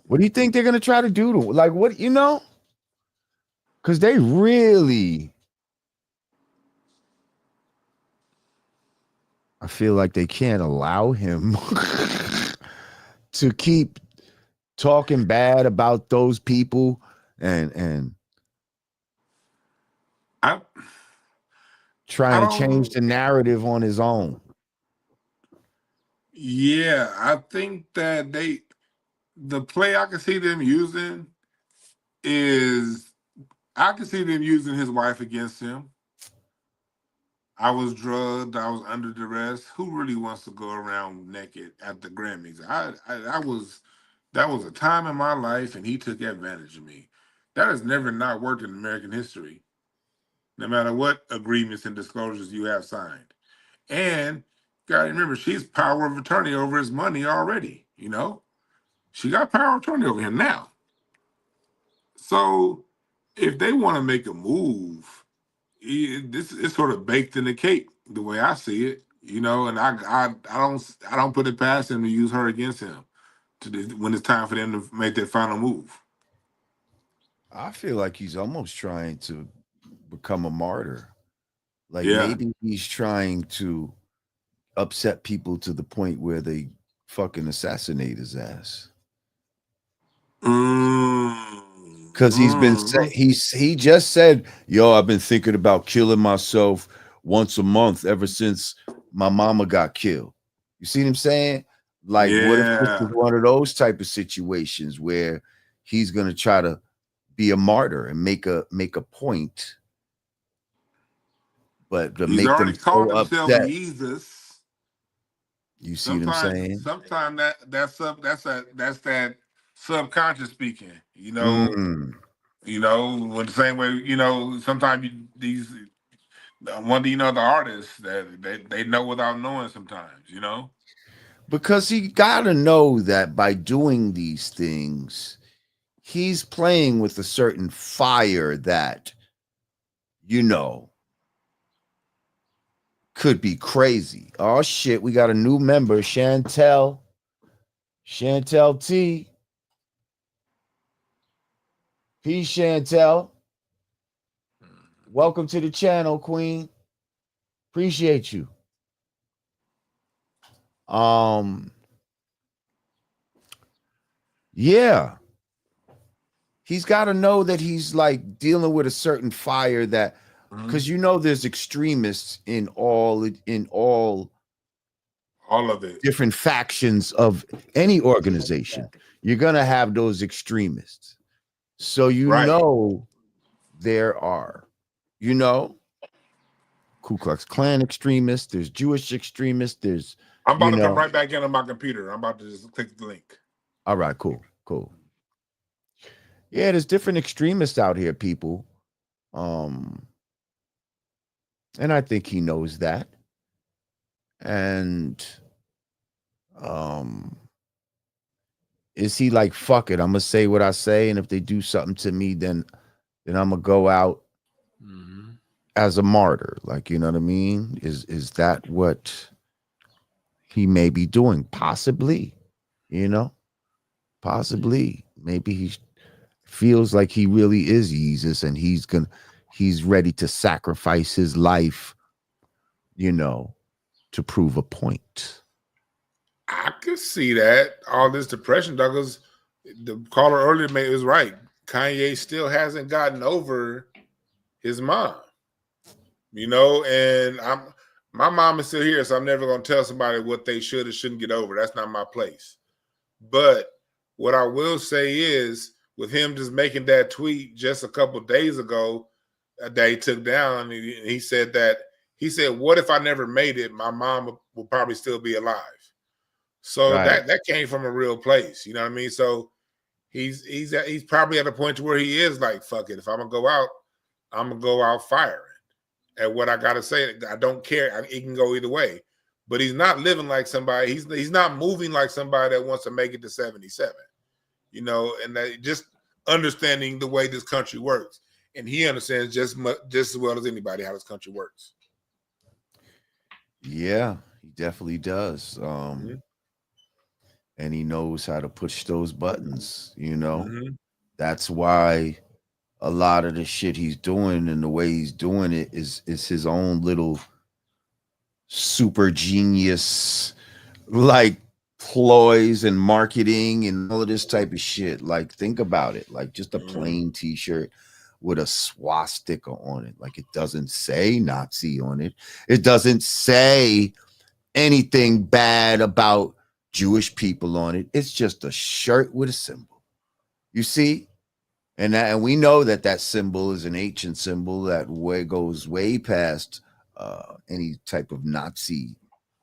What do you think they're gonna try to do to like what because they really I feel like they can't allow him to keep talking bad about those people and I trying to change don't. the narrative on his own. Yeah, I think that the play I can see them using is I can see them using his wife against him. I was drugged. I was under duress. Who really wants to go around naked at the Grammys? That was a time in my life, and he took advantage of me. That has never not worked in American history, no matter what agreements and disclosures you have signed. And you gotta remember, she's power of attorney over his money already. She got power of attorney over him now. So if they want to make a move, this is sort of baked in the cake the way I see it. And I don't put it past him to use her against him when it's time for them to make their final move. I feel like he's almost trying to become a martyr. Like Yeah. maybe he's trying to upset people to the point where they fucking assassinate his ass. Because he just said, yo, I've been thinking about killing myself once a month ever since my mama got killed. You see what I'm saying? Like, what if this is one of those type of situations where he's gonna try to be a martyr and make a point, but to He's make already them so called himself upset. Jesus. You see what I'm saying? Sometimes that's that subconscious speaking. Mm. When the same way, sometimes these one thing the artists that they know without knowing sometimes. Because he gotta know that by doing these things, he's playing with a certain fire that, could be crazy. Oh shit, we got a new member, Chantel T. Peace, Chantel. Welcome to the channel, Queen. Appreciate you. Yeah. He's got to know that he's like dealing with a certain fire that, because you know there's extremists in all of it, different factions of any organization. You're gonna have those extremists. So you know there are, you know, Ku Klux Klan extremists, there's Jewish extremists, there's I'm about to come right back in on my computer. I'm about to just click the link. All right, cool. Yeah, there's different extremists out here, people. And I think he knows that. And is he like, fuck it, I'm gonna say what I say, and if they do something to me, then I'm gonna go out as a martyr? Like, you know what I mean? Is that what he may be doing? Possibly, you know, possibly. Maybe he feels like he really is Jesus, and he's ready to sacrifice his life, you know, to prove a point. I could see that. All this depression, Douglas, the caller earlier was right. Kanye still hasn't gotten over his mom, you know, and my mom is still here, so I'm never going to tell somebody what they should or shouldn't get over. That's not my place. But what I will say is, with him just making that tweet just a couple of days ago that he took down, he said, what if I never made it? My mom will probably still be alive. So that came from a real place, you know what I mean? So he's probably at a point to where he is like, fuck it, if I'm gonna go out, I'm gonna go out firing at what I gotta say. I don't care. It can go either way. But he's not living like somebody. He's not moving like somebody that wants to make it to 77, you know, and that just understanding the way this country works. And he understands just as well as anybody how this country works. Yeah, he definitely does. And he knows how to push those buttons, you know. That's why a lot of the shit he's doing and the way he's doing it is his own little super genius, like, ploys and marketing and all of this type of shit. Like, think about it. Like, just a plain t-shirt with a swastika on it. Like, it doesn't say Nazi on it. It doesn't say anything bad about Jewish people on it. It's just a shirt with a symbol. You see? And we know that symbol is an ancient symbol that goes way past any type of Nazi,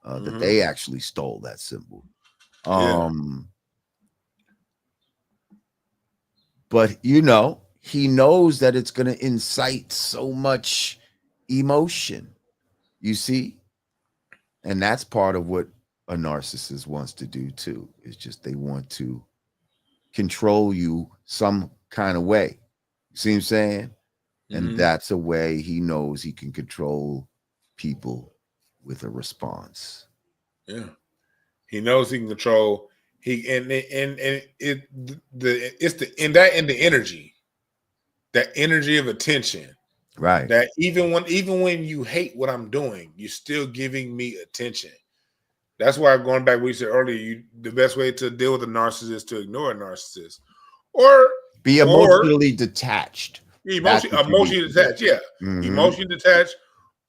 that they actually stole that symbol. But, you know, he knows that it's going to incite so much emotion, you see? And that's part of what a narcissist wants to do too. It's just they want to control you some kind of way. You see what I'm saying? And that's a way he knows he can control people with a response. Yeah. He knows he can control. It's the energy, that energy of attention. Right. That even when you hate what I'm doing, you're still giving me attention. That's why, going back to what you said earlier, the best way to deal with a narcissist is to ignore a narcissist, or be emotionally detached. Emotionally detached, yeah. Emotionally detached,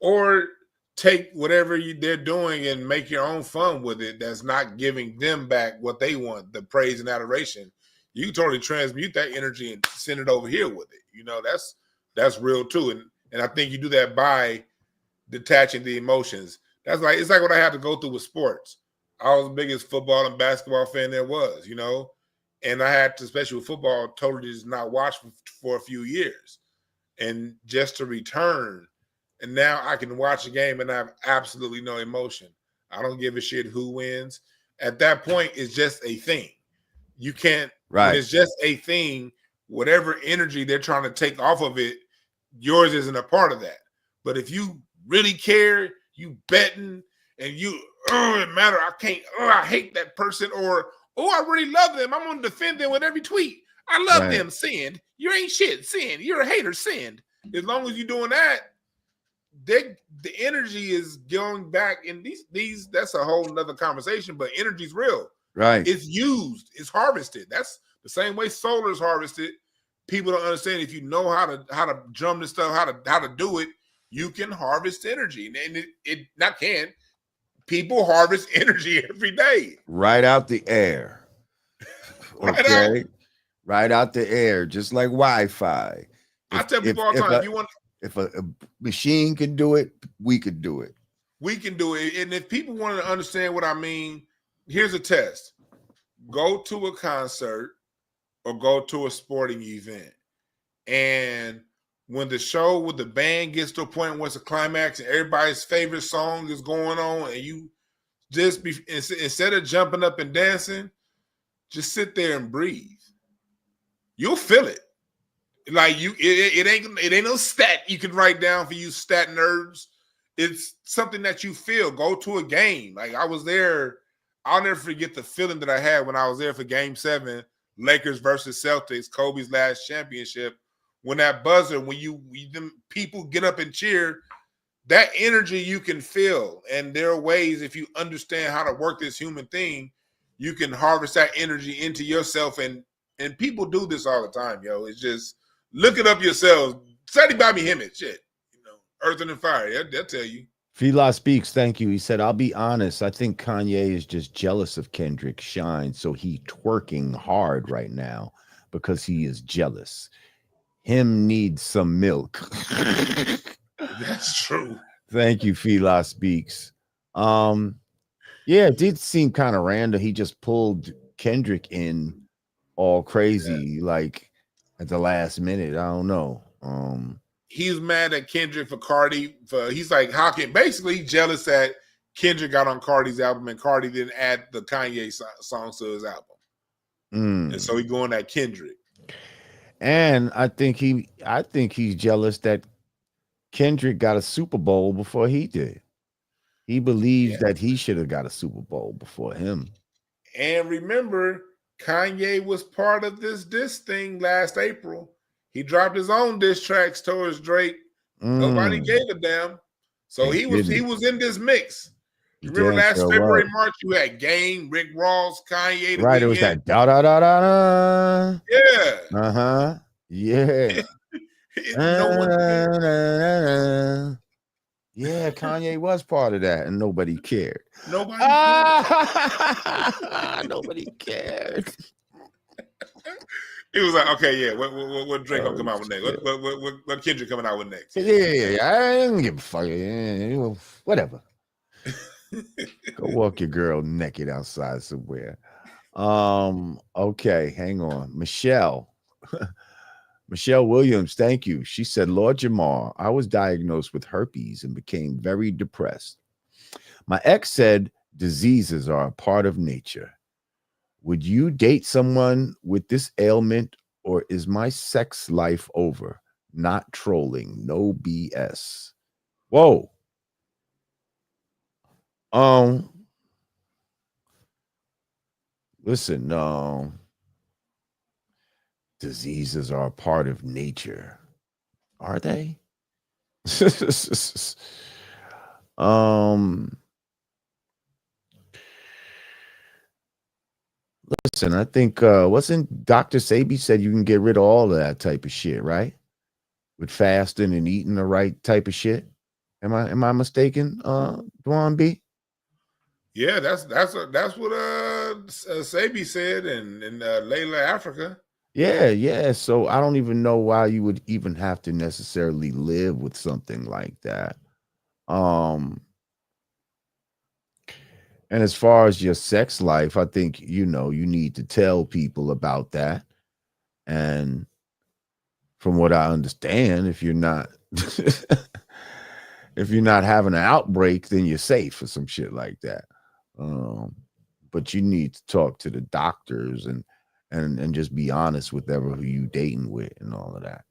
or take whatever they're doing and make your own fun with it. That's not giving them back what they want, the praise and adoration. You can totally transmute that energy and send it over here with it. You know, that's real too. And I think you do that by detaching the emotions. It's like what I had to go through with sports. I was the biggest football and basketball fan there was, you know, and I had to, especially with football, totally just not watch for a few years, and just to return. And now I can watch a game and I have absolutely no emotion. I don't give a shit who wins. At that point, it's just a thing. You can't, when it's just a thing, whatever energy they're trying to take off of it, yours isn't a part of that. But if you really care, you betting, and it matter, I hate that person, or, I really love them, I'm going to defend them with every tweet. I love them, send. You ain't shit, send. You're a hater, send. As long as you're doing that, the energy is going back, and these that's a whole nother conversation, but energy's real. Right. It's used, it's harvested. That's the same way solar is harvested. People don't understand, if you know how to drum this stuff, how to do it, you can harvest energy. And it not can. People harvest energy every day. Right out the air. Okay. Right out the air, just like Wi-Fi. I tell people all the time, if a machine can do it, we could do it. We can do it. And if people want to understand what I mean, here's a test. Go to a concert or go to a sporting event. And when the show with the band gets to a point where it's a climax and everybody's favorite song is going on, and you just instead of jumping up and dancing, just sit there and breathe. You'll feel it. Like it ain't no stat you can write down for you stat nerds. It's something that you feel. Go to a game. Like I was there. I'll never forget the feeling that I had when I was there for Game 7, Lakers versus Celtics, Kobe's last championship. When that buzzer, when them people get up and cheer, that energy you can feel. And there are ways, if you understand how to work this human thing, you can harvest that energy into yourself. And people do this all the time, yo. It's just look it up yourselves. Study Bobby Hemmett, shit. You know, Earth and Fire. They'll tell you. Fila Speaks, thank you. He said, I'll be honest, I think Kanye is just jealous of Kendrick's shine, so he twerking hard right now because he is jealous. Him needs some milk. That's true. Thank you, Fila Speaks. Yeah, it did seem kind of random. He just pulled Kendrick in all crazy, like at the last minute. I don't know. He's mad at Kendrick for Cardi. He's like, how can basically jealous that Kendrick got on Cardi's album and Cardi didn't add the Kanye songs to his album. And so he going at Kendrick. And I think he's jealous that Kendrick got a Super Bowl before he did. He believes that he should have got a Super Bowl before him. And remember, Kanye was part of this diss thing last April. He dropped his own diss tracks towards Drake. Nobody gave a damn. So he was in this mix. Remember last February, March, you had Game, Rick Ross, Kanye. Right, it was that da da da da da. Yeah. Yeah. Yeah, Kanye was part of that, and nobody cared. Nobody cared. He was like, okay, yeah, what Drake gonna come out with next? What Kendrick coming out with next? Yeah, I don't give a fuck. Yeah, whatever. Go walk your girl naked outside somewhere. Okay, hang on. Michelle Williams, thank you. She said, Lord Jamar, I was diagnosed with herpes and became very depressed. My ex said diseases are a part of nature. Would you date someone with this ailment, or is my sex life over? Not trolling, no BS. Whoa. Listen, diseases are a part of nature. Are they? Listen, I think wasn't Dr. Sabi said you can get rid of all of that type of shit, right? With fasting and eating the right type of shit. Am I mistaken, Dwann B? Yeah, that's what Sabi said in Layla, Africa. Yeah. So I don't even know why you would even have to necessarily live with something like that. And as far as your sex life, I think, you need to tell people about that. And from what I understand, if you're not having an outbreak, then you're safe or some shit like that. But you need to talk to the doctors and just be honest with who you dating with and all of that,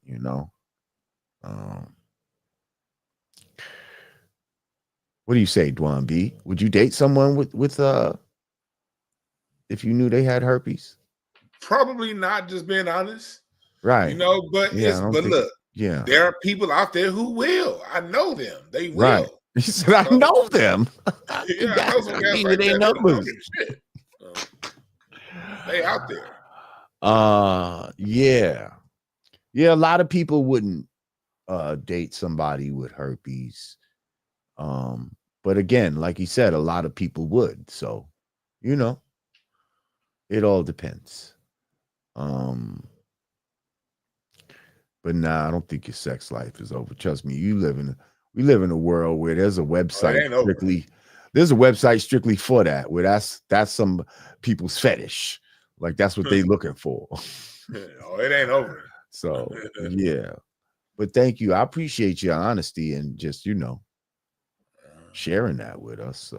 What do you say, Dwann B? Would you date someone with if you knew they had herpes? Probably not, just being honest. Right. But look, Yeah. There are people out there who will. I know them. They will. Right. He said, I know them. Yeah, I know some guys like that. They don't know them shit. They out there. Yeah. Yeah, a lot of people wouldn't date somebody with herpes. But again, like he said, a lot of people would. So, you know, it all depends. But nah, I don't think your sex life is over. Trust me, we live in a world where there's a website strictly for that, where that's some people's fetish. Like that's what they looking for. Oh, it ain't over. So yeah. But thank you. I appreciate your honesty and just, sharing that with us.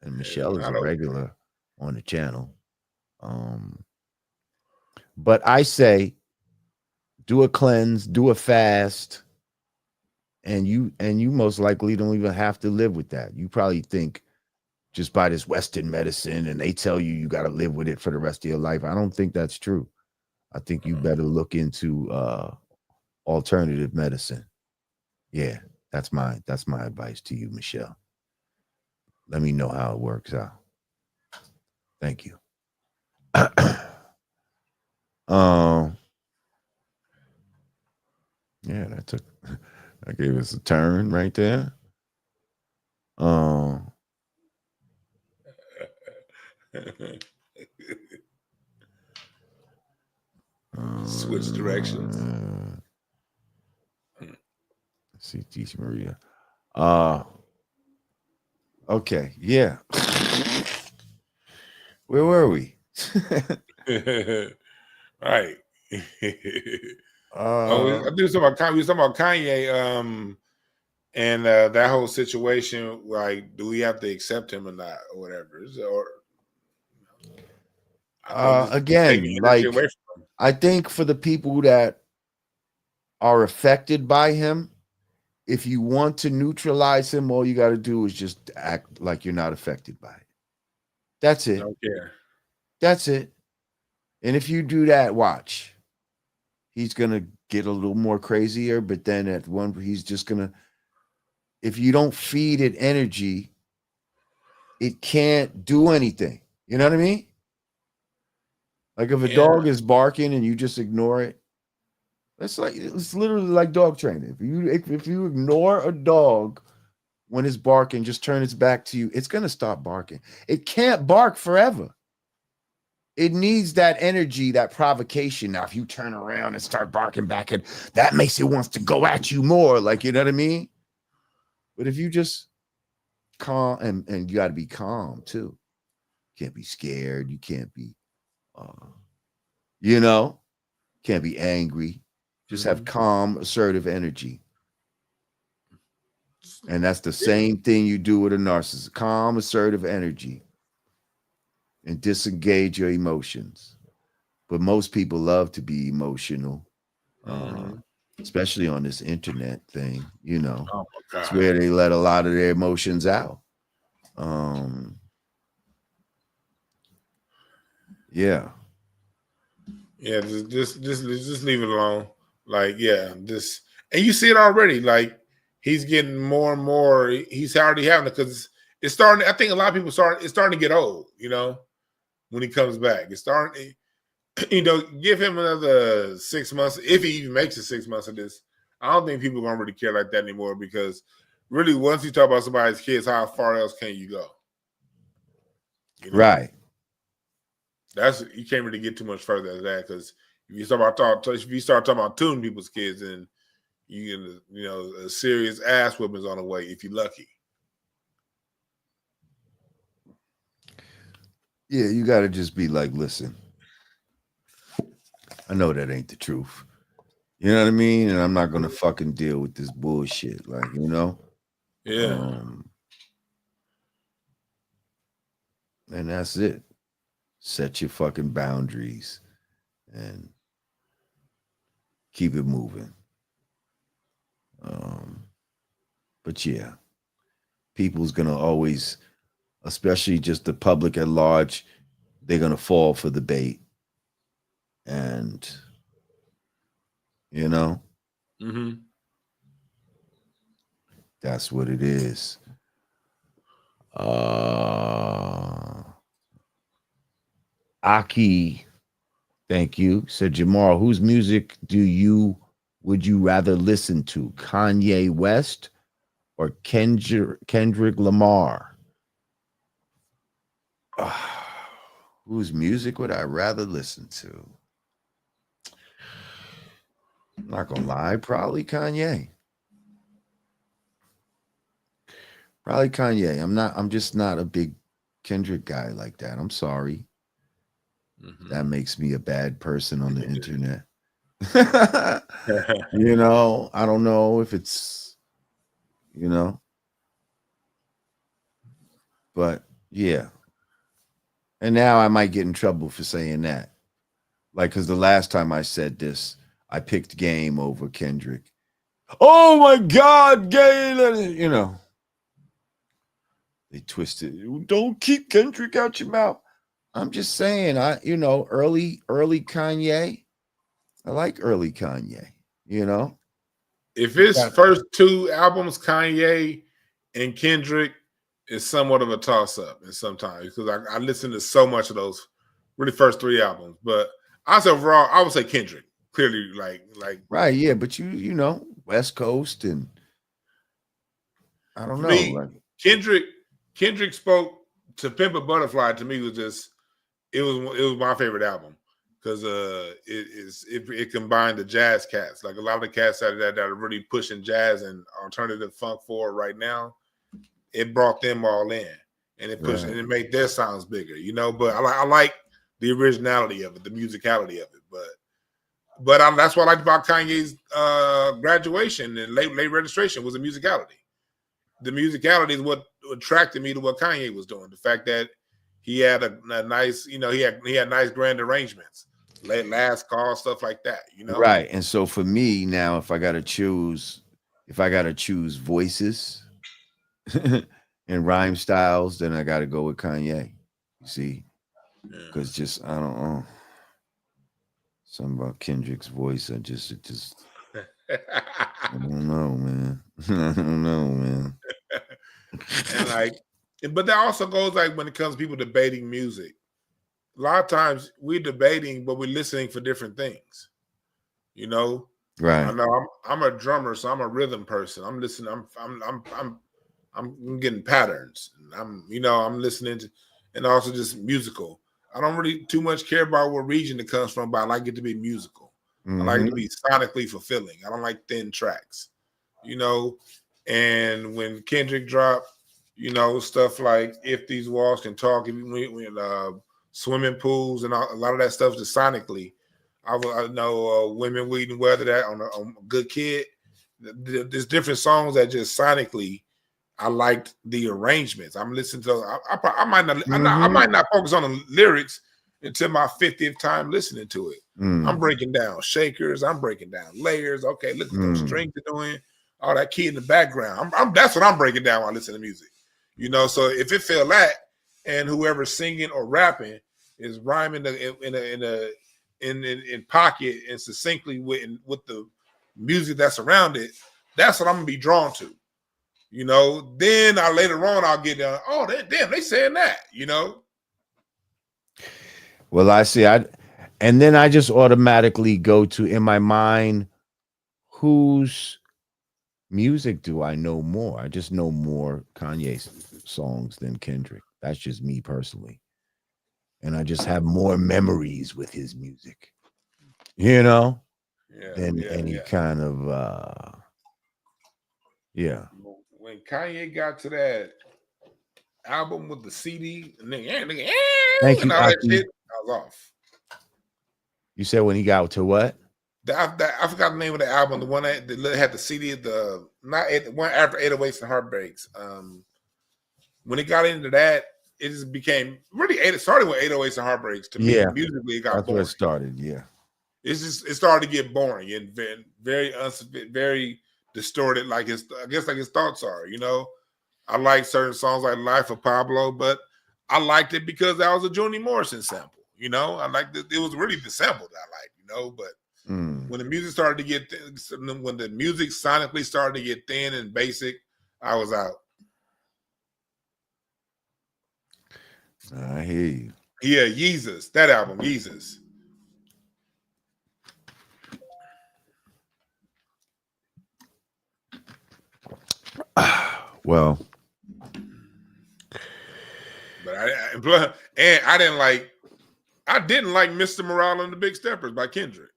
And Michelle is a regular on the channel. But I say do a cleanse, do a fast, and you most likely don't even have to live with that. You probably think just by this Western medicine and they tell you got to live with it for the rest of your life. I don't think that's true. I think you better look into alternative medicine. Yeah, that's my advice to you, Michelle. Let me know how it works out. Thank you. Yeah, that gave us a turn right there. Switch directions. See, teach Maria. Okay, yeah. Where were we? Right. I do something about we was talking about Kanye, and that whole situation. Like, do we have to accept him or not, or whatever? Again, like I think for the people that are affected by him, if you want to neutralize him, all you got to do is just act like you're not affected by it. That's it. Don't care. That's it. And if you do that, watch. He's gonna get a little more crazier, but then at one, he's just gonna. If you don't feed it energy, it can't do anything. You know what I mean? Like if a dog is barking and you just ignore it, it's literally like dog training. If you ignore a dog when it's barking, just turn its back to you, it's gonna stop barking. It can't bark forever. It needs that energy, that provocation. Now, if you turn around and start barking back, and that makes it wants to go at you more. Like, you know what I mean? But if you just calm, and you got to be calm too. You can't be scared. You can't be, can't be angry. Just have calm, assertive energy. And that's the same thing you do with a narcissist. Calm, assertive energy. And disengage your emotions. But most people love to be emotional, especially on this internet thing, Oh it's where they let a lot of their emotions out. Yeah. Yeah, just leave it alone. Like, yeah, and you see it already. Like, he's getting more and more. He's already having it because it's starting. I think a lot of people it's starting to get old. When he comes back, it's starting. Give him another 6 months if he even makes it 6 months of this. I don't think people are gonna really care like that anymore because really, once you talk about somebody's kids, how far else can you go? Right. You can't really get too much further than that because if you start talking about tuning people's kids, and you get a serious ass whipping's on the way if you're lucky. Yeah, you got to just be like, listen, I know that ain't the truth. You know what I mean? And I'm not going to fucking deal with this bullshit. Like, Yeah. And that's it. Set your fucking boundaries and keep it moving. But yeah, people's going to always, especially just the public at large, they're going to fall for the bait. And, Mm-hmm. That's what it is. Aki, thank you. Said Jamar, whose music would you rather listen to? Kanye West or Kendrick Lamar? Whose music would I rather listen to? I'm not gonna lie, probably Kanye. Probably Kanye. I'm just not a big Kendrick guy like that. I'm sorry. Mm-hmm. That makes me a bad person on the internet. You know, I don't know if it's, you know, but yeah. And now I might get in trouble for saying that. Like, because the last time I said this, I picked Game over Kendrick. Oh my God, Game, you know. They twisted. Don't keep Kendrick out your mouth. I'm just saying, early Kanye. I like early Kanye, you know. If his first two albums, Kanye and Kendrick, is somewhat of a toss-up, and sometimes because I listen to so much of those really first three albums. But I say overall, I would say Kendrick. Clearly, like right, yeah. But you know, West Coast, and I don't know. Me, like, Kendrick spoke to Pimp a Butterfly. To me, it was my favorite album because it combined the jazz cats, like a lot of the cats that are really pushing jazz and alternative funk forward right now. It brought them all in, and it pushed and it made their sounds bigger, you know. But I like the originality of it, the musicality of it. But that's what I liked about Kanye's graduation and late registration was the musicality. The musicality is what attracted me to what Kanye was doing. The fact that he had a nice, you know, he had nice grand arrangements, last call, stuff like that, you know. Right. And so for me now, if I gotta choose voices and rhyme styles, then I gotta go with Kanye. You see, because just I don't know. Something about Kendrick's voice, I just I don't know, man. I don't know, man. And but that also goes like when it comes to people debating music. A lot of times we're debating, but we're listening for different things. You know, right? I know I'm a drummer, so I'm a rhythm person. I'm listening. I'm getting patterns. I'm listening to, and also just musical. I don't really too much care about what region it comes from, but I like it to be musical. Mm-hmm. I like it to be sonically fulfilling. I don't like thin tracks, you know. And when Kendrick dropped, you know, stuff like "If These Walls Can Talk," swimming pools, and a lot of that stuff just sonically. I know "Women, Weed, and Weather" that on a Good Kid. There's different songs that just sonically. I liked the arrangements. I'm listening to. I might not. Mm-hmm. I might not focus on the lyrics until my 50th time listening to it. Mm. I'm breaking down shakers. I'm breaking down layers. Okay, look what those strings are doing. All that key in the background. That's what I'm breaking down when I listen to music. You know, so if it feel that, and whoever's singing or rapping is rhyming in pocket and succinctly with the music that's around it, that's what I'm gonna be drawn to. You know, then later on I'll get down. Oh, damn, they saying that. You know. Well, I see. And then I just automatically go to in my mind, whose music do I know more? I just know more Kanye songs than Kendrick. That's just me personally, and I just have more memories with his music, you know, than any kind of. Yeah. When Kanye got to that album with the CD, and then thank you, all that shit, I was off. You said when he got to what? I forgot the name of the album. The one that had the CD, the one after 808s and Heartbreaks. When it got into that, it just became really. It started with 808s and Heartbreaks. To me, musically, it got that's boring. Where it started. Yeah, it started to get boring and very distorted. Like his thoughts are. You know, I like certain songs like "Life of Pablo," but I liked it because that was a Joni Morrison sample. You know, I liked it. It was really the sample that I liked. You know, but When the music started to get when the music sonically started to get thin and basic, I was out. I hear you. Yeah, Yeezus, that album, Yeezus. Well, but I didn't like Mr. Morale and the Big Steppers by Kendrick.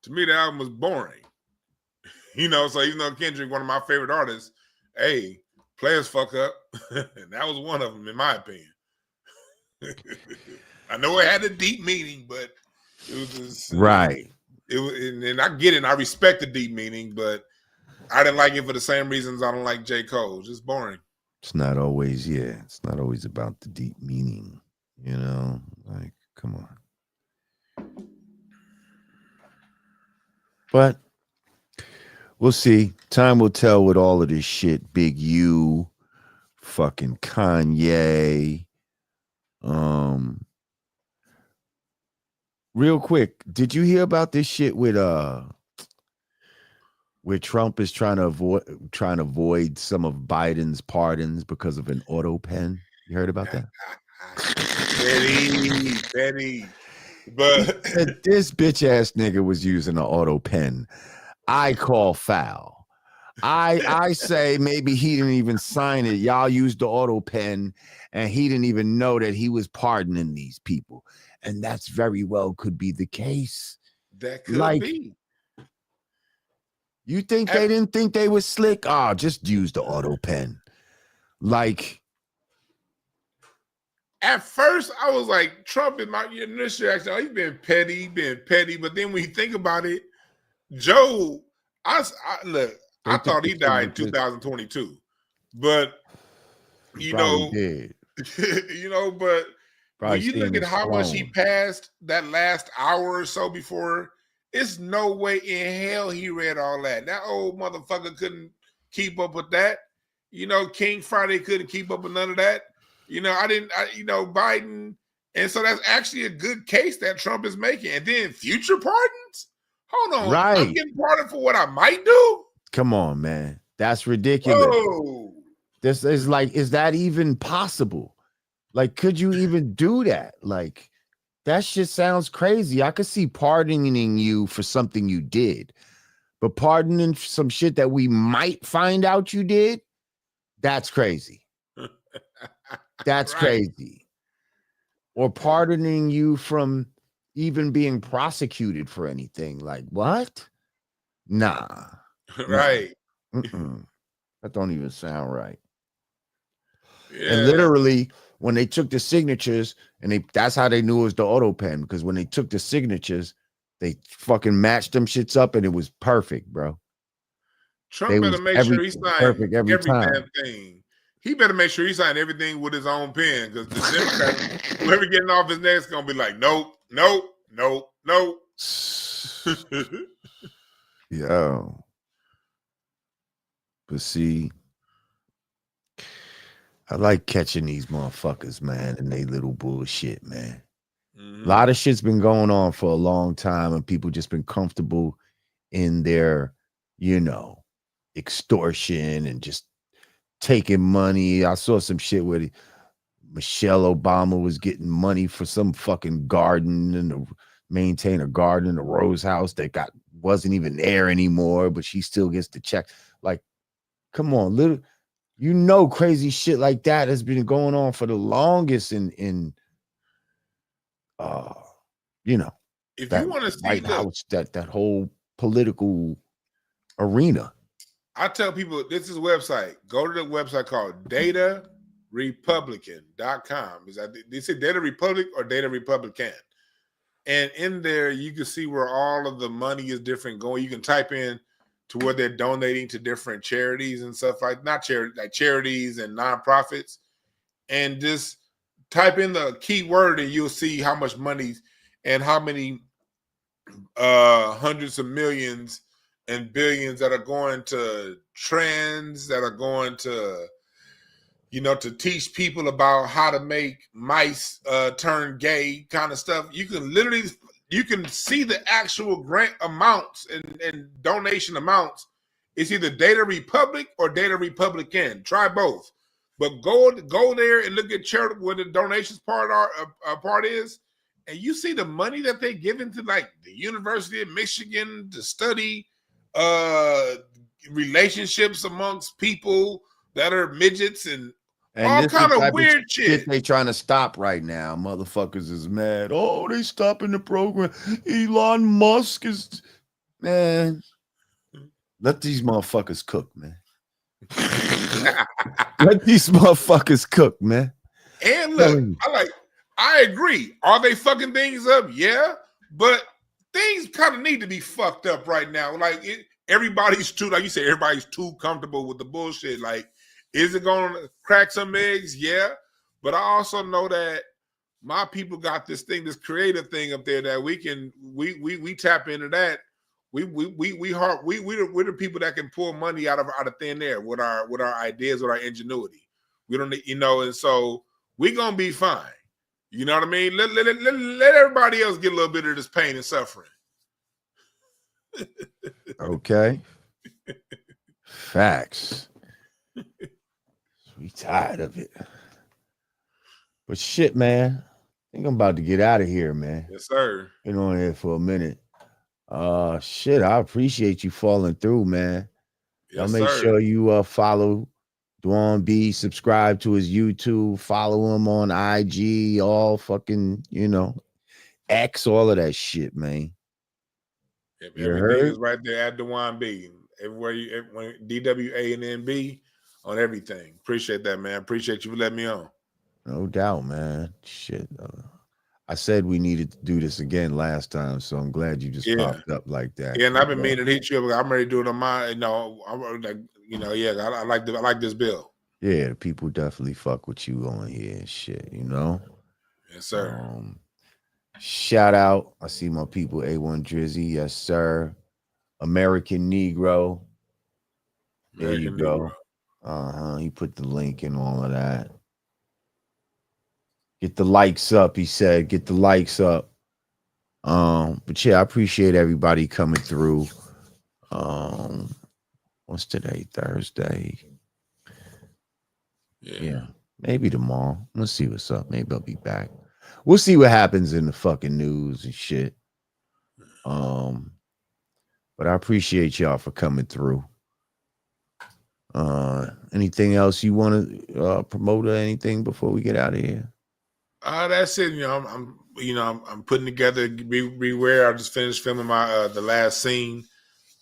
To me, the album was boring. You know, so even though Kendrick, one of my favorite artists, hey, players fuck up, and that was one of them, in my opinion. I know it had a deep meaning, but it was just, right. It was, and I get it. And I respect the deep meaning, but I didn't like it for the same reasons I don't like J. Cole. Just boring. It's not always, it's not always about the deep meaning. You know, like, come on. But we'll see. Time will tell with all of this shit. Big U, fucking Kanye. Real quick, did you hear about this shit with where Trump is trying to avoid some of Biden's pardons because of an auto pen? You heard about that? Betty. But this bitch ass nigga was using an auto pen. I call foul. I say maybe he didn't even sign it. Y'all used the auto pen and he didn't even know that he was pardoning these people. And that's very well could be the case. That could be. You think they didn't think they was slick? Oh, just use the auto pen. Like, at first, I was like, Trump in my initial reaction, he's been petty. But then when you think about it, Joe, I thought he died in 2022. But, you know, but when you look at how much he passed that last hour or so before, it's no way in hell he read all that. That old motherfucker couldn't keep up with that. You know, King Friday couldn't keep up with none of that. You know, Biden. And so that's actually a good case that Trump is making. And then future pardons? Hold on. Right. I'm getting pardoned for what I might do? Come on, man. That's ridiculous. Whoa. This is like, is that even possible? Like, could you even do that? Like, that shit sounds crazy. I could see pardoning you for something you did, but pardoning some shit that we might find out you did, that's crazy. That's right. Crazy. Or pardoning you from even being prosecuted for anything. Like, what? Nah. Right. That don't even sound right. Yeah. And literally, when they took the signatures, and that's how they knew it was the auto pen, because when they took the signatures, they fucking matched them shits up, and it was perfect, bro. Trump better make sure he signed every damn thing. He better make sure he signed everything with his own pen, because the Democrats, whoever getting off his neck is gonna be like, nope. Yo. But see, I like catching these motherfuckers, man, and they little bullshit, man. A lot of shit's been going on for a long time, and people just been comfortable in their, you know, extortion and just taking money. I saw some shit where Michelle Obama was getting money for some fucking garden and to maintain a garden in a Rose House that wasn't even there anymore, but she still gets the check. Like, come on, little. You know, crazy shit like that has been going on for the longest in you know, if you want to see White House, that whole political arena. I tell people this is a website. Go to the website called datarepublican.com. Is that they say Data Republic or Data Republican? And in there you can see where all of the money is different going. You can type in to where they're donating to different charities and stuff like charities and nonprofits, and just type in the keyword and you'll see how much money and how many hundreds of millions and billions that are going to trends, that are going to, you know, to teach people about how to make mice turn gay kind of stuff. You can literally you can see the actual grant amounts and donation amounts. It's either Data Republic or Data Republican. Try both, but go there and look at charity where the donations part part is, and you see the money that they give into like the University of Michigan to study relationships amongst people that are midgets and all kind of weird shit they trying to stop right now. Motherfuckers is mad. Oh, they stopping the program. Elon Musk is, man. Let these motherfuckers cook, man. Let these motherfuckers cook, man. And look, I agree. Are they fucking things up? Yeah, but things kind of need to be fucked up right now. Like everybody's too, like you said, everybody's too comfortable with the bullshit. Like, is it going to crack some eggs? Yeah, but I also know that my people got this thing, this creative thing up there that we tap into that. We're the people that can pull money out of thin air with our ideas, with our ingenuity. We don't, and so we're gonna be fine. You know what I mean? Let everybody else get a little bit of this pain and suffering. Okay. Facts. We tired of it. But shit, man. I think I'm about to get out of here, man. Yes, sir. Been on here for a minute. Shit, I appreciate you falling through, man. Yes, I'll make sure you follow Dwann B, subscribe to his YouTube, follow him on IG, all fucking, X, all of that shit, man. Yep, everything is right there at Dwann B. Everywhere DWA and NB on everything. Appreciate that, man. Appreciate you for letting me on. No doubt, man. Shit. I said we needed to do this again last time, so I'm glad you just popped up like that. Yeah, and I've been meaning to hit you up. I'm ready to do it on my, I'm like, I like this bill. Yeah, the people definitely fuck with you on here and shit, Yes, sir. Shout out. I see my people, A1 Drizzy. Yes, sir. American Negro. There you go. He put the link in all of that. Get the likes up, he said. Get the likes up. But yeah, I appreciate everybody coming through. What's today? Thursday. Yeah. Maybe tomorrow. Let's see what's up. Maybe I'll be back. We'll see what happens in the fucking news and shit. But I appreciate y'all for coming through. Anything else you want to promote or anything before we get out of here? That's it. I'm putting together Beware. I just finished filming my the last scene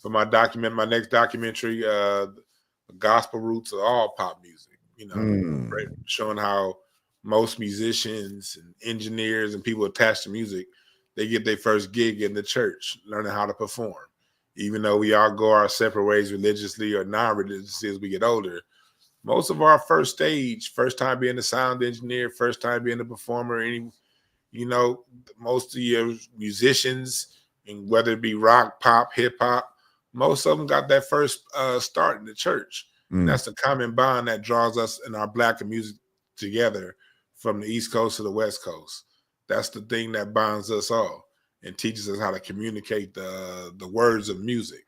for my next documentary, the gospel roots of all pop music. Showing how most musicians and engineers and people attached to music, they get their first gig in the church, learning how to perform. Even though we all go our separate ways religiously or non-religiously as we get older, most of our first time being a sound engineer, first time being a performer, most of your musicians, and whether it be rock, pop, hip hop, most of them got that first start in the church. And that's the common bond that draws us and our Black music together from the East Coast to the West Coast. That's the thing that bonds us all and teaches us how to communicate the words of music.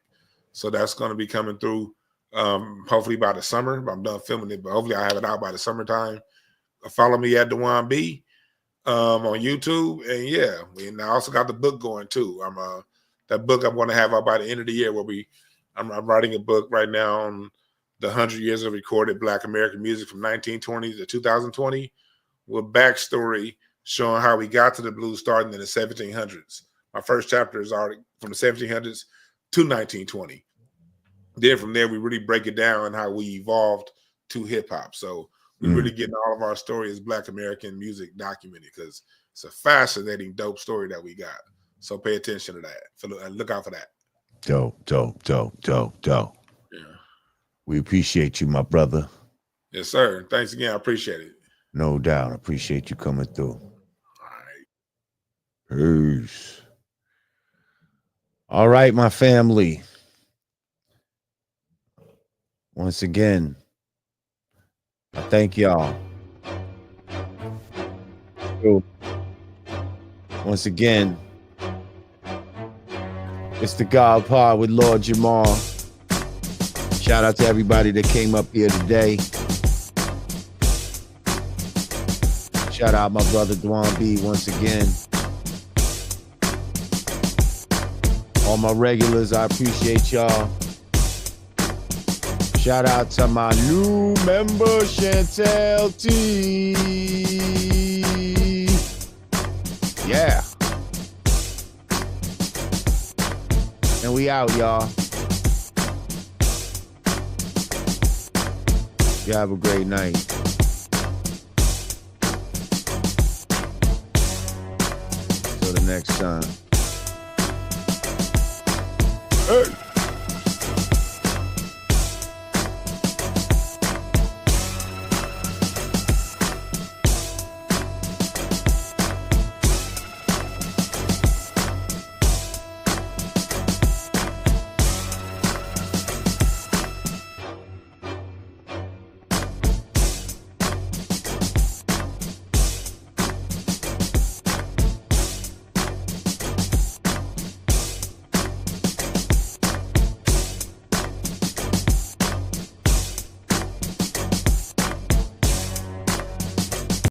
So that's going to be coming through hopefully by the summer. I'm done filming it, but hopefully I have it out by the summertime. Follow me at Dwann B on YouTube. And I also got the book going too. That book I'm going to have out by the end of the year I'm writing a book right now on the 100 years of recorded Black American music from 1920 to 2020 with backstory showing how we got to the blues starting in the 1700s. My first chapter is already from the 1700s to 1920. Then from there, we really break it down on how we evolved to hip hop. So we really getting all of our story as Black American music documented because it's a fascinating, dope story that we got. So pay attention to that. Look out for that. Dope. Yeah. We appreciate you, my brother. Yes, sir. Thanks again. I appreciate it. No doubt. I appreciate you coming through. All right. Peace. All right, my family. Once again, I thank y'all. Once again, It's the God Pod with Lord Jamar. Shout out to everybody that came up here today. Shout out my brother Dwann B once again. All my regulars, I appreciate y'all. Shout out to my new member, Chantel T. Yeah. And we out, y'all. You have a great night. Till the next time. Hey.